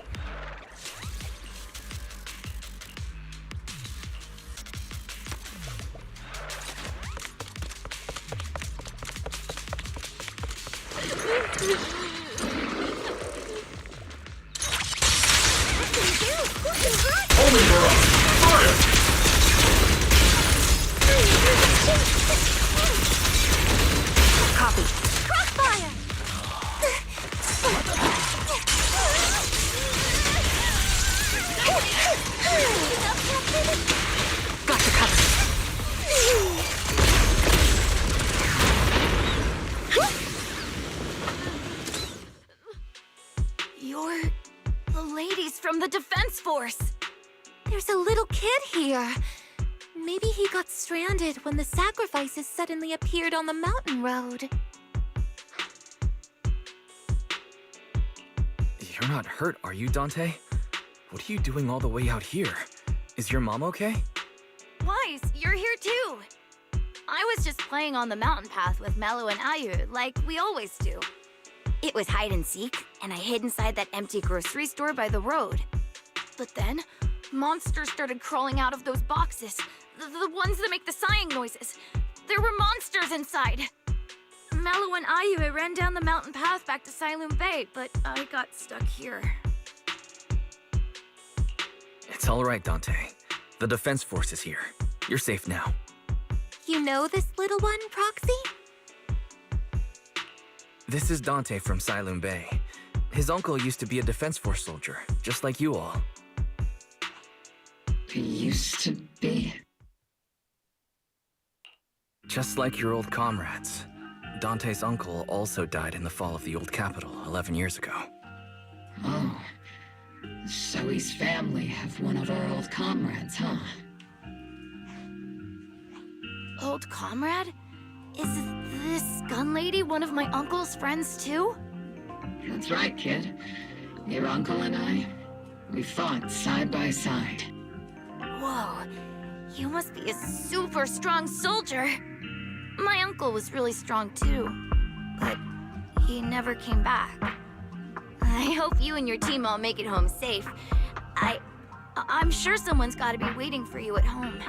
Copy. Crossfire! Got you covered. You're the ladies from the Defense Force. There's a little kid here. Maybe he got stranded when the sacrifices suddenly appeared on the mountain road. You're not hurt, are you, Dante? What are you doing all the way out here? Is your mom okay? Wise, you're here too. I was just playing on the mountain path with Mello and Ayu, like we always do. It was hide and seek, and I hid inside that empty grocery store by the road. But then, monsters started crawling out of those boxes. The ones that make the sighing noises. There were monsters inside. Mello and Ayu ran down the mountain path back to Silum Bay, but I got stuck here. It's all right, Dante. The Defense Force is here. You're safe now. You know this little one, Proxy? This is Dante from Silum Bay. His uncle used to be a Defense Force soldier, just like you all. He used to be. Just like your old comrades. Dante's uncle also died in the fall of the old capital 11 years ago. Oh. So his family have one of our old comrades, huh? Old comrade? Is this gun lady one of my uncle's friends too? That's right, kid. Your uncle and I, we fought side by side. Whoa, you must be a super strong soldier. My uncle was really strong too, but he never came back. I hope you and your team all make it home safe. I'm sure someone's gotta be waiting for you at home.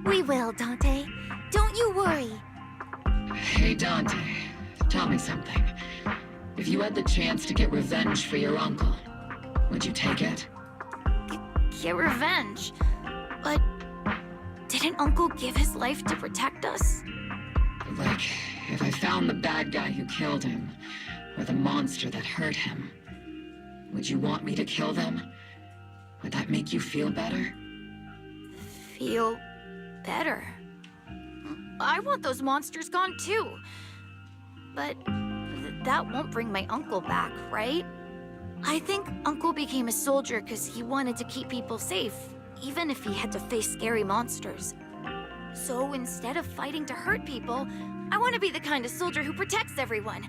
We will, Dante. Don't you worry. Hey, Dante, tell me something. If you had the chance to get revenge for your uncle, would you take it? Get revenge? But didn't Uncle give his life to protect us? Like, if I found the bad guy who killed him, or the monster that hurt him, would you want me to kill them? Would that make you feel better? Feel better? I want those monsters gone too. But that won't bring my uncle back, right? I think Uncle became a soldier because he wanted to keep people safe, even if he had to face scary monsters. So instead of fighting to hurt people, I want to be the kind of soldier who protects everyone.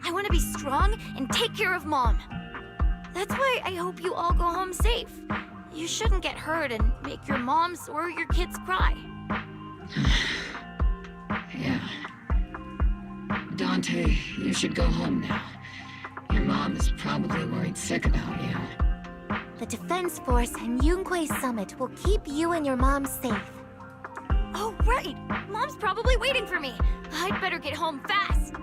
I want to be strong and take care of Mom. That's why I hope you all go home safe. You shouldn't get hurt and make your moms or your kids cry. Yeah. Dante, you should go home now. Your mom is probably worried sick about you. The Defense Force and Yunque Summit will keep you and your mom safe. Oh, right! Mom's probably waiting for me. I'd better get home fast.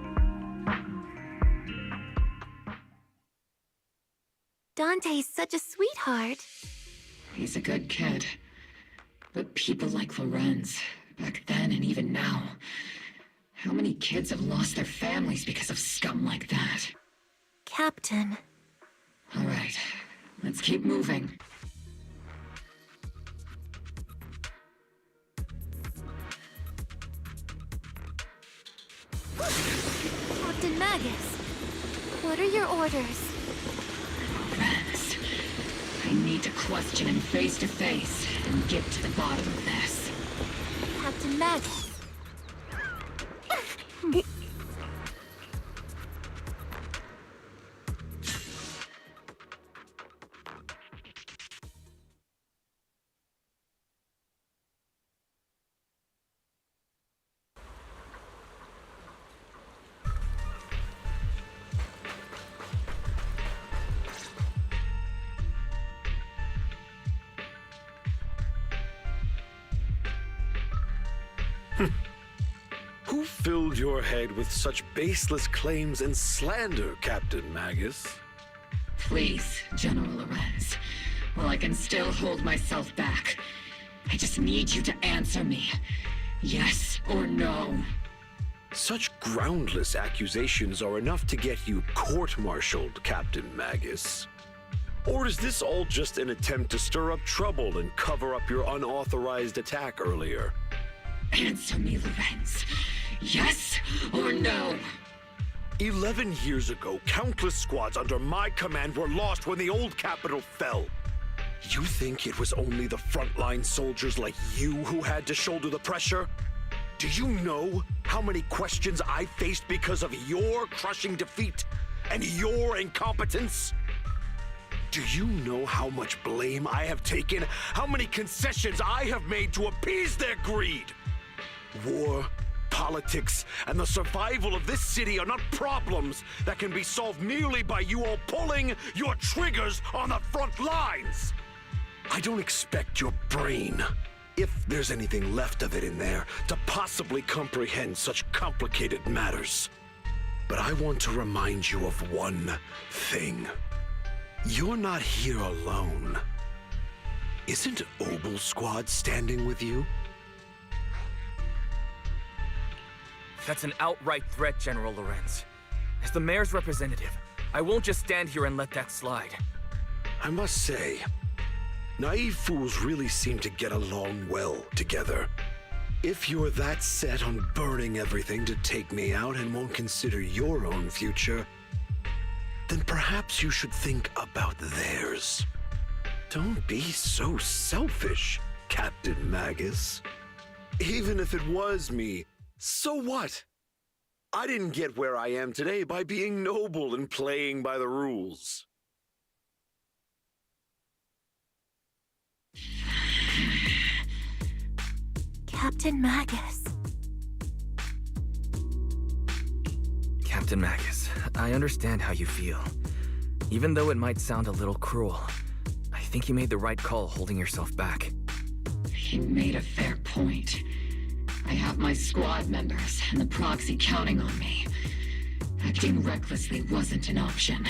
Dante's such a sweetheart. He's a good kid. But people like Lorenz, back then and even now, how many kids have lost their families because of scum like that? Captain. All right, let's keep moving. Captain Magus, what are your orders? Lorenz, I need to question him face to face and get to the bottom of this. Captain Magus. Who filled your head with such baseless claims and slander, Captain Magus? Please, General Lorenz. While I can still hold myself back, I just need you to answer me. Yes or no? Such groundless accusations are enough to get you court-martialed, Captain Magus. Or is this all just an attempt to stir up trouble and cover up your unauthorized attack earlier? Answer me, Lorenz. Yes or no? 11 years ago, countless squads under my command were lost when the old capital fell. You think it was only the frontline soldiers like you who had to shoulder the pressure? Do you know how many questions I faced because of your crushing defeat and your incompetence? Do you know how much blame I have taken? How many concessions I have made to appease their greed? War, politics, and the survival of this city are not problems that can be solved merely by you all pulling your triggers on the front lines. I don't expect your brain, if there's anything left of it in there, to possibly comprehend such complicated matters. But I want to remind you of one thing. You're not here alone. Isn't Obel Squad standing with you? That's an outright threat, General Lorenz. As the mayor's representative, I won't just stand here and let that slide. I must say, naive fools really seem to get along well together. If you're that set on burning everything to take me out and won't consider your own future, then perhaps you should think about theirs. Don't be so selfish, Captain Magus. Even if it was me, so what? I didn't get where I am today by being noble and playing by the rules. Captain Magus. Captain Magus, I understand how you feel. Even though it might sound a little cruel, I think you made the right call holding yourself back. He made a fair point. I have my squad members and the proxy counting on me. Acting recklessly wasn't an option.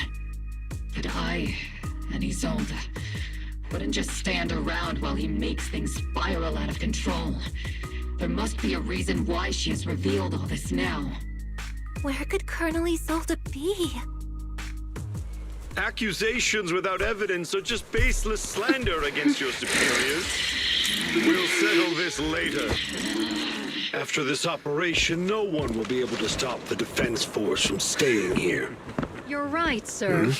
But I and Isolde wouldn't just stand around while he makes things spiral out of control. There must be a reason why she has revealed all this now. Where could Colonel Isolde be? Accusations without evidence are just baseless slander against your superiors. We'll settle this later. After this operation, no one will be able to stop the Defense Force from staying here. You're right, sir.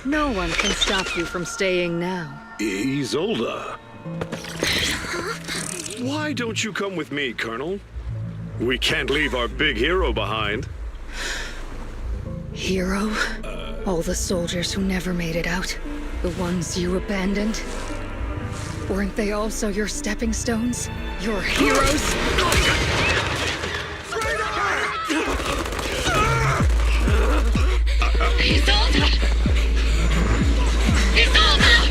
No one can stop you from staying now. Isolde. Why don't you come with me, Colonel? We can't leave our big hero behind. Hero? All the soldiers who never made it out? The ones you abandoned? Weren't they also your stepping stones? Your heroes? Isolde! Isolde!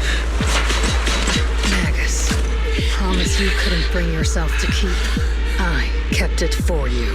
Magus, promise you couldn't bring yourself to keep. I kept it for you.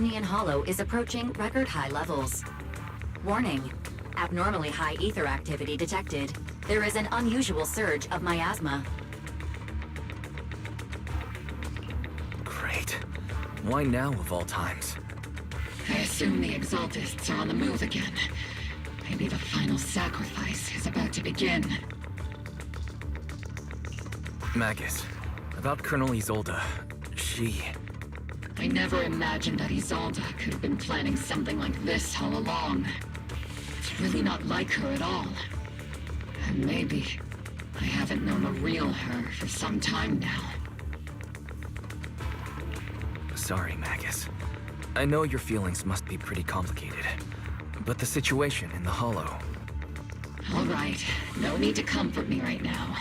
Lemnian Hollow is approaching record high levels. Warning. Abnormally high ether activity detected. There is an unusual surge of miasma. Great. Why now of all times? I assume the Exaltists are on the move again. Maybe the final sacrifice is about to begin. Magus, about Colonel Isolde, she... I never imagined that Isolde could have been planning something like this all along. It's really not like her at all. And maybe I haven't known a real her for some time now. Sorry, Magus. I know your feelings must be pretty complicated, but the situation in the Hollow... All right, no need to comfort me right now.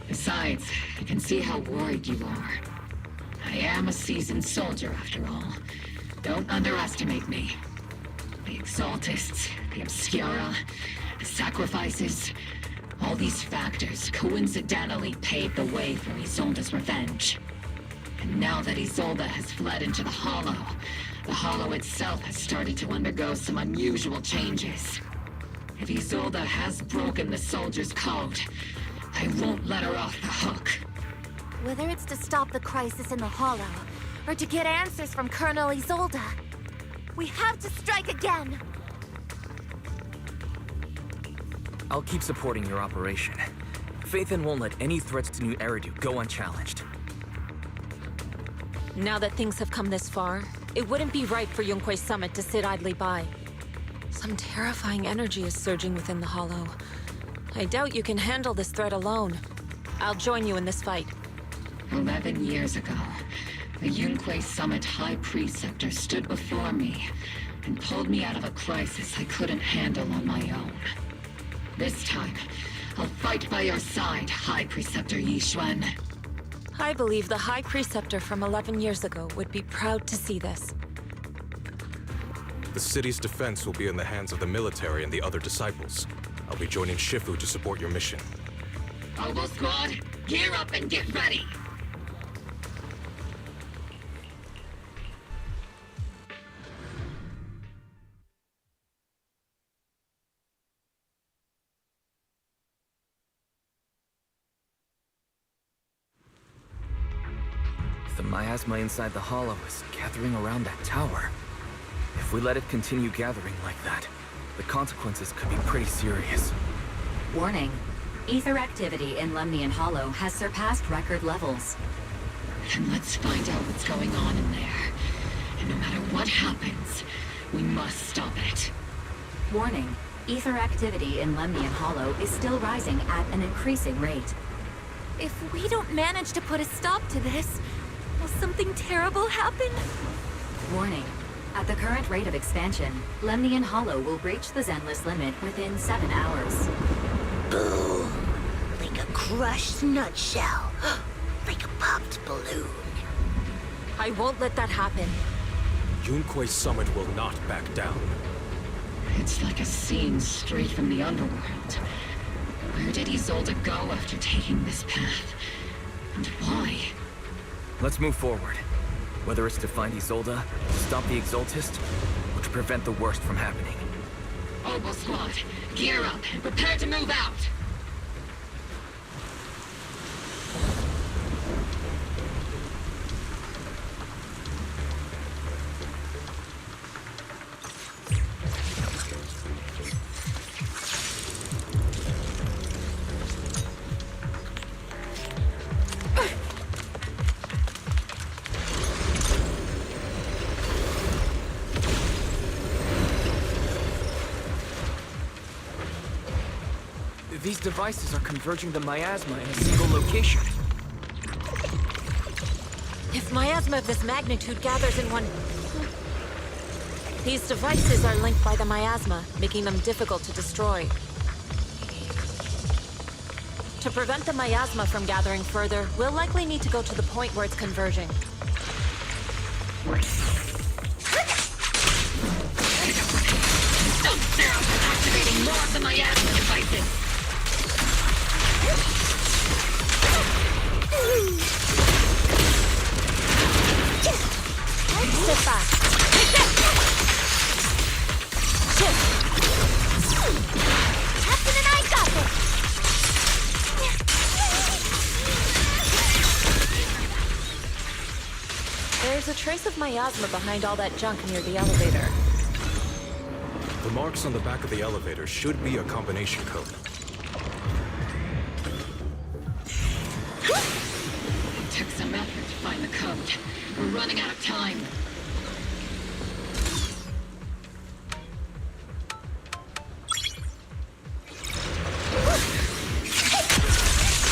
Besides, I can see how worried you are. I am a seasoned soldier, after all. Don't underestimate me. The Exaltists, the Obscura, the sacrifices, all these factors coincidentally paved the way for Isolde's revenge. And now that Isolde has fled into the Hollow itself has started to undergo some unusual changes. If Isolde has broken the soldier's code, I won't let her off the hook. Whether it's to stop the crisis in the Hollow, or to get answers from Colonel Isolde, we have to strike again! I'll keep supporting your operation. Phaethon won't let any threats to New Eridu go unchallenged. Now that things have come this far, it wouldn't be right for Yunque's summit to sit idly by. Some terrifying energy is surging within the Hollow. I doubt you can handle this threat alone. I'll join you in this fight. 11 years ago, the Yunque Summit High Preceptor stood before me and pulled me out of a crisis I couldn't handle on my own. This time, I'll fight by your side, High Preceptor Yixuan. I believe the High Preceptor from 11 years ago would be proud to see this. The city's defense will be in the hands of the military and the other disciples. I'll be joining Shifu to support your mission. Oboe Squad, gear up and get ready! The miasma inside the Hollow is gathering around that tower. If we let it continue gathering like that, the consequences could be pretty serious. Warning. Ether activity in Lemnian Hollow has surpassed record levels. Then let's find out what's going on in there. And no matter what happens, we must stop it. Warning. Ether activity in Lemnian Hollow is still rising at an increasing rate. If we don't manage to put a stop to this, will something terrible happen? Warning. At the current rate of expansion, Lemnian Hollow will breach the Zenless limit within 7 hours. Boom! Like a crushed nutshell. Like a popped balloon. I won't let that happen. Yunque's summit will not back down. It's like a scene straight from the underworld. Where did Isolde go after taking this path? And why? Let's move forward. Whether it's to find Isolde, to stop the Exaltist, or to prevent the worst from happening. Oboe Squad, gear up and prepare to move out! These devices are converging the miasma in a single location. If miasma of this magnitude gathers in one... These devices are linked by the miasma, making them difficult to destroy. To prevent the miasma from gathering further, we'll likely need to go to the point where it's converging. Stop Zero from activating more of the miasma devices! Sit back. Take that! Captain and I got this! There's a trace of miasma behind all that junk near the elevator. The marks on the back of the elevator should be a combination code. It took some effort to find the code. We're running out of time.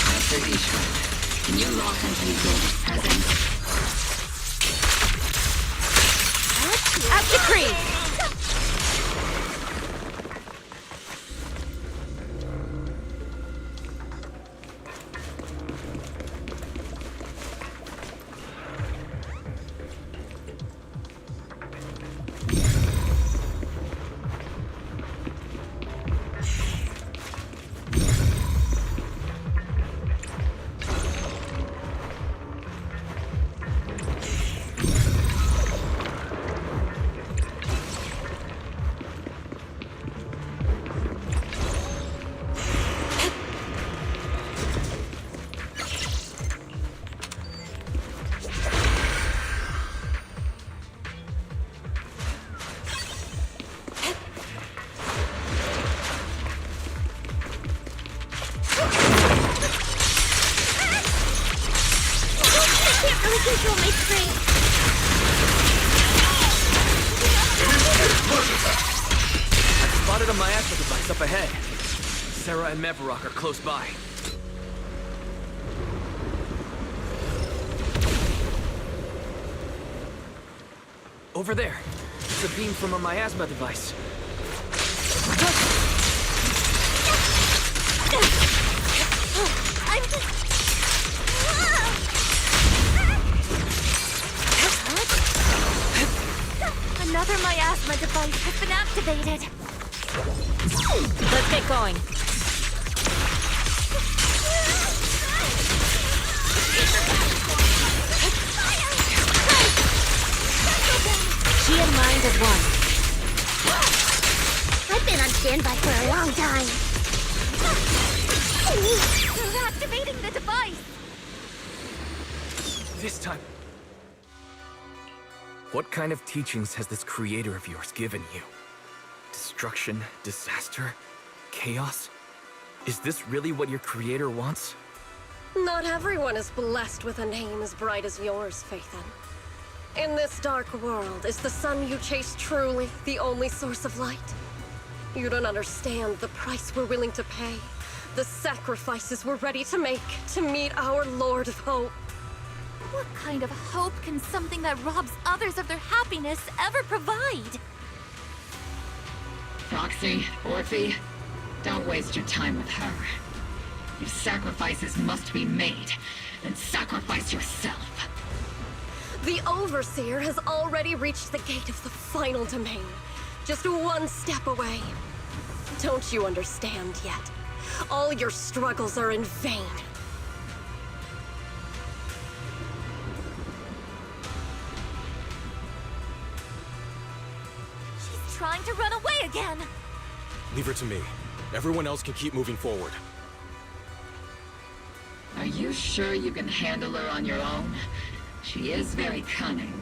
Master Vishwa, can you lock onto the Golden's presence? At decree! I've spotted a miasma device up ahead. Sarah and Mevarok are close by. Over there. It's a beam from a miasma device. I'm just... Another miasma device has been activated. Let's get going. She and mind as one. I've been on standby for a long time. They're activating the device. This time. What kind of teachings has this creator of yours given you? Destruction, disaster, chaos? Is this really what your creator wants? Not everyone is blessed with a name as bright as yours, Phaethon. In this dark world, is the sun you chase truly the only source of light? You don't understand the price we're willing to pay, the sacrifices we're ready to make to meet our Lord of Hope. What kind of hope can something that robs others of their happiness ever provide? Proxy, Orphe, don't waste your time with her. If sacrifices must be made, then sacrifice yourself. The Overseer has already reached the gate of the final domain, just one step away. Don't you understand yet? All your struggles are in vain. She's trying to run away again. Leave her to me. Everyone else can keep moving forward. Are you sure you can handle her on your own? She is very cunning.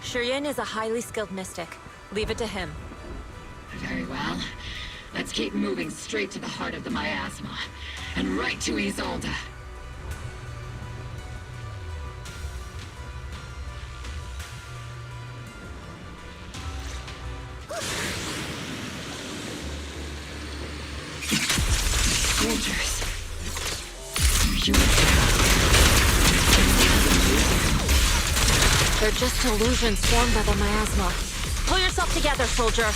Shiryan is a highly skilled mystic. Leave it to him. Very well. Let's keep moving straight to the heart of the miasma, and right to Isolde. Soldiers. They're just illusions formed by the miasma. Pull yourself together, soldier.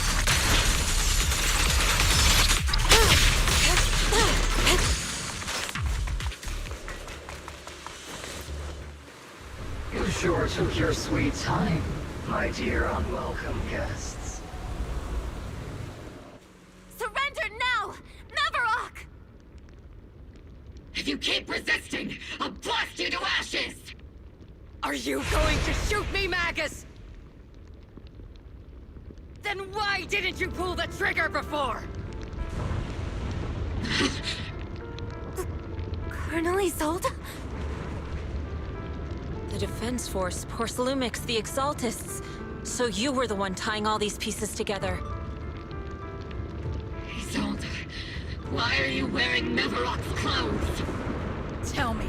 You sure took your sweet time, my dear unwelcome guests. Surrender now! Mevarok! If you keep resisting, I'll blast you to ashes! Are you going to shoot me, Magus? This Then why didn't you pull the trigger before? Colonel Isolde? The Defense Force, Porcelumix, the Exaltists. So you were the one tying all these pieces together. Isolde, why are you wearing Nevarok's clothes? Tell me,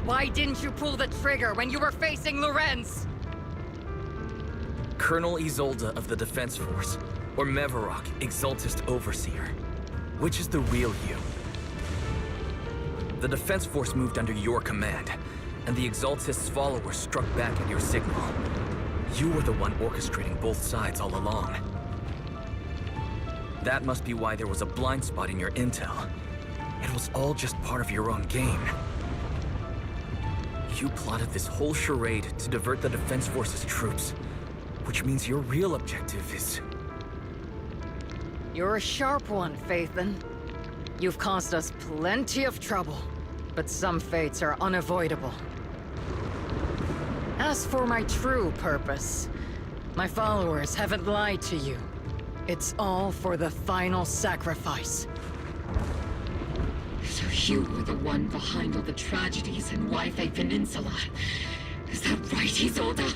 why didn't you pull the trigger when you were facing Lorenz? Colonel Isolde of the Defense Force, or Mevarok, Exaltist Overseer. Which is the real you? The Defense Force moved under your command, and the Exaltist's followers struck back at your signal. You were the one orchestrating both sides all along. That must be why there was a blind spot in your intel. It was all just part of your own game. You plotted this whole charade to divert the Defense Force's troops, which means your real objective is... You're a sharp one, Phaethon. You've caused us plenty of trouble, but some fates are unavoidable. As for my true purpose, my followers haven't lied to you. It's all for the final sacrifice. So you were the one behind all the tragedies in Wi-Fi Peninsula. Is that right, Isolde?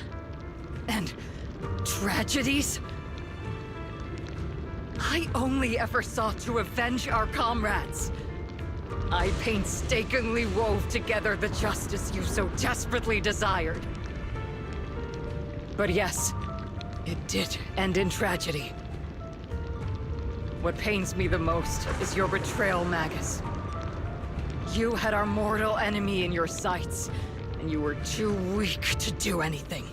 And tragedies? I only ever sought to avenge our comrades. I painstakingly wove together the justice you so desperately desired. But yes, it did end in tragedy. What pains me the most is your betrayal, Magus. You had our mortal enemy in your sights, and you were too weak to do anything.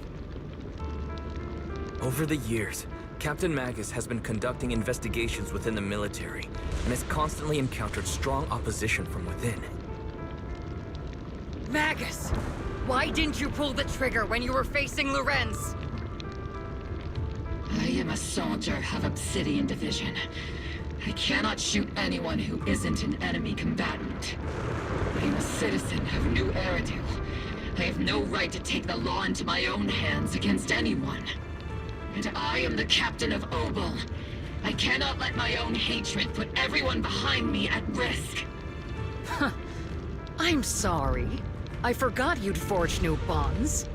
Over the years, Captain Magus has been conducting investigations within the military, and has constantly encountered strong opposition from within. Magus! Why didn't you pull the trigger when you were facing Lorenz? I am a soldier of Obsidian Division. I cannot shoot anyone who isn't an enemy combatant. I am a citizen of New Eridu. I have no right to take the law into my own hands against anyone. And I am the captain of Obel. I cannot let my own hatred put everyone behind me at risk. Huh. I'm sorry. I forgot you'd forged new bonds.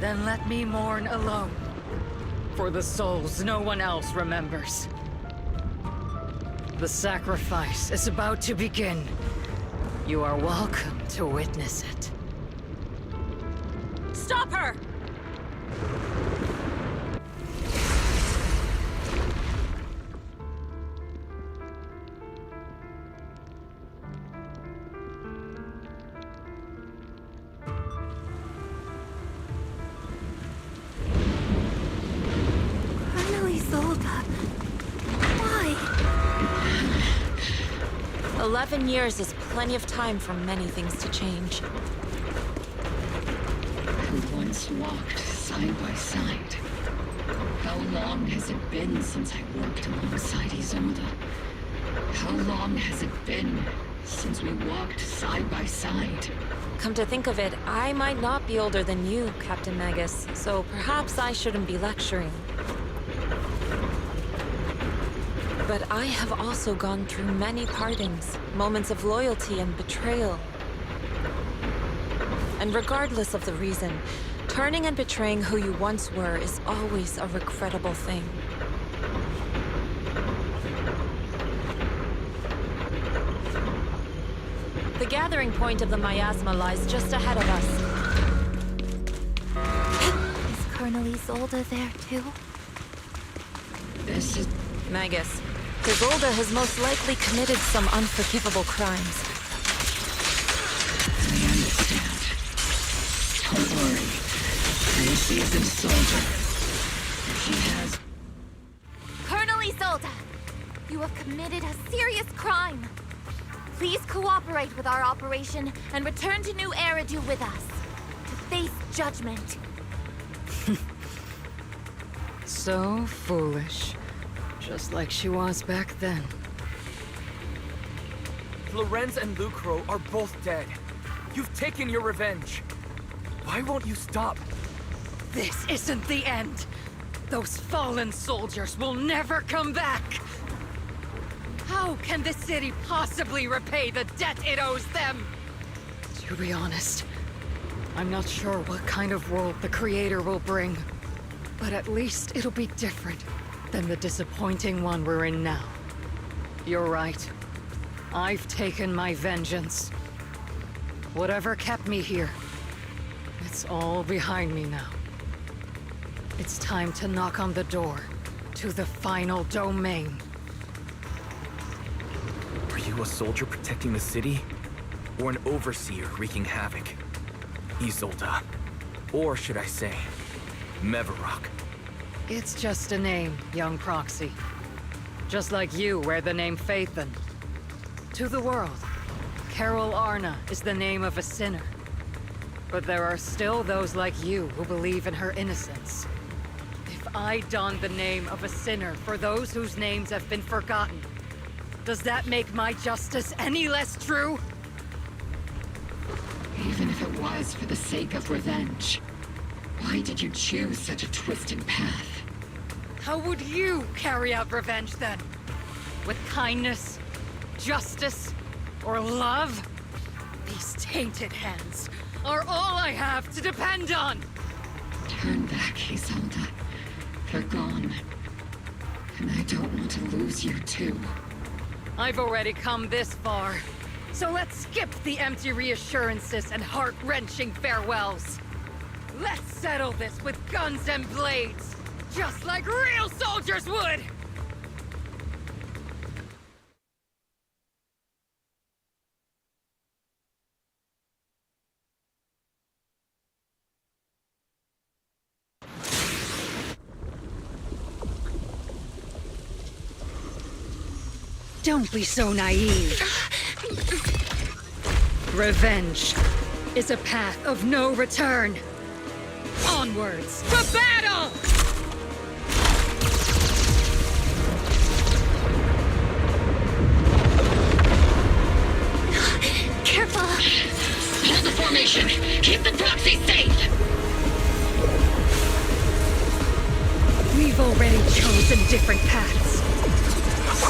Then let me mourn alone. For the souls no one else remembers. The sacrifice is about to begin. You are welcome to witness it. Stop her! Colonel Isolde. Why? 11 years is plenty of time for many things to change. Who once walked side by side. How long has it been since I worked alongside Isolde? How long has it been since we walked side by side? Come to think of it, I might not be older than you, Captain Magus, so perhaps I shouldn't be lecturing. But I have also gone through many partings, moments of loyalty and betrayal. And regardless of the reason, turning and betraying who you once were is always a regrettable thing. The gathering point of the miasma lies just ahead of us. Is Colonel Isolde there too? This is... Magus, Isolde has most likely committed some unforgivable crimes. I understand. Don't worry. I will see as a soldier. She has... Colonel Isolde! You have committed a serious crime. Please cooperate with our operation and return to New Eridu with us to face judgment. So foolish. Just like she was back then. Lorenz and Lucro are both dead. You've taken your revenge. Why won't you stop? This isn't the end. Those fallen soldiers will never come back! How can the city possibly repay the debt it owes them? To be honest, I'm not sure what kind of world the Creator will bring. But at least it'll be different than the disappointing one we're in now. You're right. I've taken my vengeance. Whatever kept me here, it's all behind me now. It's time to knock on the door to the final domain. Are you a soldier protecting the city? Or an overseer wreaking havoc? Isolde. Or should I say, Mevarok. It's just a name, young proxy. Just like you wear the name Phaethon. To the world, Carol Arna is the name of a sinner. But there are still those like you who believe in her innocence. If I don the name of a sinner for those whose names have been forgotten, does that make my justice any less true? Even if it was for the sake of revenge, why did you choose such a twisted path? How would you carry out revenge then? With kindness, justice, or love? These tainted hands are all I have to depend on! Turn back, Isolde. They're gone. And I don't want to lose you too. I've already come this far. So let's skip the empty reassurances and heart-wrenching farewells. Let's settle this with guns and blades, just like real soldiers would! Don't be so naive. Revenge is a path of no return. Onwards to battle! Careful! Hold the formation! Keep the proxy safe! We've already chosen different paths.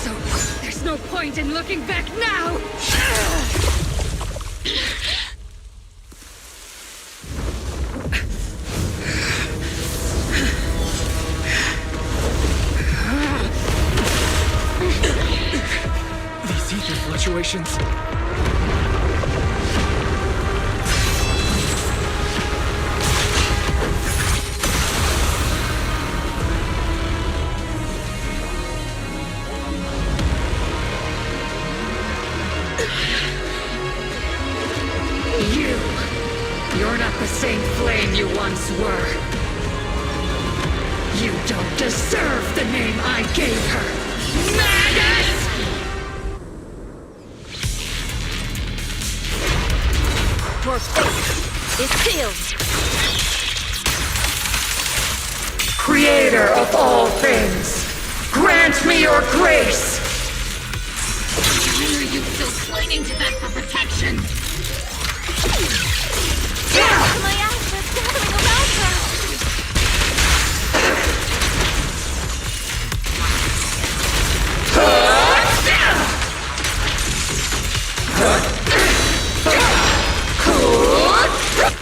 So, there's no point in looking back now! These ether fluctuations. You're not the same flame you once were. You don't deserve the name I gave her. Magus! Your fate is sealed. Creator of all things, grant me your grace! Why are you still clinging to that for protection? My eyes are gathering around her!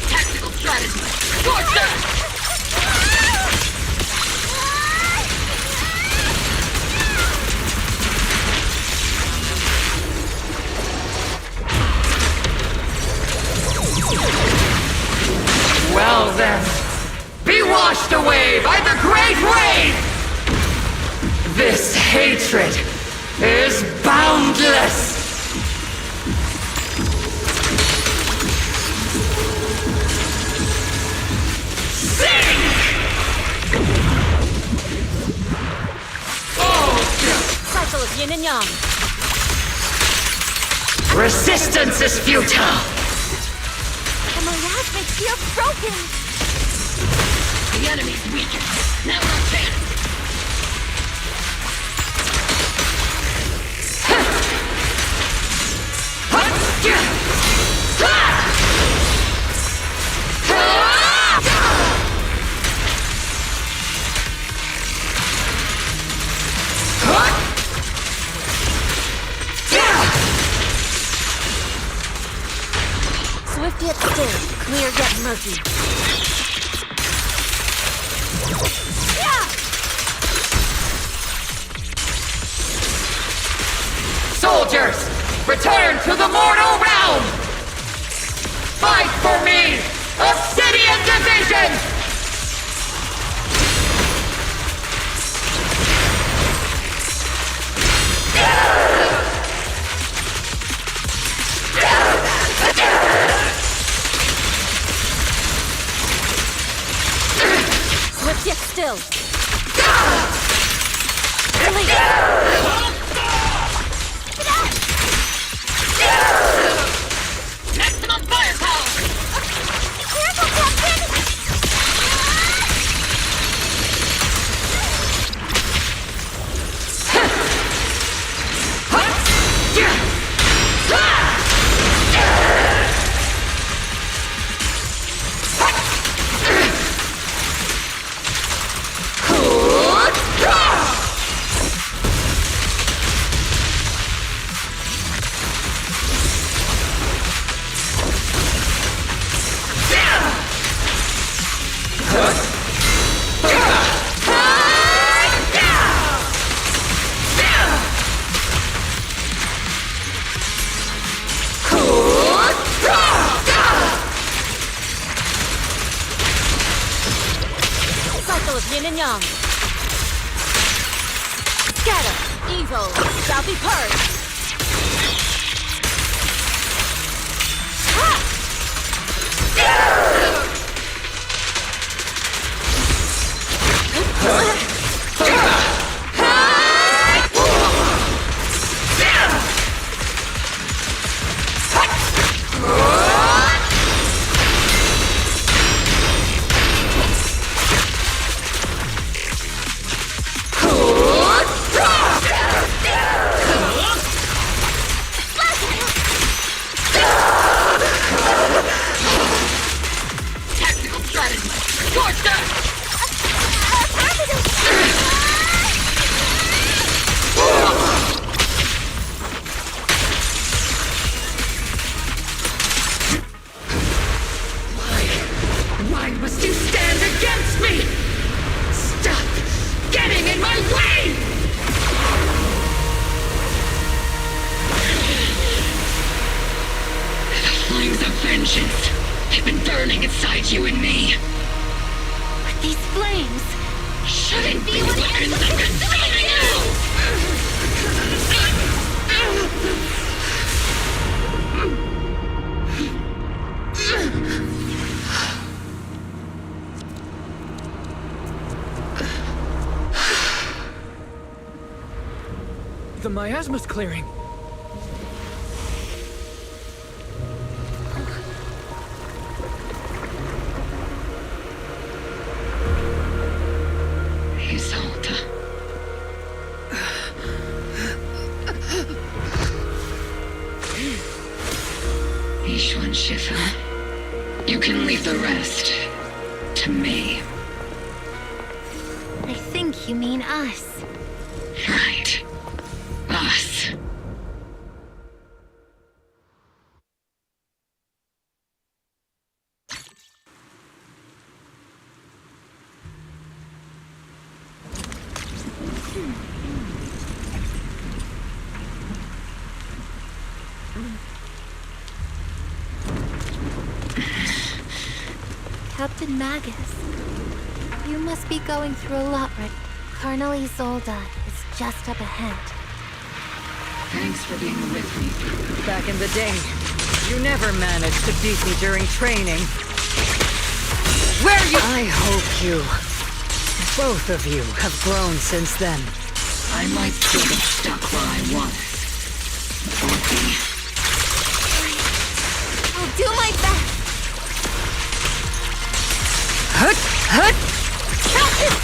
Tactical strategy! Scorch that! Well then, be washed away by the great rain! This hatred is boundless! Cycle of yin and yang. Resistance is futile! The mirage makes fear broken! The enemy's weakened. Now our chance. soldiers! Return to the mortal realm! Fight for me! Obsidian Division! Swift yet still. Maximum firepower! Careful, Captain! Cycle of yin and yang. Scatter. Evil. Shall be purged. Tactical strategy! Scorched earth! Why must you stand against me? Stop getting in my way! The flames of vengeance have been burning inside you and me. But these flames Shouldn't be weapons of consuming you! The miasma's clearing. Isolde. Ishwan Shifu. You can leave the rest to me. I think you mean us. Right. Us. Captain Magus, you must be going through a lot right. Colonel Isolde is just up ahead. Thanks for being with me. Back in the day, you never managed to beat me during training. Where you— I hope you, both of you, have grown since then. I might still get stuck where I was. I'll do my best. Hut! Hut! Captain!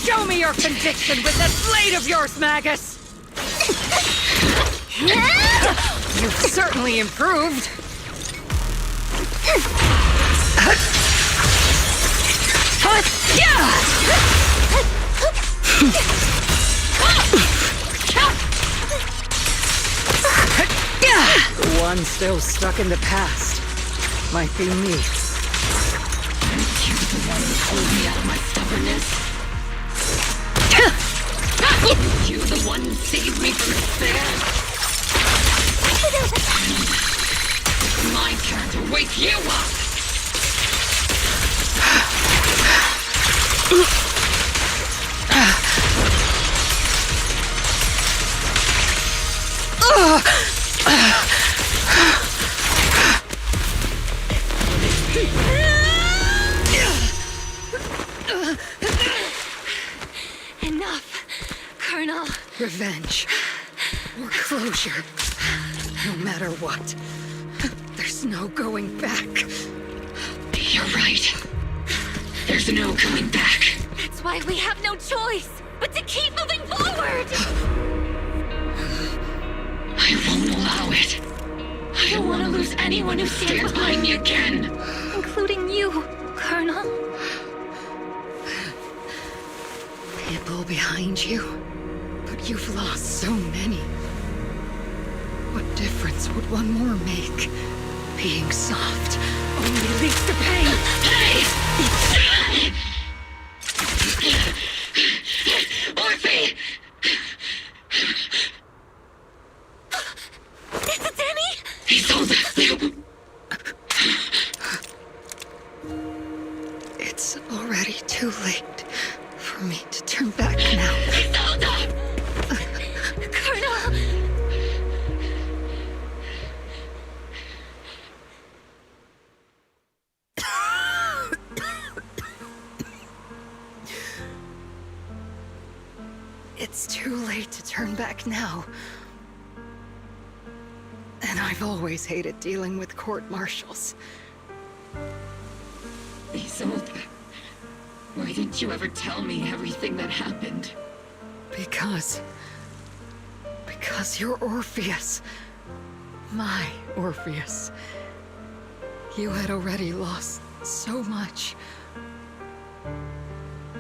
Show me your conviction with that blade of yours, Magus! You've certainly improved. The one still stuck in the past might be me. You're the one who pulled me out of my stubbornness. You're the one who saved me from despair. It's my turn to wake you up. Enough, Colonel. Revenge. Or closure. No matter what. There's no going back. You're right. There's no coming back. That's why we have no choice but to keep moving forward! I won't allow it. I don't want to lose anyone who stands behind me again. Including you, Colonel. People behind you. But you've lost so many. What difference would one more make? Being soft only leads to pain. Hey! Orphe! Is it Danny? He's on the... It's already too late for me to turn back now. Colonel! It's too late to turn back now. And I've always hated dealing with court-martials. Isolde, why didn't you ever tell me everything that happened? Because you're Orpheus. My Orpheus. You had already lost so much.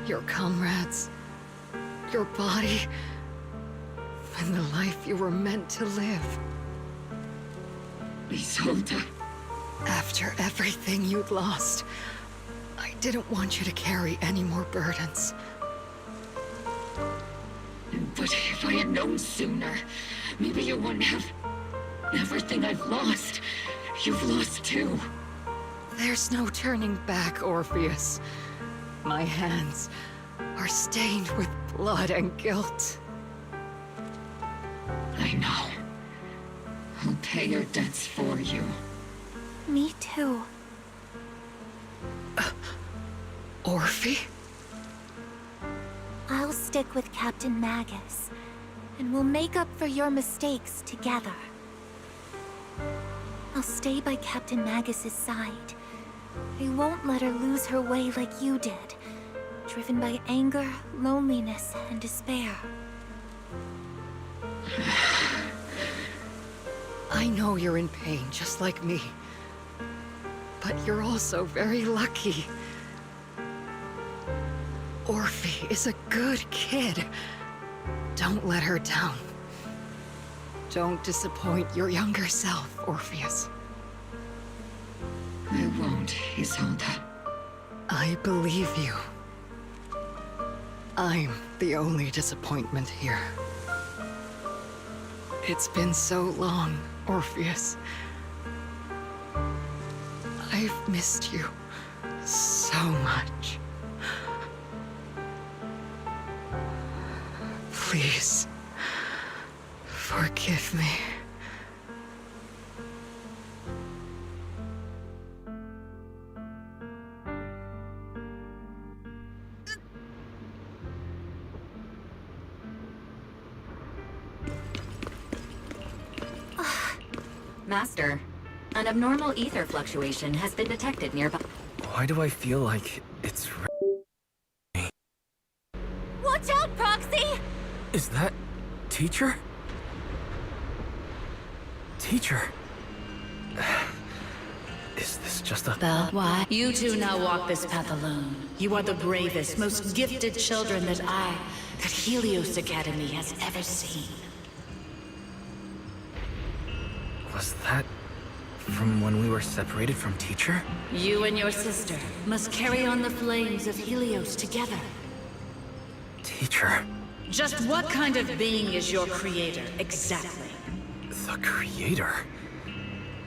Your comrades, your body, and the life you were meant to live. Isolde. After everything you'd lost, I didn't want you to carry any more burdens. But if I had known sooner, maybe you wouldn't have... Everything I've lost, you've lost too. There's no turning back, Orpheus. My hands are stained with blood and guilt. I know. I'll pay your debts for you. Me too. Orphe? I'll stick with Captain Magus, and we'll make up for your mistakes together. I'll stay by Captain Magus's side. I won't let her lose her way like you did, driven by anger, loneliness, and despair. I know you're in pain, just like me. But you're also very lucky. Orphe is a good kid. Don't let her down. Don't disappoint your younger self, Orpheus. I won't, Isolde. I believe you. I'm the only disappointment here. It's been so long, Orpheus. I've missed you so much. Please, forgive me. Master, an abnormal ether fluctuation has been detected nearby. Why do I feel like it's... Watch out, Proxy! Is that... Teacher? Teacher? Is this just a... Belle, why? You two now walk this path alone. You are the bravest, most gifted children that Helios Academy has ever seen. Was that from when we were separated from teacher? You and your sister must carry on the flames of Helios together. Teacher? Just what kind of being is your creator, exactly? The creator?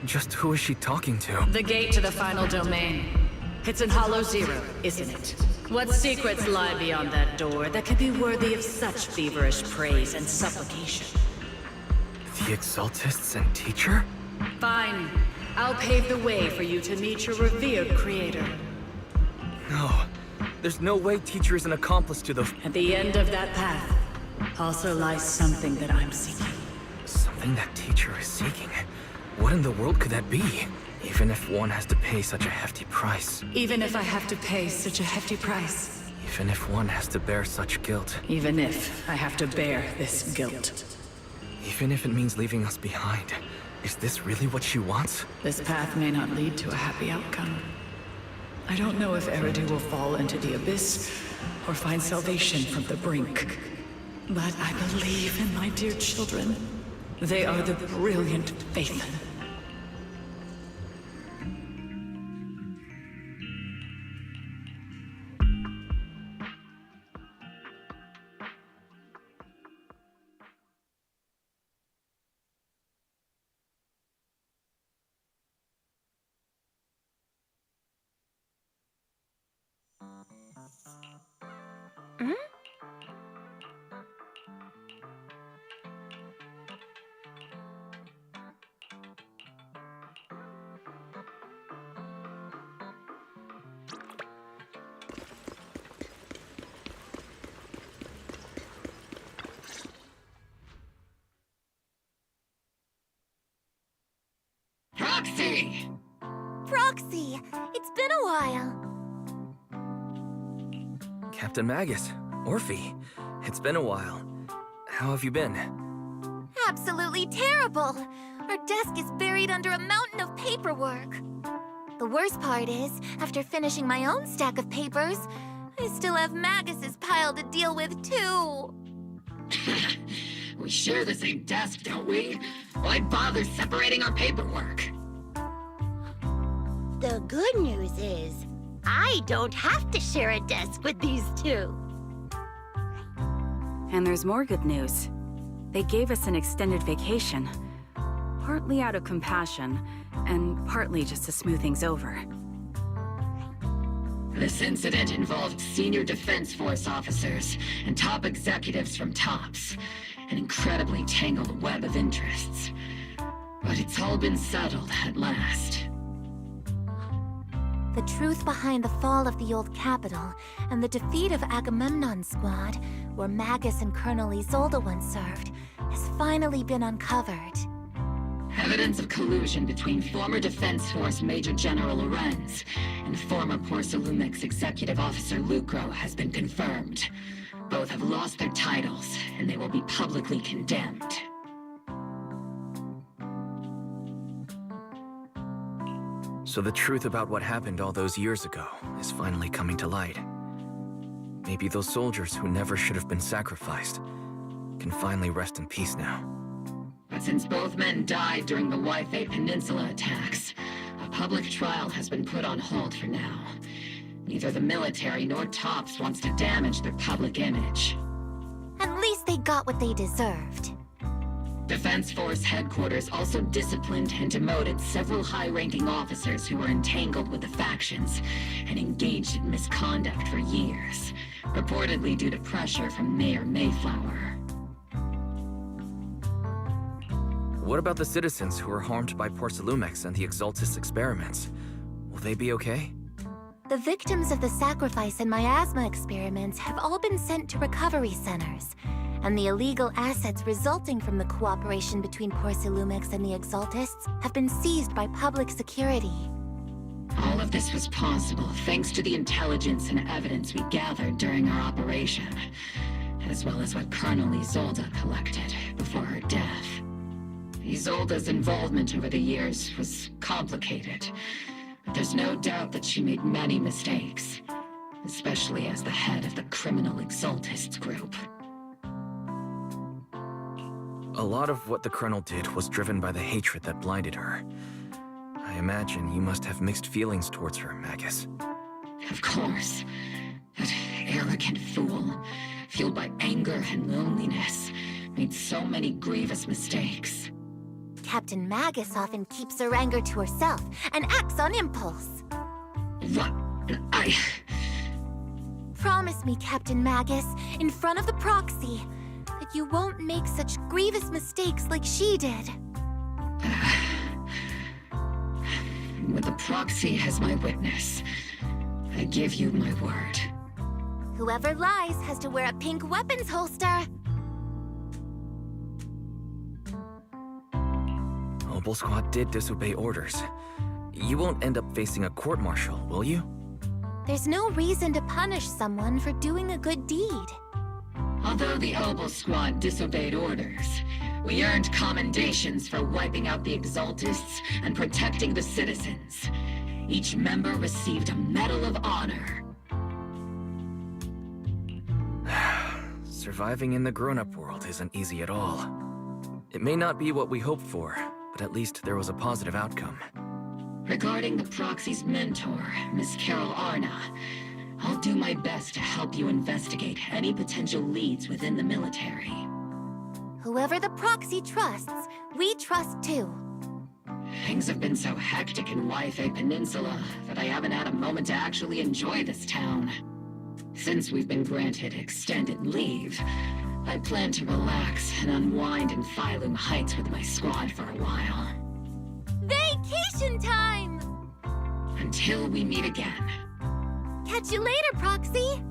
Just who is she talking to? The gate to the final domain. It's in Hollow Zero, isn't it? What secrets lie beyond that door that could be worthy of such feverish praise and supplication? The Exaltists and teacher? Fine. I'll pave the way for you to meet your revered creator. No. There's no way teacher is an accomplice to the... At the end of that path also lies something that I'm seeking. Something that teacher is seeking? What in the world could that be? Even if one has to pay such a hefty price. Even if I have to pay such a hefty price. Even if one has to bear such guilt. Even if I have to bear this guilt. Even if it means leaving us behind. Is this really what she wants? This path may not lead to a happy outcome. I don't know if Eridu will fall into the abyss or find salvation from the brink. But I believe in my dear children. They are the brilliant Phaethon. Proxy! Proxy! It's been a while. Captain Magus, Orphe, it's been a while. How have you been? Absolutely terrible! Our desk is buried under a mountain of paperwork. The worst part is, after finishing my own stack of papers, I still have Magus's pile to deal with, too. We share the same desk, don't we? Why bother separating our paperwork? The good news is, I don't have to share a desk with these two. And there's more good news. They gave us an extended vacation. Partly out of compassion, and partly just to smooth things over. This incident involved senior Defense Force officers and top executives from TOPS. An incredibly tangled web of interests. But it's all been settled at last. The truth behind the fall of the old capital and the defeat of Agamemnon's squad, where Magus and Colonel Isolde once served, has finally been uncovered. Evidence of collusion between former Defense Force Major General Lorenz and former Porcelumix Executive Officer Lucro has been confirmed. Both have lost their titles, and they will be publicly condemned. So the truth about what happened all those years ago is finally coming to light. Maybe those soldiers who never should have been sacrificed can finally rest in peace now. But since both men died during the Waifei Peninsula attacks, a public trial has been put on hold for now. Neither the military nor TOPS wants to damage their public image. At least they got what they deserved. Defense Force headquarters also disciplined and demoted several high-ranking officers who were entangled with the factions and engaged in misconduct for years, reportedly due to pressure from Mayor Mayflower. What about the citizens who were harmed by Porcelumix and the Exaltis experiments? Will they be okay? The victims of the sacrifice and miasma experiments have all been sent to recovery centers, and the illegal assets resulting from the cooperation between Porcelumix and the Exaltists have been seized by public security. All of this was possible thanks to the intelligence and evidence we gathered during our operation, as well as what Colonel Isolde collected before her death. Isolde's involvement over the years was complicated, but there's no doubt that she made many mistakes, especially as the head of the criminal Exaltists group. A lot of what the Colonel did was driven by the hatred that blinded her. I imagine you must have mixed feelings towards her, Magus. Of course. That arrogant fool, fueled by anger and loneliness, made so many grievous mistakes. Captain Magus often keeps her anger to herself and acts on impulse. What? Promise me, Captain Magus, in front of the proxy, that you won't make such grievous mistakes like she did. With the proxy as my witness, I give you my word. Whoever lies has to wear a pink weapons holster. Obel Squad did disobey orders. You won't end up facing a court-martial, will you? There's no reason to punish someone for doing a good deed. Although the Obel Squad disobeyed orders, we earned commendations for wiping out the Exaltists and protecting the citizens. Each member received a Medal of Honor. Surviving in the grown-up world isn't easy at all. It may not be what we hoped for, but at least there was a positive outcome. Regarding the proxy's mentor, Miss Carol Arna, I'll do my best to help you investigate any potential leads within the military. Whoever the proxy trusts, we trust too. Things have been so hectic in Wi-Fi Peninsula that I haven't had a moment to actually enjoy this town. Since we've been granted extended leave, I plan to relax and unwind in Phylum Heights with my squad for a while. Vacation time! Until we meet again. Catch you later, Proxy!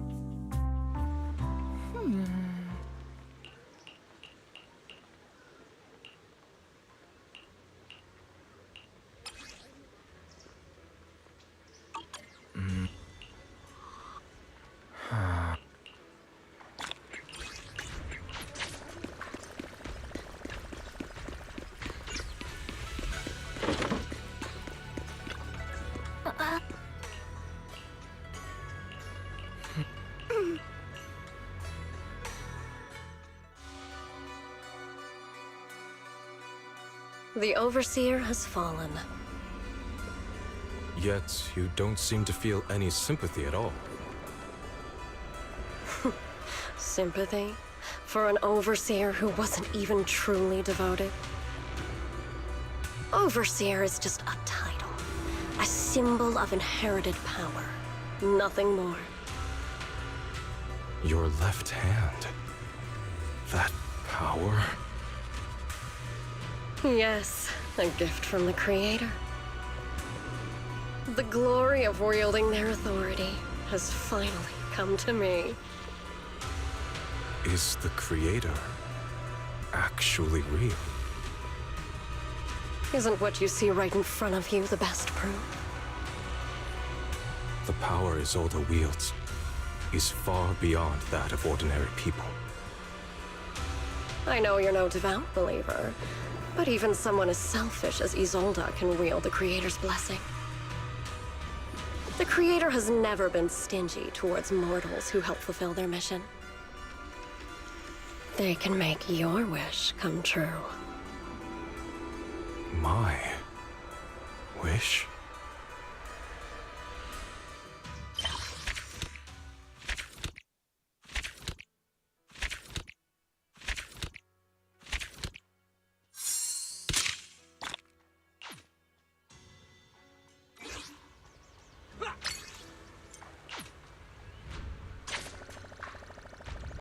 The Overseer has fallen. Yet, you don't seem to feel any sympathy at all. Sympathy? For an Overseer who wasn't even truly devoted? Overseer is just a title. A symbol of inherited power. Nothing more. Your left hand. That power? Yes, a gift from the Creator. The glory of wielding their authority has finally come to me. Is the Creator actually real? Isn't what you see right in front of you the best proof? The power Isolde wields is far beyond that of ordinary people. I know you're no devout believer, but even someone as selfish as Isolde can wield the Creator's blessing. The Creator has never been stingy towards mortals who help fulfill their mission. They can make your wish come true. My wish?